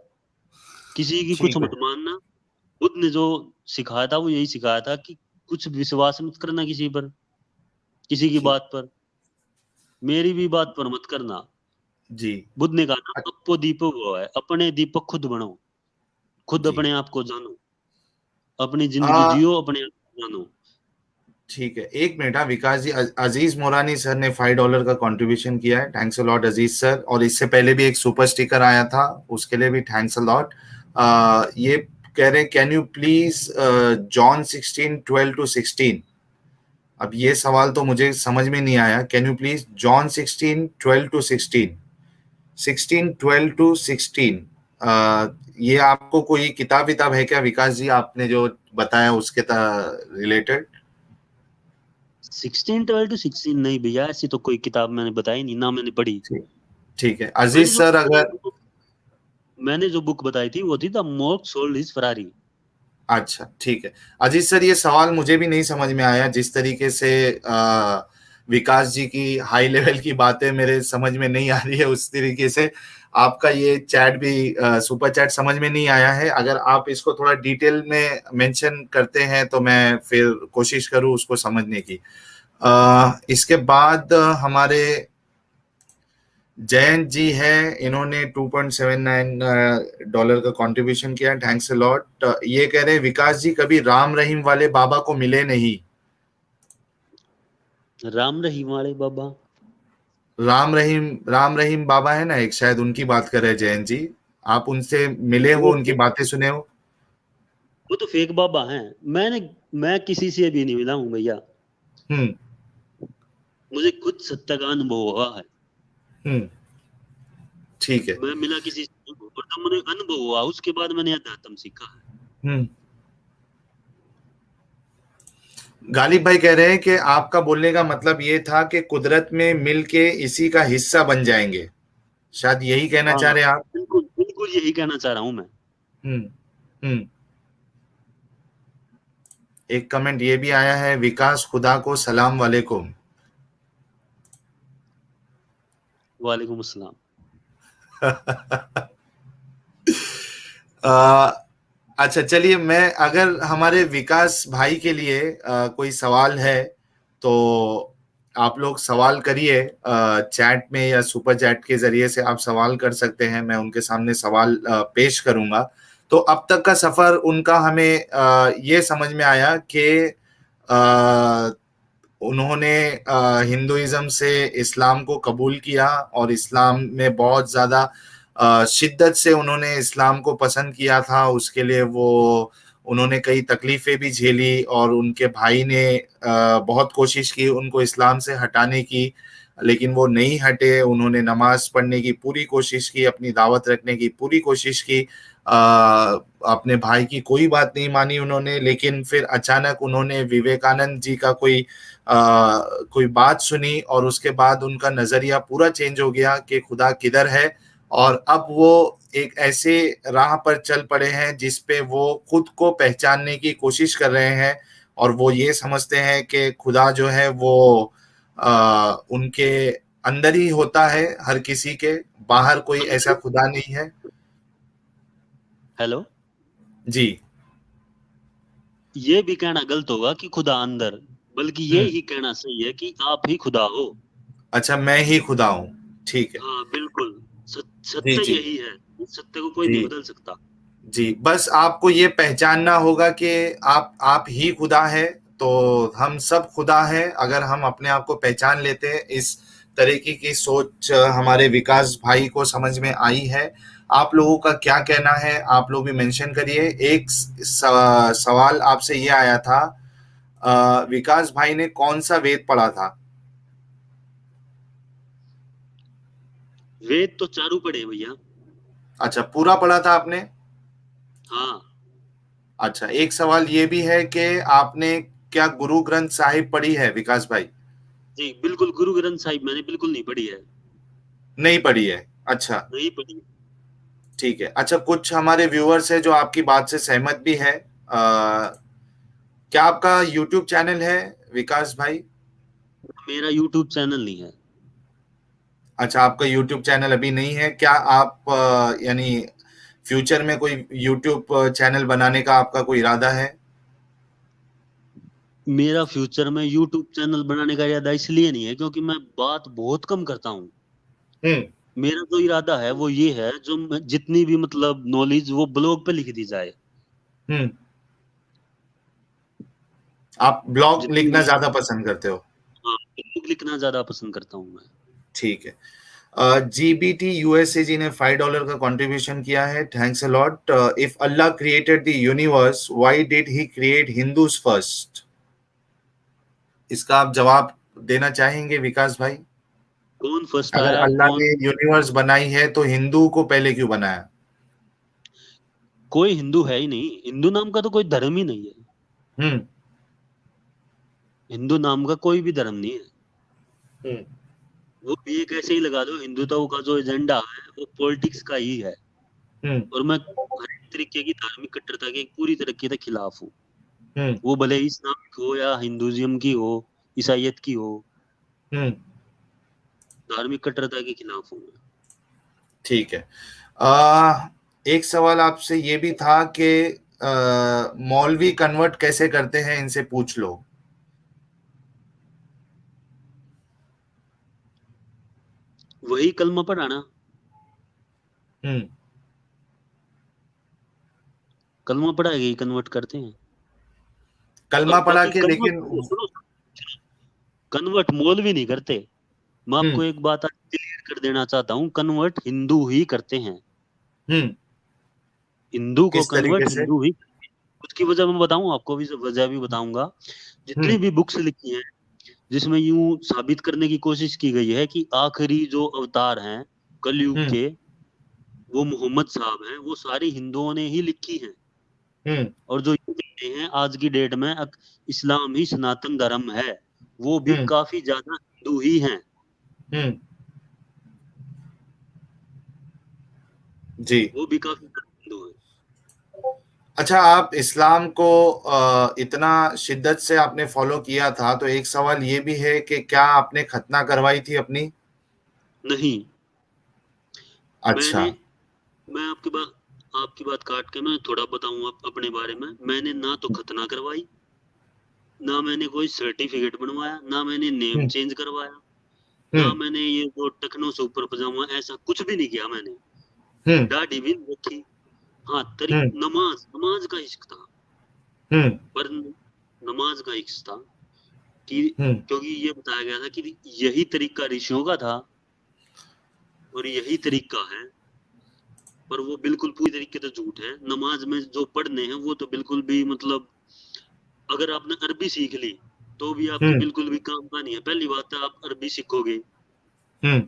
किसी की कुछ ठीक है। मत मानना। बुद्ध ने जो सिखाया था वो यही सिखाया था कि कुछ विश्वास मत करना किसी पर, किसी की ठीक। बात पर, मेरी भी बात पर मत करना। जी। बुद्ध ने कहा ना, अपो दीपक वो है, अपने दीपक खुद बनो, खुद जी। अपने आप को जानो, अपनी जिंदगी आ जियो, अपने आप को जानो। ठीक है, 1 मिनट। हाँ विकास जी, अजीज मोरानी सर ने $5 का कंट्रीब्यूशन किया है, thanks a lot Aziz sir. और इससे पहले भी एक सुपर स्टिकर आया था, उसके लिए भी थैंक्स अ लॉट। ये कह रहे हैं कैन यू प्लीज जॉन 16:12-16। अब ये सवाल तो मुझे समझ में नहीं आया, कैन यू प्लीज जॉन 16:12-16, 16:12-16। ये आपको कोई किताब विताब है क्या विकास जी, आपने जो बताया उसके रिलेटेड? 16:12-16 नहीं भैया, ऐसी तो कोई किताब मैंने बताई नहीं, ना मैंने पढ़ी। ठीक। ठीक है मैंने अजीज जो सर, अगर मैंने जो बुक बताई थी वो थी द मोर्क सोल्ड हिज फरारी। अच्छा ठीक है। अजीज सर, ये सवाल मुझे भी नहीं समझ में आया जिस तरीके से विकास जी की हाई लेवल की बातें मेरे समझ में नहीं आ रही है उस तरीके से। आपका ये चैट भी सुपर चैट समझ में नहीं आया है। अगर आप इसको थोड़ा डिटेल में मेंशन करते हैं तो मैं फिर कोशिश करूँ उसको समझने की। इसके बाद हमारे जयंत जी है, इन्होंने $2.79 का कंट्रीब्यूशन किया, थैंक्स अ लॉट। ये कह रहे हैं विकास जी कभी राम रहीम वाले बाबा को मिले नहीं। राम रहीम वाले बाबा? राम रहीम बाबा है ना एक, शायद उनकी बात कर रहे हैं जयंत जी। आप उनसे मिले हो, उनकी बातें सुने हो? वो तो फेक बाबा हैं। मैं किसी से भी नहीं मिला हूँ भैया। हम्म मुझे खुद सत्य का अनुभव हुआ है। हम्म ठीक है। मैं मिला किसी से नहीं हूँ, और जब मुझे अनुभव हुआ उसके बाद मैंने अध्यात्म सीखा है। हम्म गालिब भाई कह रहे हैं कि आपका बोलने का मतलब ये था कि कुदरत में मिल के इसी का हिस्सा बन जाएंगे, शायद यही कहना हाँ, चाह रहे हैं आप? बिल्कुल बिल्कुल यही कहना चाह रहा हूँ मैं। हम्म हम्म एक कमेंट ये भी आया है, विकास खुदा को सलाम वालेकुम। वालेकुम अस्सलाम। अ, अच्छा चलिए, मैं अगर हमारे विकास भाई के लिए कोई सवाल है तो आप लोग सवाल करिए, चैट में या सुपर चैट के जरिए से आप सवाल कर सकते हैं, मैं उनके सामने सवाल पेश करूंगा। तो अब तक का सफर उनका हमें ये समझ में आया कि उन्होंने हिंदुइज्म से इस्लाम को कबूल किया और इस्लाम में बहुत ज़्यादा शिद्दत से उन्होंने इस्लाम को पसंद किया था। उसके लिए वो उन्होंने कई तकलीफ़ें भी झेली और उनके भाई ने बहुत कोशिश की उनको इस्लाम से हटाने की, लेकिन वो नहीं हटे। उन्होंने नमाज पढ़ने की पूरी कोशिश की, अपनी दावत रखने की पूरी कोशिश की, अपने भाई की कोई बात नहीं मानी उन्होंने। लेकिन फिर अचानक उन्होंने विवेकानंद जी का कोई बात सुनी और उसके बाद उनका नजरिया पूरा चेंज हो गया कि खुदा किधर है। और अब वो एक ऐसे राह पर चल पड़े हैं जिस पे वो खुद को पहचानने की कोशिश कर रहे हैं और वो ये समझते हैं कि खुदा जो है वो उनके अंदर ही होता है, हर किसी के बाहर कोई ऐसा खुदा नहीं है। हेलो। जी। ये भी कहना गलत होगा कि खुदा अंदर, बल्कि ये हम्म ही कहना सही है कि आप ही खुदा हो। अच्छा, मैं ही खुदा हूँ, ठीक है। हाँ बिल्कुल। जी सत्य जी यही है। सत्य को कोई जी नहीं बदल सकता। जी, बस आपको ये पहचानना होगा कि आप ही खुदा है। तो हम सब खुदा है अगर हम अपने आप को पहचान लेते हैं। इस तरीके की सोच हमारे विकास भाई को समझ में आई है। आप लोगों का क्या कहना है, आप लोग भी मेंशन करिए। एक सवाल आपसे ये आया था, विकास भाई ने कौन सा वेद पढ़ा था? वेद तो चारों पढ़े भैया। अच्छा, पूरा पढ़ा था आपने? हाँ अच्छा, एक सवाल ये भी है कि आपने क्या गुरु ग्रंथ साहिब पढ़ी है विकास भाई? जी बिल्कुल, गुरु ग्रंथ साहिब मैंने बिल्कुल नहीं पढ़ी है। नहीं पढ़ी है, अच्छा। नहीं पढ़ी। ठीक है। अच्छा, कुछ हमारे व्यूअर्स है जो आपकी बात से सहमत भी है। क्या आपका यूट्यूब चैनल है विकास भाई? मेरा यूट्यूब चैनल नहीं है। अच्छा, आपका यूट्यूब चैनल अभी नहीं है। क्या आप यानी फ्यूचर में कोई यूट्यूब चैनल बनाने का आपका कोई इरादा है? मेरा फ्यूचर में यूट्यूब चैनल बनाने का इरादा इसलिए नहीं है क्योंकि मैं बात बहुत कम करता हूँ। हम्म मेरा जो इरादा है वो ये है, जो जितनी भी मतलब नॉलेज वो ब्लॉग पे लिख दी जाए। हम्म आप ब्लॉग जितनी लिखना भी। ज्यादा पसंद करते हो? हाँ, ब्लॉग लिखना ज्यादा पसंद करता हूँ मैं। ठीक है। जीबीटी यूएसए जी ने $5 का कंट्रीब्यूशन किया है, thanks a lot. If Allah created the universe, why did he create Hindus first? इसका आप जवाब देना चाहेंगे विकास भाई? कौन फर्स्ट अगर आया अल्लाह कौन? ने यूनिवर्स बनाई है तो हिंदू को पहले क्यों बनाया? कोई हिंदू है ही नहीं। हिंदू नाम का तो कोई धर्म ही नहीं है। हम्म हिंदू नाम का कोई भी धर्म नहीं है। हम्म वो भी एक ऐसे ही लगा दो, हिंदुत्व का जो एजेंडा है वो पॉलिटिक्स का ही है। हम्म और मैं हर एक तरीके की धार्मिक कट्टरता के पूरी तरीके से खिलाफ हूँ। हम्म वो भले इस्लामिक हो या हिंदुइज्म की हो, ईसाइयत की हो। हम्म, धार्मिक कट्टरता के खिलाफ हूँ मैं। ठीक है। एक सवाल आपसे ये भी था कि मौलवी कन्वर्ट कैसे करते हैं, इनसे पूछ लो। वही कलमा पढ़ाना, हम्म, कलमा पढ़ा के ही कन्वर्ट करते हैं। कलमा और पढ़ा बाकी के, कन्वर्ट, लेकिन सुनो, कन्वर्ट मौलवी नहीं करते। मैं हम्म, आपको एक बात आज क्लियर कर देना चाहता हूँ, कन्वर्ट हिंदू ही करते हैं। हम्म, हिंदू को किस तरीके कन्वर्ट से? हिंदू ही, उसकी वजह मैं बताऊं आपको, भी वजह भी बताऊंगा। जितनी हम्म, भी बुक्स लिखी हैं जिसमें यूं साबित करने की कोशिश की गई है कि आखिरी जो अवतार हैं कलयुग हम्म, के, वो मोहम्मद साहब हैं, वो सारी हिंदुओं ने ही लिखी हैं। हम्म, और जो ये कहते हैं आज की डेट में इस्लाम ही सनातन धर्म है, वो भी हम्म, काफी ज्यादा हिंदू ही हैं। हम्म, जी। वो भी काफी ज्यादा हिंदू हैं। अच्छा, आप इस्लाम को इतना शिद्दत से आपने फॉलो किया था, तो एक सवाल ये भी है कि क्या आपने खतना करवाई थी अपनी? नहीं, अच्छा। मैंने, मैं आपकी बात काट के मैं थोड़ा बताऊं अपने बारे में। मैंने ना तो खतना करवाई, ना मैंने कोई सर्टिफिकेट बनवाया, ना मैंने नेम हम्म, चेंज करवाया, ना हम्म, मैंने ये जो टखनों से ऊपर पजामा, ऐसा कुछ भी नहीं किया मैंने। हम्म, दाढ़ी भी नहीं रखी। हाँ, हम्म, नमाज, नमाज का इश्क था। हम्म, पर नमाज का इश्क था कि, हम्म, क्योंकि ये बताया गया था कि यही तरीका ऋषियों का था और यही तरीका है। पर वो बिल्कुल पूरी तरीके से झूठ है। नमाज में जो पढ़ने हैं वो तो बिल्कुल भी, मतलब अगर आपने अरबी सीख ली तो भी आपके हम्म, बिल्कुल भी काम का नहीं है। पहली बात है, आप अरबी सीखोगे, हम्म,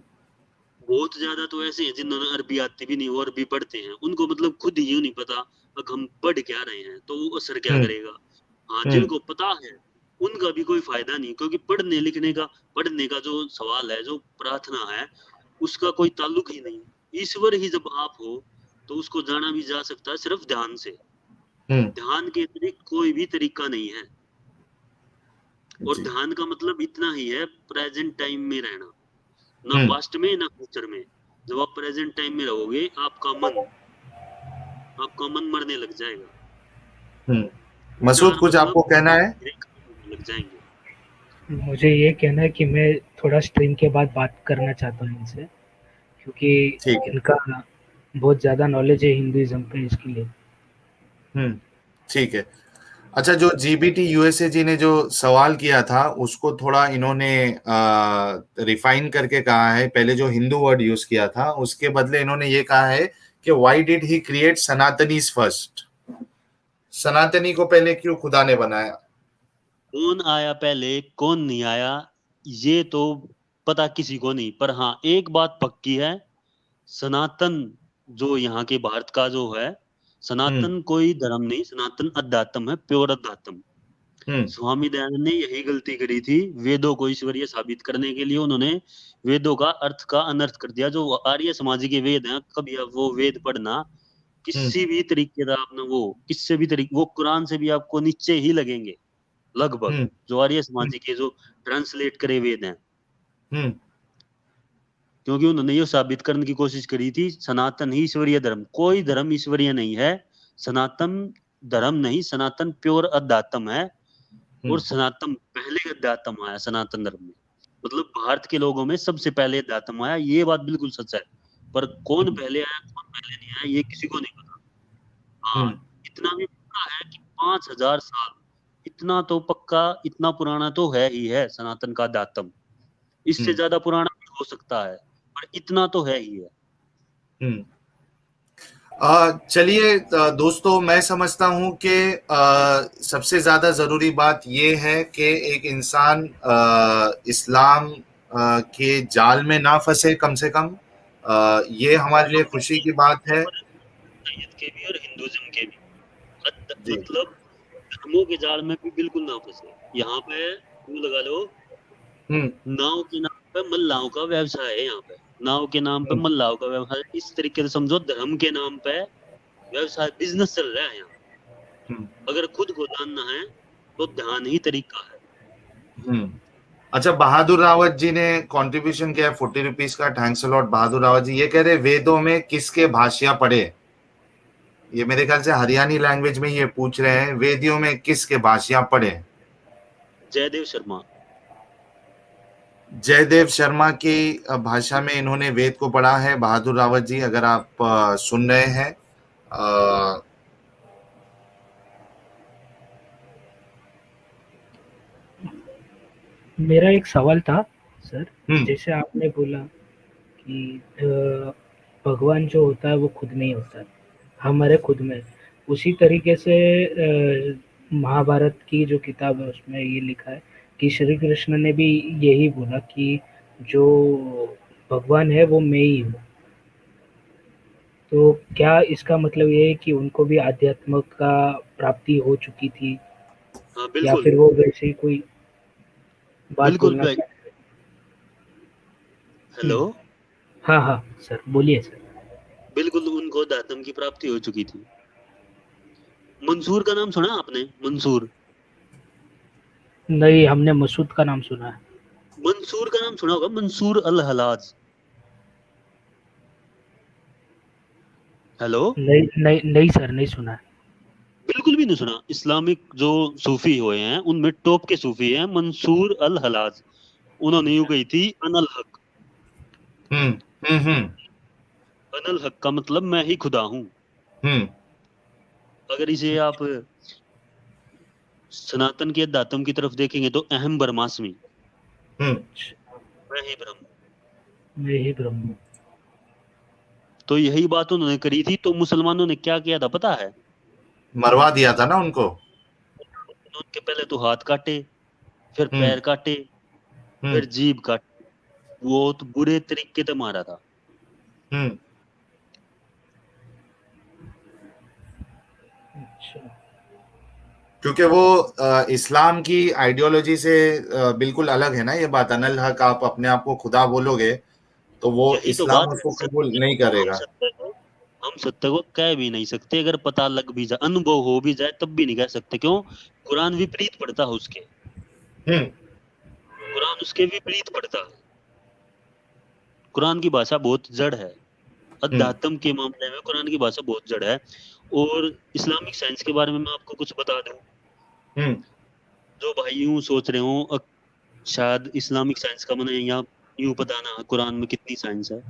बहुत ज्यादा तो ऐसे हैं जिन्होंने अरबी आती भी नहीं वो अरबी पढ़ते हैं, उनको मतलब खुद ही यूं नहीं पता अब हम पढ़ क्या रहे हैं तो वो असर क्या हम्म, करेगा। हाँ, हम्म, जिनको पता है उनका भी कोई फायदा नहीं, क्योंकि पढ़ने का जो सवाल है, जो प्रार्थना है, उसका कोई ताल्लुक ही नहीं। ईश्वर ही जब आप हो तो उसको जाना भी जा सकता है सिर्फ ध्यान से। हम्म, ध्यान के अतिरिक्त कोई भी तरीका नहीं है। और जी। ध्यान का मतलब इतना ही है, प्रेजेंट टाइम में रहना, ना हम्म, पास्ट में ना फ्यूचर में। जब आप प्रेजेंट टाइम में रहोगे, आपका मन मरने लग जाएगा। मसूद, विचार कुछ मतलब आपको कहना है? धीरे खत्म होने लग जाएंगे। मुझे ये कहना है कि मैं थोड़ा स्ट्रीम के बाद बात करना चाहता हूँ इनसे, क्योंकि ठीक है। इनका बहुत ज़्यादा नॉलेज है हिंदुइज्म पे, इसके लिए। हम्म, ठीक है। अच्छा, जो जीबीटी यूएसए जी ने जो सवाल किया था, उसको थोड़ा इन्होंने रिफाइन करके कहा है। पहले जो हिंदू वर्ड यूज किया था, उसके बदले इन्होंने ये कहा है कि why did he create Sanatanis first? सनातनी को पहले क्यों खुदा ने बनाया? कौन आया पहले, कौन नहीं आया, ये तो पता किसी को नहीं। पर हाँ, एक बात पक्की है, सनातन जो यहाँ के भारत का जो है, हम्म, सनातन कोई धर्म नहीं, सनातन अध्यात्म है, प्योर अध्यात्म। हम्म, स्वामी दयानंद ने यही गलती करी थी, वेदों को ईश्वरीय साबित करने के लिए उन्होंने वेदों का अर्थ का अनर्थ कर दिया। जो आर्य समाज के वेद हैं, कभी आप वो वेद पढ़ना, हम्म, किसी भी तरीके का आपने वो, किससे भी तरीके, वो कुरान से भी आपको नीचे ही लगेंगे लगभग, हम्म, जो आर्य हम्म, समाज के जो ट्रांसलेट करे वेद हैं। हम्म, क्योंकि उन्होंने ये साबित करने की कोशिश करी थी, सनातन ही ईश्वरीय धर्म, कोई धर्म ईश्वरीय नहीं है। सनातन धर्म नहीं, सनातन प्योर अध्यात्म है। और हम्म, सनातन पहले अध्यात्म आया सनातन धर्म में, मतलब भारत के लोगों में सबसे पहले अध्यात्म आया, ये बात बिल्कुल सच है। पर कौन हम्म, पहले आया कौन पहले नहीं आया, ये किसी को नहीं पता। हाँ, हम्म, इतना भी पता है कि 5,000 साल, इतना तो पक्का, इतना पुराना तो है ही है सनातन का अध्यात्म। इससे हम्म, ज्यादा पुराना भी हो सकता है, पर इतना तो है ही है। हम्म। चलिए दोस्तों, मैं समझता हूं कि सबसे ज्यादा जरूरी बात यह है कि एक इंसान इस्लाम के जाल में ना फंसे, कम से कम। ये हमारे लिए खुशी की बात है। ईसाइयत के भी और हिंदुइज्म के भी, जी। मतलब धर्मों के जाल में भी बिल्कुल ना फंसे। यहाँ पे यूं लगा लो, हम्म, नाव के नाम पे मल्लाहों का व्यवसाय है। यहाँ पे नाव के नाम पे हम्म, मल्लाहों का व्यवसाय, इस तरीके से समझो, धर्म के नाम पे व्यवसाय, बिजनेस चल रहा है यहाँ। हम्म, अगर खुद को जानना है तो ध्यान ही तरीका है। हम्म। अच्छा, बहादुर रावत जी ने कंट्रीब्यूशन किया है 40 रुपीज का, थैंक्स अ लॉट बहादुर रावत जी। ये कह रहे वेदों में किसके भाष्य पढ़े? ये मेरे ख्याल से हरियाणी लैंग्वेज में ये पूछ रहे हैं, वेदियों में किसके भाष्य पढ़े? जयदेव शर्मा। जयदेव शर्मा की भाषा में इन्होंने वेद को पढ़ा है। बहादुर रावत जी, अगर आप सुन रहे हैं, मेरा एक सवाल था सर, जैसे आपने बोला कि भगवान जो होता है वो खुद नहीं होता, हमारे खुद में। उसी तरीके से महाभारत की जो किताब है उसमें ये लिखा है कि श्री कृष्ण ने भी यही बोला कि जो भगवान है वो मैं ही हूँ। तो क्या इसका मतलब ये है कि उनको भी आध्यात्म का प्राप्ति हो चुकी थी, हाँ या बिल्कुल फिर वो वैसे ही कोई बात बिल्कुल बोलना भाई। चाहते हैं? हेलो। हाँ हाँ सर, बोलिए सर। बिल्कुल उनको दातम की प्राप्ति हो चुकी थी। मंसूर का नाम सुना आपने? मंसूर, नहीं, हमने मसूद का नाम सुना है। मंसूर का नाम सुना होगा, मंसूर अल हलाज। हेलो। नहीं नहीं नहीं सर, नहीं सुना है। बिल्कुल भी नहीं सुना? इस्लामिक जो सूफी हुए हैं उनमें टॉप के सूफी हैं मंसूर अल हलाज। उन्होंने यूं कही थी अनल हक। हम्म। अनल हक का मतलब मैं ही खुदा हूं। हम्म। अगर इसे आप सनातन के दातम की तरफ देखेंगे तो अहम ब्रह्मास्मि, हम्म। मैं ही ब्रह्म। मैं ही ब्रह्म हूँ। तो यही बात उन्होंने करी थी, तो मुसलमानों ने क्या किया था पता है? मरवा दिया था ना उनको। उनके पहले तो हाथ काटे, फिर हम्म। पैर काटे, हम्म। फिर जीभ काटे। वो तो बुरे तरीके से मारा था। हम्म। अच्छा। क्योंकि वो इस्लाम की आइडियोलॉजी से बिल्कुल अलग है ना ये बात। अनल हक, आप अपने आप को खुदा बोलोगे तो वो यही तो इस्लाम बात है। उसको कबूल सत्य नहीं को करेगा। हम सत्य को कह भी नहीं सकते। अगर पता लग भी जाए, अनुभव हो भी जाए, तब भी नहीं कह सकते। क्यों? कुरान विपरीत पढ़ता है उसके। हम्म। कुरान उसके विपरीत पढ़ता है। कुरान की भाषा बहुत जड़ है। हम्म। अध्यात्म के मामले में कुरान की भाषा बहुत जड़ है। और इस्लामिक साइंस के बारे में मैं आपको कुछ बता दूं। हम्म। जो भाई यूं सोच रहे हो शायद इस्लामिक साइंस का मैंने यहाँ यूं बताना कुरान में कितनी साइंस है।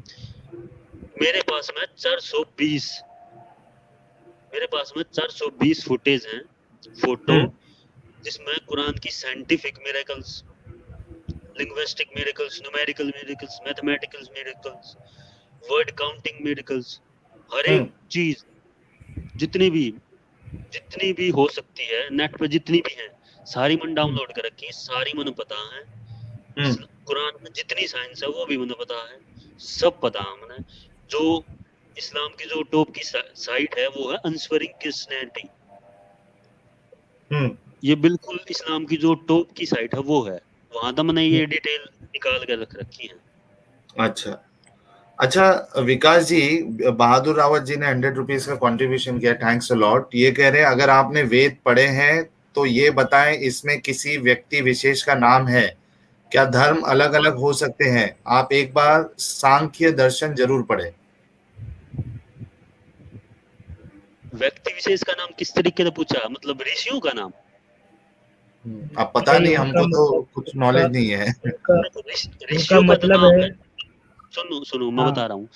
मेरे पास में 420 मेरे पास में 420 फुटेज हैं, फोटो, हम्म। जिसमें कुरान की scientific miracles, linguistic miracles, numerical miracles, mathematical miracles, word counting miracles, हर हम्म। एक चीज, जितनी भी हो सकती है नेट पे, जितनी भी है सारी मैंने हम्म, डाउनलोड कर रखी है, सारी मैंने पता है। हम्म। कुरान में जितनी साइंस है वो भी मुझे पता है, सब पता है मुझे। जो इस्लाम की जो टॉप की साइट है वो है अनस्वरिंग क्रिश्चियनिटी। हम्म। ये बिल्कुल इस्लाम की जो टॉप की साइट है वो है। वहां तो मैंने ये डिटेल निकाल कर रख रखी है। अच्छा। अच्छा विकास जी, बहादुर रावत जी ने 100 रुपीज का कंट्रीब्यूशन किया, थैंक्स अ लॉट। ये कह रहे हैं अगर आपने वेद पढ़े हैं तो ये बताएं इसमें किसी व्यक्ति विशेष का नाम है क्या? धर्म अलग अलग हो सकते हैं, आप एक बार सांख्य दर्शन जरूर पढ़े। व्यक्ति विशेष का नाम किस तरीके से पूछा? मतलब ऋषियों का नाम? अब पता नहीं, नहीं, उनका हमको तो मतलब, कुछ उनका नॉलेज नहीं है। उनका उनका ऋषियों का तो मतलब नाम है। है। सुनो सुनो, मैं हाँ। बता रहा हूँ।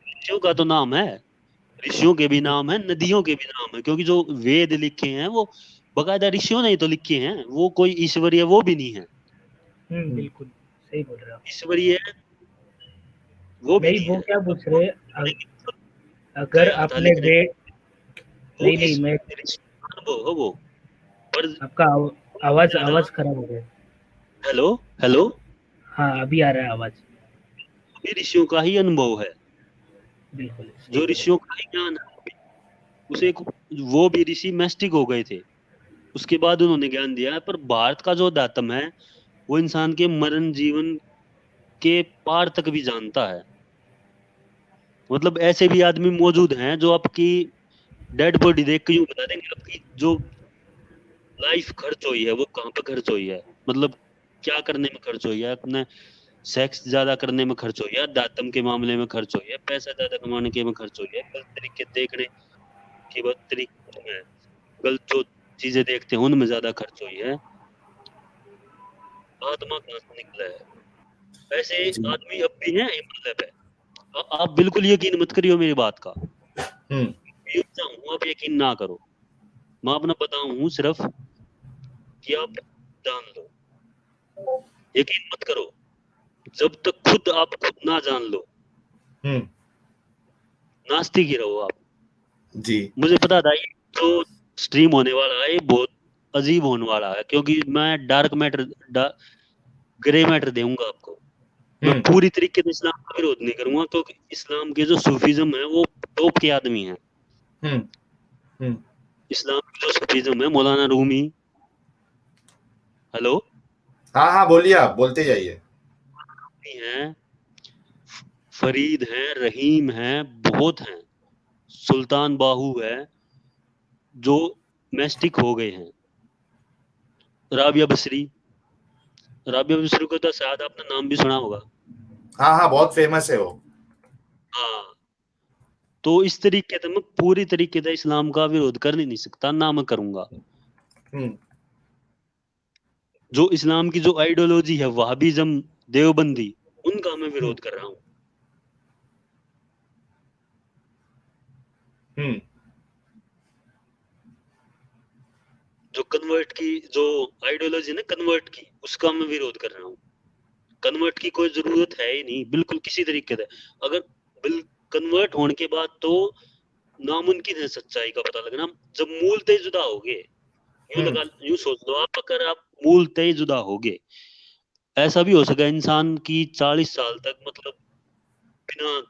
ऋषियों का तो नाम है। ऋषियों के भी नाम है, नदियों के भी नाम है, क्योंकि जो वेद लिखे हैं वो बकायदा ऋषियों ने ही तो लिखे हैं। वो कोई ईश्वरीय वो भी नहीं है। बिल्कुल सही बोल रहे हो। ईश्वरीय वो भी नहीं, नहीं वो है। क्या पूछ रहे हैं, अगर गया था आपने लिखने, वे वो नहीं नहीं, इस मैं ऋषि का अनुभव है वो। पर आपका आवाज ज्यादा। आवाज खराब हो गया। हेलो। हेलो। हाँ, अभी आ रहा है आवाज। भी ऋषियों का ही अनुभव है, बिल्कुल सही जो बोल रहे ऋषियों का ही ज्ञान है। उसे वो भी ऋषि मैस्टिक हो गए थे, उसके बाद उन्होंने ज्ञान दिया है। पर भारत का जो दातम है वो इंसान के मरण जीवन के पार तक भी जानता है। मतलब ऐसे भी आदमी मौजूद हैं जो आपकी डेड बॉडी देख के यूं बता देंगे आपकी जो लाइफ खर्च हुई है वो कहाँ पे खर्च हुई है। मतलब क्या करने में खर्च हो, या अपने सेक्स ज्यादा करने में खर्च हो, या दातम के मामले में खर्च हो, या पैसा ज्यादा कमाने के में खर्च हो, या गलत तरीके देखने की बात तरीके में, गलत जो चीजें देखते हैं उनमें ज्यादा खर्च हुई है, आत्मा कहाँ से निकला है। ऐसे जी। आदमी अब भी हैं हिमालय पे। आप बिल्कुल यकीन मत करियो मेरी बात का, यूं चाहूँ आप यकीन ना करो, मैं अपना बताऊं सिर्फ कि आप जान लो, यकीन मत करो जब तक खुद आप खुद ना जान लो, नास्तिक ही रहो आप। जी। मुझे पता था ये जो स्ट्रीम होने वाला है ये बहुत अजीब होने वाला है, क्योंकि मैं डार्क मैटर ग्रे मैटर दूंगा आपको। मैं पूरी तरीके से इस्लाम का विरोध नहीं करूंगा, क्योंकि इस्लाम के जो सूफीज्म है वो टॉप के आदमी हैं। इस्लाम की जो सूफीज्म है, मौलाना रूमी, हेलो, हाँ हाँ बोलिए, आप बोलते जाइए। हैं, फरीद हैं, रहीम हैं, बहुत हैं, सुल्तान बाहू है जो मैस्टिक हो गए हैं, राबिया बसरी, राबिया बसरी को तो शायद आपने नाम भी सुना होगा। हाँ हाँ बहुत फेमस है वो। हाँ, तो इस तरीके से मैं पूरी तरीके से इस्लाम का विरोध कर नहीं सकता, ना मैं करूंगा। जो इस्लाम की जो आइडियोलॉजी है वहाबिज्म, देवबंदी, उनका मैं विरोध कर रहा हूँ। जो कन्वर्ट की जो आइडियोलॉजी है ना कन्वर्ट की, उसका मैं विरोध कर रहा हूँ। कन्वर्ट की कोई जरूरत है ही नहीं, बिल्कुल किसी तरीके से। अगर कन्वर्ट होने के बाद तो नामुमकिन है सच्चाई का पता लगना, जब मूल तय जुदा होगे। यूं सोच लो आप, अगर आप मूल तय जुदा होगे, ऐसा भी हो सका इंसान की 40 साल तक मतलब बिना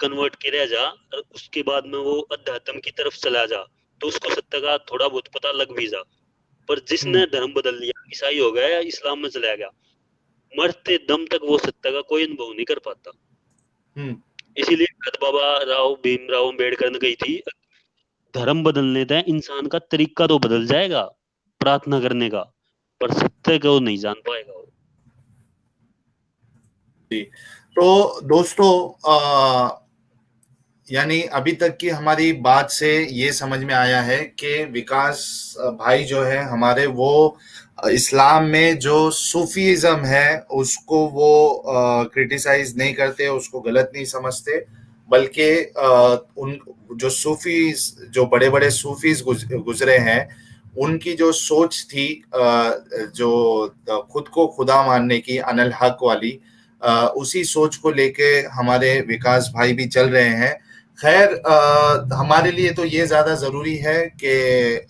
कन्वर्ट के रह जा, और उसके बाद में वो अध्यात्म की तरफ चला जा, तो उसको सत्य का थोड़ा बहुत पता लग भी जा। पर जिसने धर्म बदल लिया, ईसाई हो गया या इस्लाम में चला गया, मरते दम तक वो सत्य का कोई अनुभव नहीं कर पाता। इसीलिए बाबा राव भीमराव अम्बेडकर ने कही थी, धर्म बदलने दें, इंसान का तरीका तो बदल जाएगा प्रार्थना करने का, पर सत्य को नहीं जान पाएगा वो। जी। तो दोस्तों, यानी अभी तक की हमारी बात से ये समझ में आया है कि विकास भाई जो है हमारे, वो इस्लाम में जो सूफीज़म है उसको वो क्रिटिसाइज नहीं करते, उसको गलत नहीं समझते, बल्कि उन जो सूफीज, जो बड़े बड़े सूफीज गुजरे हैं, उनकी जो सोच थी, जो खुद को खुदा मानने की, अनल हक वाली, उसी सोच को लेके हमारे विकास भाई भी चल रहे हैं। खैर, हमारे लिए तो ये ज़्यादा ज़रूरी है कि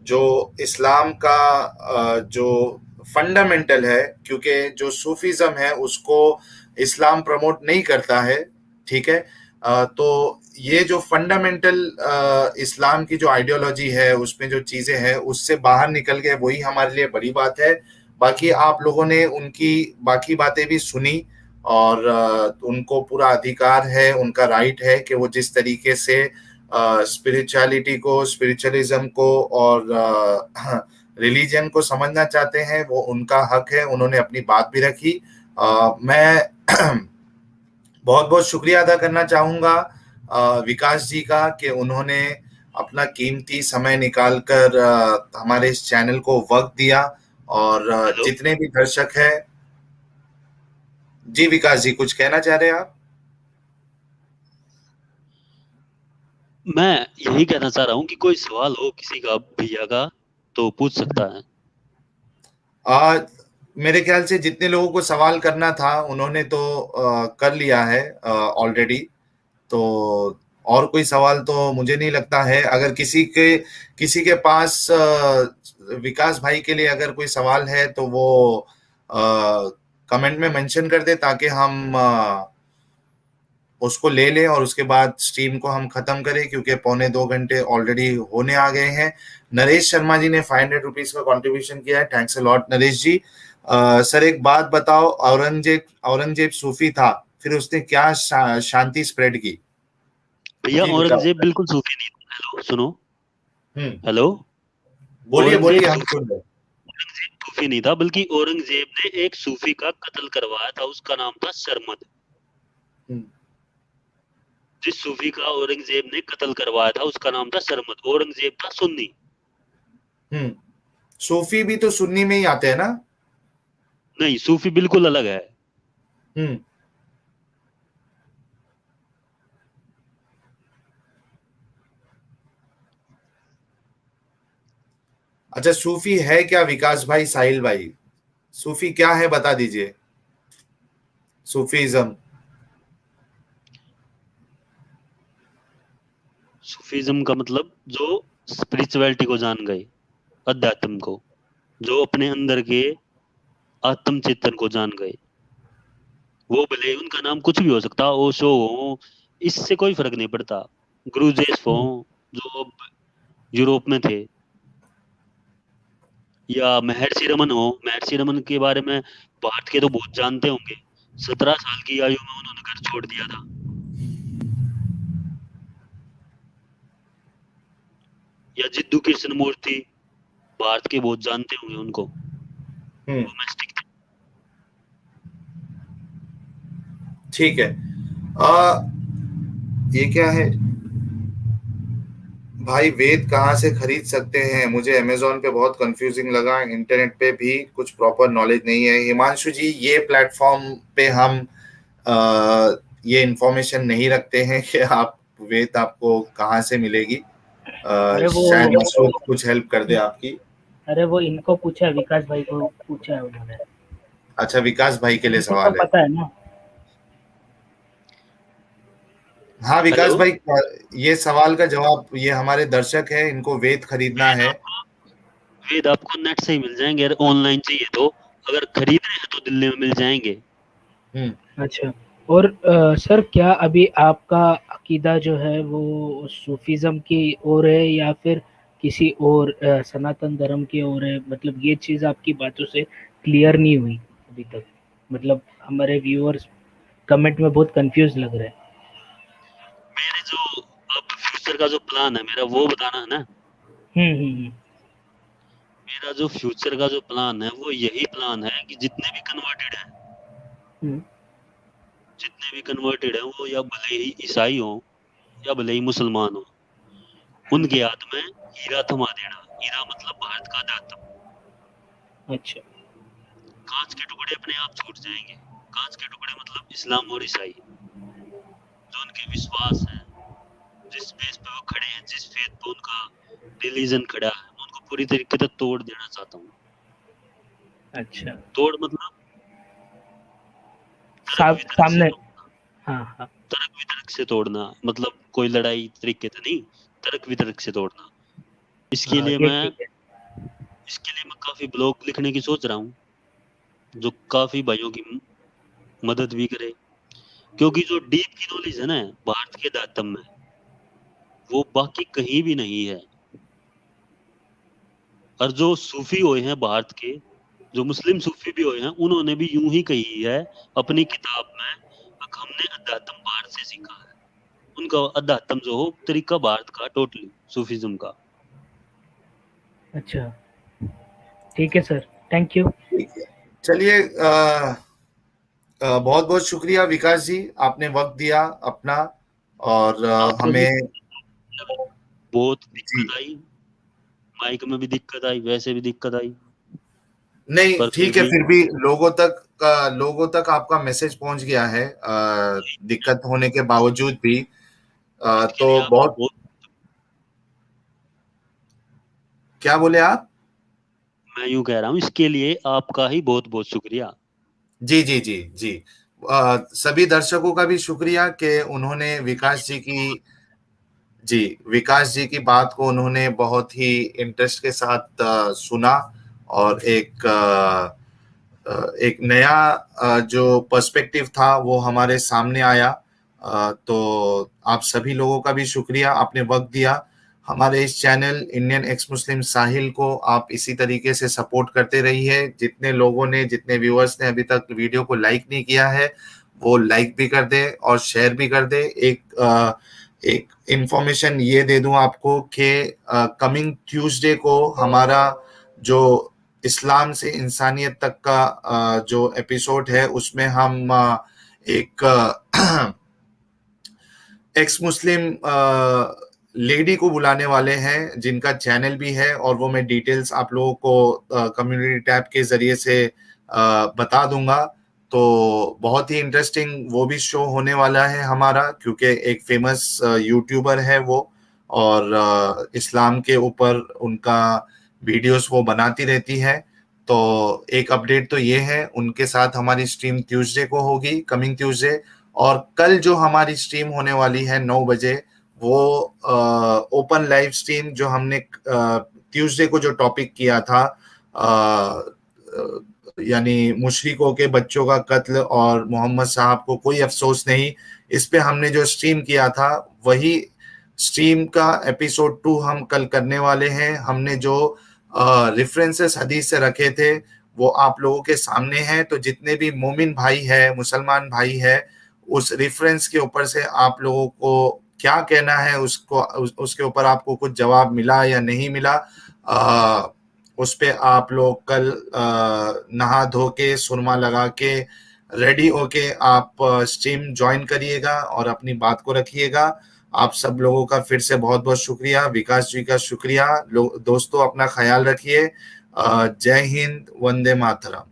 जो इस्लाम का जो फंडामेंटल है, क्योंकि जो सूफीज़म है उसको इस्लाम प्रमोट नहीं करता है, ठीक है। तो ये जो फंडामेंटल इस्लाम की जो आइडियोलॉजी है, उसमें जो चीज़ें हैं, उससे बाहर निकल गए, वही हमारे लिए बड़ी बात है। बाकी आप लोगों ने उनकी बाकी बातें भी सुनी, और उनको पूरा अधिकार है, उनका राइट है कि वो जिस तरीके से स्पिरिचुअलिटी को, स्पिरिचुअलिज्म को और रिलीजन को समझना चाहते हैं, वो उनका हक है। उन्होंने अपनी बात भी रखी। मैं बहुत बहुत शुक्रिया अदा करना चाहूँगा विकास जी का, कि उन्होंने अपना कीमती समय निकालकर हमारे इस चैनल को वक्त दिया। और जितने भी दर्शक हैं, जी विकास जी कुछ कहना चाह रहे हैं आप? मैं यही कहना चाह रहा हूँ कि कोई सवाल हो किसी का भैया का तो पूछ सकता है। मेरे ख्याल से जितने लोगों को सवाल करना था उन्होंने तो कर लिया है ऑलरेडी। तो और कोई सवाल तो मुझे नहीं लगता है। अगर किसी के पास विकास भाई के लिए अगर कोई सवाल है तो वो कमेंट में मेंशन कर दे, ताकि हम उसको ले लें और उसके बाद स्ट्रीम को हम खत्म करें, क्योंकि 2.25 घंटे ऑलरेडी होने आ गए हैं। नरेश शर्मा जी ने 500 रुपीज का कंट्रीब्यूशन किया है, thanks a lot Naresh ji. Sir एक बात बताओ, औरंगजेब सूफी था, फिर उसने क्या शांति स्प्रेड की? भैया औरंगजेब बिल्कुल सूफी नहीं था। हेलो सुनो, हेलो, बोलिए बोलिए, हम सुन रहे। सूफी नहीं था, बल्कि औरंगजेब ने एक सूफी का कत्ल करवाया था, उसका नाम था सरमद। जिस सूफी का औरंगजेब ने कत्ल करवाया था उसका नाम था सरमद। औरंगजेब था सुन्नी। सूफी भी तो सुन्नी में ही आते हैं ना? नहीं, सूफी बिल्कुल अलग है। अच्छा, सूफी है क्या विकास भाई, साहिल भाई? सूफी क्या है बता दीजिए, सूफीज्म। सूफीज्म का मतलब जो स्पिरिचुअलिटी को जान गए, अध्यात्म को, जो अपने अंदर के आत्म चेतन को जान गए, वो भले उनका नाम कुछ भी हो सकता, ओशो हो, इससे कोई फर्क नहीं पड़ता। गुरुजेफ हो जो यूरोप में थे, या महर्षि रमन हो। महर्षि रमन के बारे में भारत के तो बहुत जानते होंगे। 17 साल की आयु में उन्होंने घर छोड़ दिया था। या जिद्दू कृष्णमूर्ति, भारत के बहुत जानते होंगे उनको। डोमेस्टिक। ठीक है। ये क्या है भाई, वेद कहाँ से खरीद सकते हैं? मुझे अमेजोन पे बहुत कंफ्यूजिंग लगा, इंटरनेट पे भी कुछ प्रॉपर नॉलेज नहीं है। हिमांशु जी, ये प्लेटफॉर्म पे हम ये इंफॉर्मेशन नहीं रखते हैं कि आप वेद आपको कहाँ से मिलेगी। अरे शायद वो मसूद कुछ हेल्प कर दे आपकी। अरे वो इनको पूछा है, विकास भाई को पूछा है उन्होंने। अच्छा, विकास भाई के लिए इनको सवाल तो है। पता है ना। हाँ विकास हेलो, भाई, ये सवाल का जवाब, ये हमारे दर्शक है, इनको वेद खरीदना है। वेद आपको नेट से ही मिल जाएंगे, अगर ऑनलाइन चाहिए तो। अगर खरीदने हैं तो दिल्ली में मिल जाएंगे। अच्छा। और सर, क्या अभी आपका अकीदा जो है वो सूफीज्म की ओर है या फिर किसी और सनातन धर्म की ओर है? मतलब ये चीज़ आपकी बातों से क्लियर नहीं हुई अभी तक। मतलब हमारे व्यूअर्स कमेंट में बहुत कंफ्यूज लग रहे हैं। मेरे जो अब फ्यूचर का जो प्लान है मेरा, वो बताना है ना। मेरा जो फ्यूचर का जो प्लान है वो यही प्लान है कि जितने भी कन्वर्टेड हैं, जितने भी कन्वर्टेड हैं, वो या भले ही ईसाई हो या भले ही मुसलमान हो, उनके हाथ में हीरा थमा देना। हीरा मतलब भारत का दायित्व। अच्छा। कांच के टुकड़े अपने आप छूट जाएंगे। कांच के टुकड़े मतलब इस्लाम और ईसाई, जो उनके विश्वास है, जिस बेस पे वो खड़े हैं, जिस फेथ पे उनका रिलीजन खड़ा है, मैं उनको पूरी तरीके से तोड़ देना चाहता हूँ। अच्छा। तोड़ मतलब सामने। हाँ हाँ। तर्क वितर्क से तोड़ना, मतलब कोई लड़ाई तरीके से नहीं, तर्क वितर्क से तोड़ना। इसके हाँ, लिए ये मैं ठीक है। काफी ब्लॉग लिखने की सोच रहा हूँ, जो काफी भाइयों की मदद भी करे। क्योंकि जो डीप की नॉलेज है ना भारत के दायित्व में, वो बाकी कहीं भी नहीं है। और जो सूफी हुए हैं भारत के, जो मुस्लिम सूफी भी हुए हैं, उन्होंने भी यूं ही कही है अपनी किताब में, हमने अध्यात्म भारत से सीखा है। उनका अध्यात्म जो हो तरीका भारत का, टोटली सूफीज्म का। अच्छा, ठीक है सर, थैंक यू। ठीक है, चलिए, बहुत बहुत शुक्रिया विकास जी, आपने वक्त दिया अपना, और आपको भी हमें। बहुत जी, दिक्कत आई, माइक में भी दिक्कत आई, वैसे भी दिक्कत आई, नहीं पर फिर ठीक है, भी फिर भी लोगों तक आपका मैसेज पहुंच गया है, दिक्कत होने के बावजूद भी। इसके लिए तो आपका बहुत, बहुत, क्या बोले आप? मैं यूं कह रहा हूँ, इसके लिए आपका ही बहुत बहुत शुक्रिया। जी जी जी जी। सभी दर्शकों का भी शुक्रिया कि उन्होंने विकास जी की बात को उन्होंने बहुत ही इंटरेस्ट के साथ सुना, और एक नया जो पर्सपेक्टिव था वो हमारे सामने आया। तो आप सभी लोगों का भी शुक्रिया, आपने वक्त दिया। हमारे इस चैनल इंडियन एक्स मुस्लिम साहिल को आप इसी तरीके से सपोर्ट करते रहिए। जितने व्यूअर्स ने अभी तक वीडियो को लाइक नहीं किया है, वो लाइक भी कर दे और शेयर भी कर दे। एक इंफॉर्मेशन ये दे दूं आपको कि कमिंग ट्यूसडे को हमारा जो इस्लाम से इंसानियत तक का जो एपिसोड है उसमें हम एक एक्स मुस्लिम लेडी को बुलाने वाले हैं जिनका चैनल भी है, और वो मैं डिटेल्स आप लोगों को कम्युनिटी टैब के जरिए से बता दूंगा। तो बहुत ही इंटरेस्टिंग वो भी शो होने वाला है हमारा, क्योंकि एक फेमस यूट्यूबर है वो, और इस्लाम के ऊपर उनका वीडियोस वो बनाती रहती है। तो एक अपडेट तो ये है, उनके साथ हमारी स्ट्रीम ट्यूसडे को होगी, कमिंग ट्यूसडे। और कल जो हमारी स्ट्रीम होने वाली है 9 बजे, वो ओपन लाइव स्ट्रीम जो हमने ट्यूसडे को जो टॉपिक किया था, यानी मुशरिकों के बच्चों का कत्ल और मोहम्मद साहब को कोई अफसोस नहीं, इस पे हमने जो स्ट्रीम किया था वही स्ट्रीम का एपिसोड 2 हम कल करने वाले हैं। हमने जो रेफरेंसेस हदीस से रखे थे वो आप लोगों के सामने हैं, तो जितने भी मोमिन भाई है, मुसलमान भाई है, उस रेफरेंस के ऊपर से आप लोगों को क्या कहना है, उसके ऊपर आपको कुछ जवाब मिला या नहीं मिला, उस पे आप लोग कल नहा धो के सुरमा लगा के रेडी होके आप स्ट्रीम ज्वाइन करिएगा और अपनी बात को रखिएगा। आप सब लोगों का फिर से बहुत बहुत शुक्रिया, विकास जी का शुक्रिया। दोस्तों अपना ख्याल रखिए। जय हिंद, वंदे मातरम।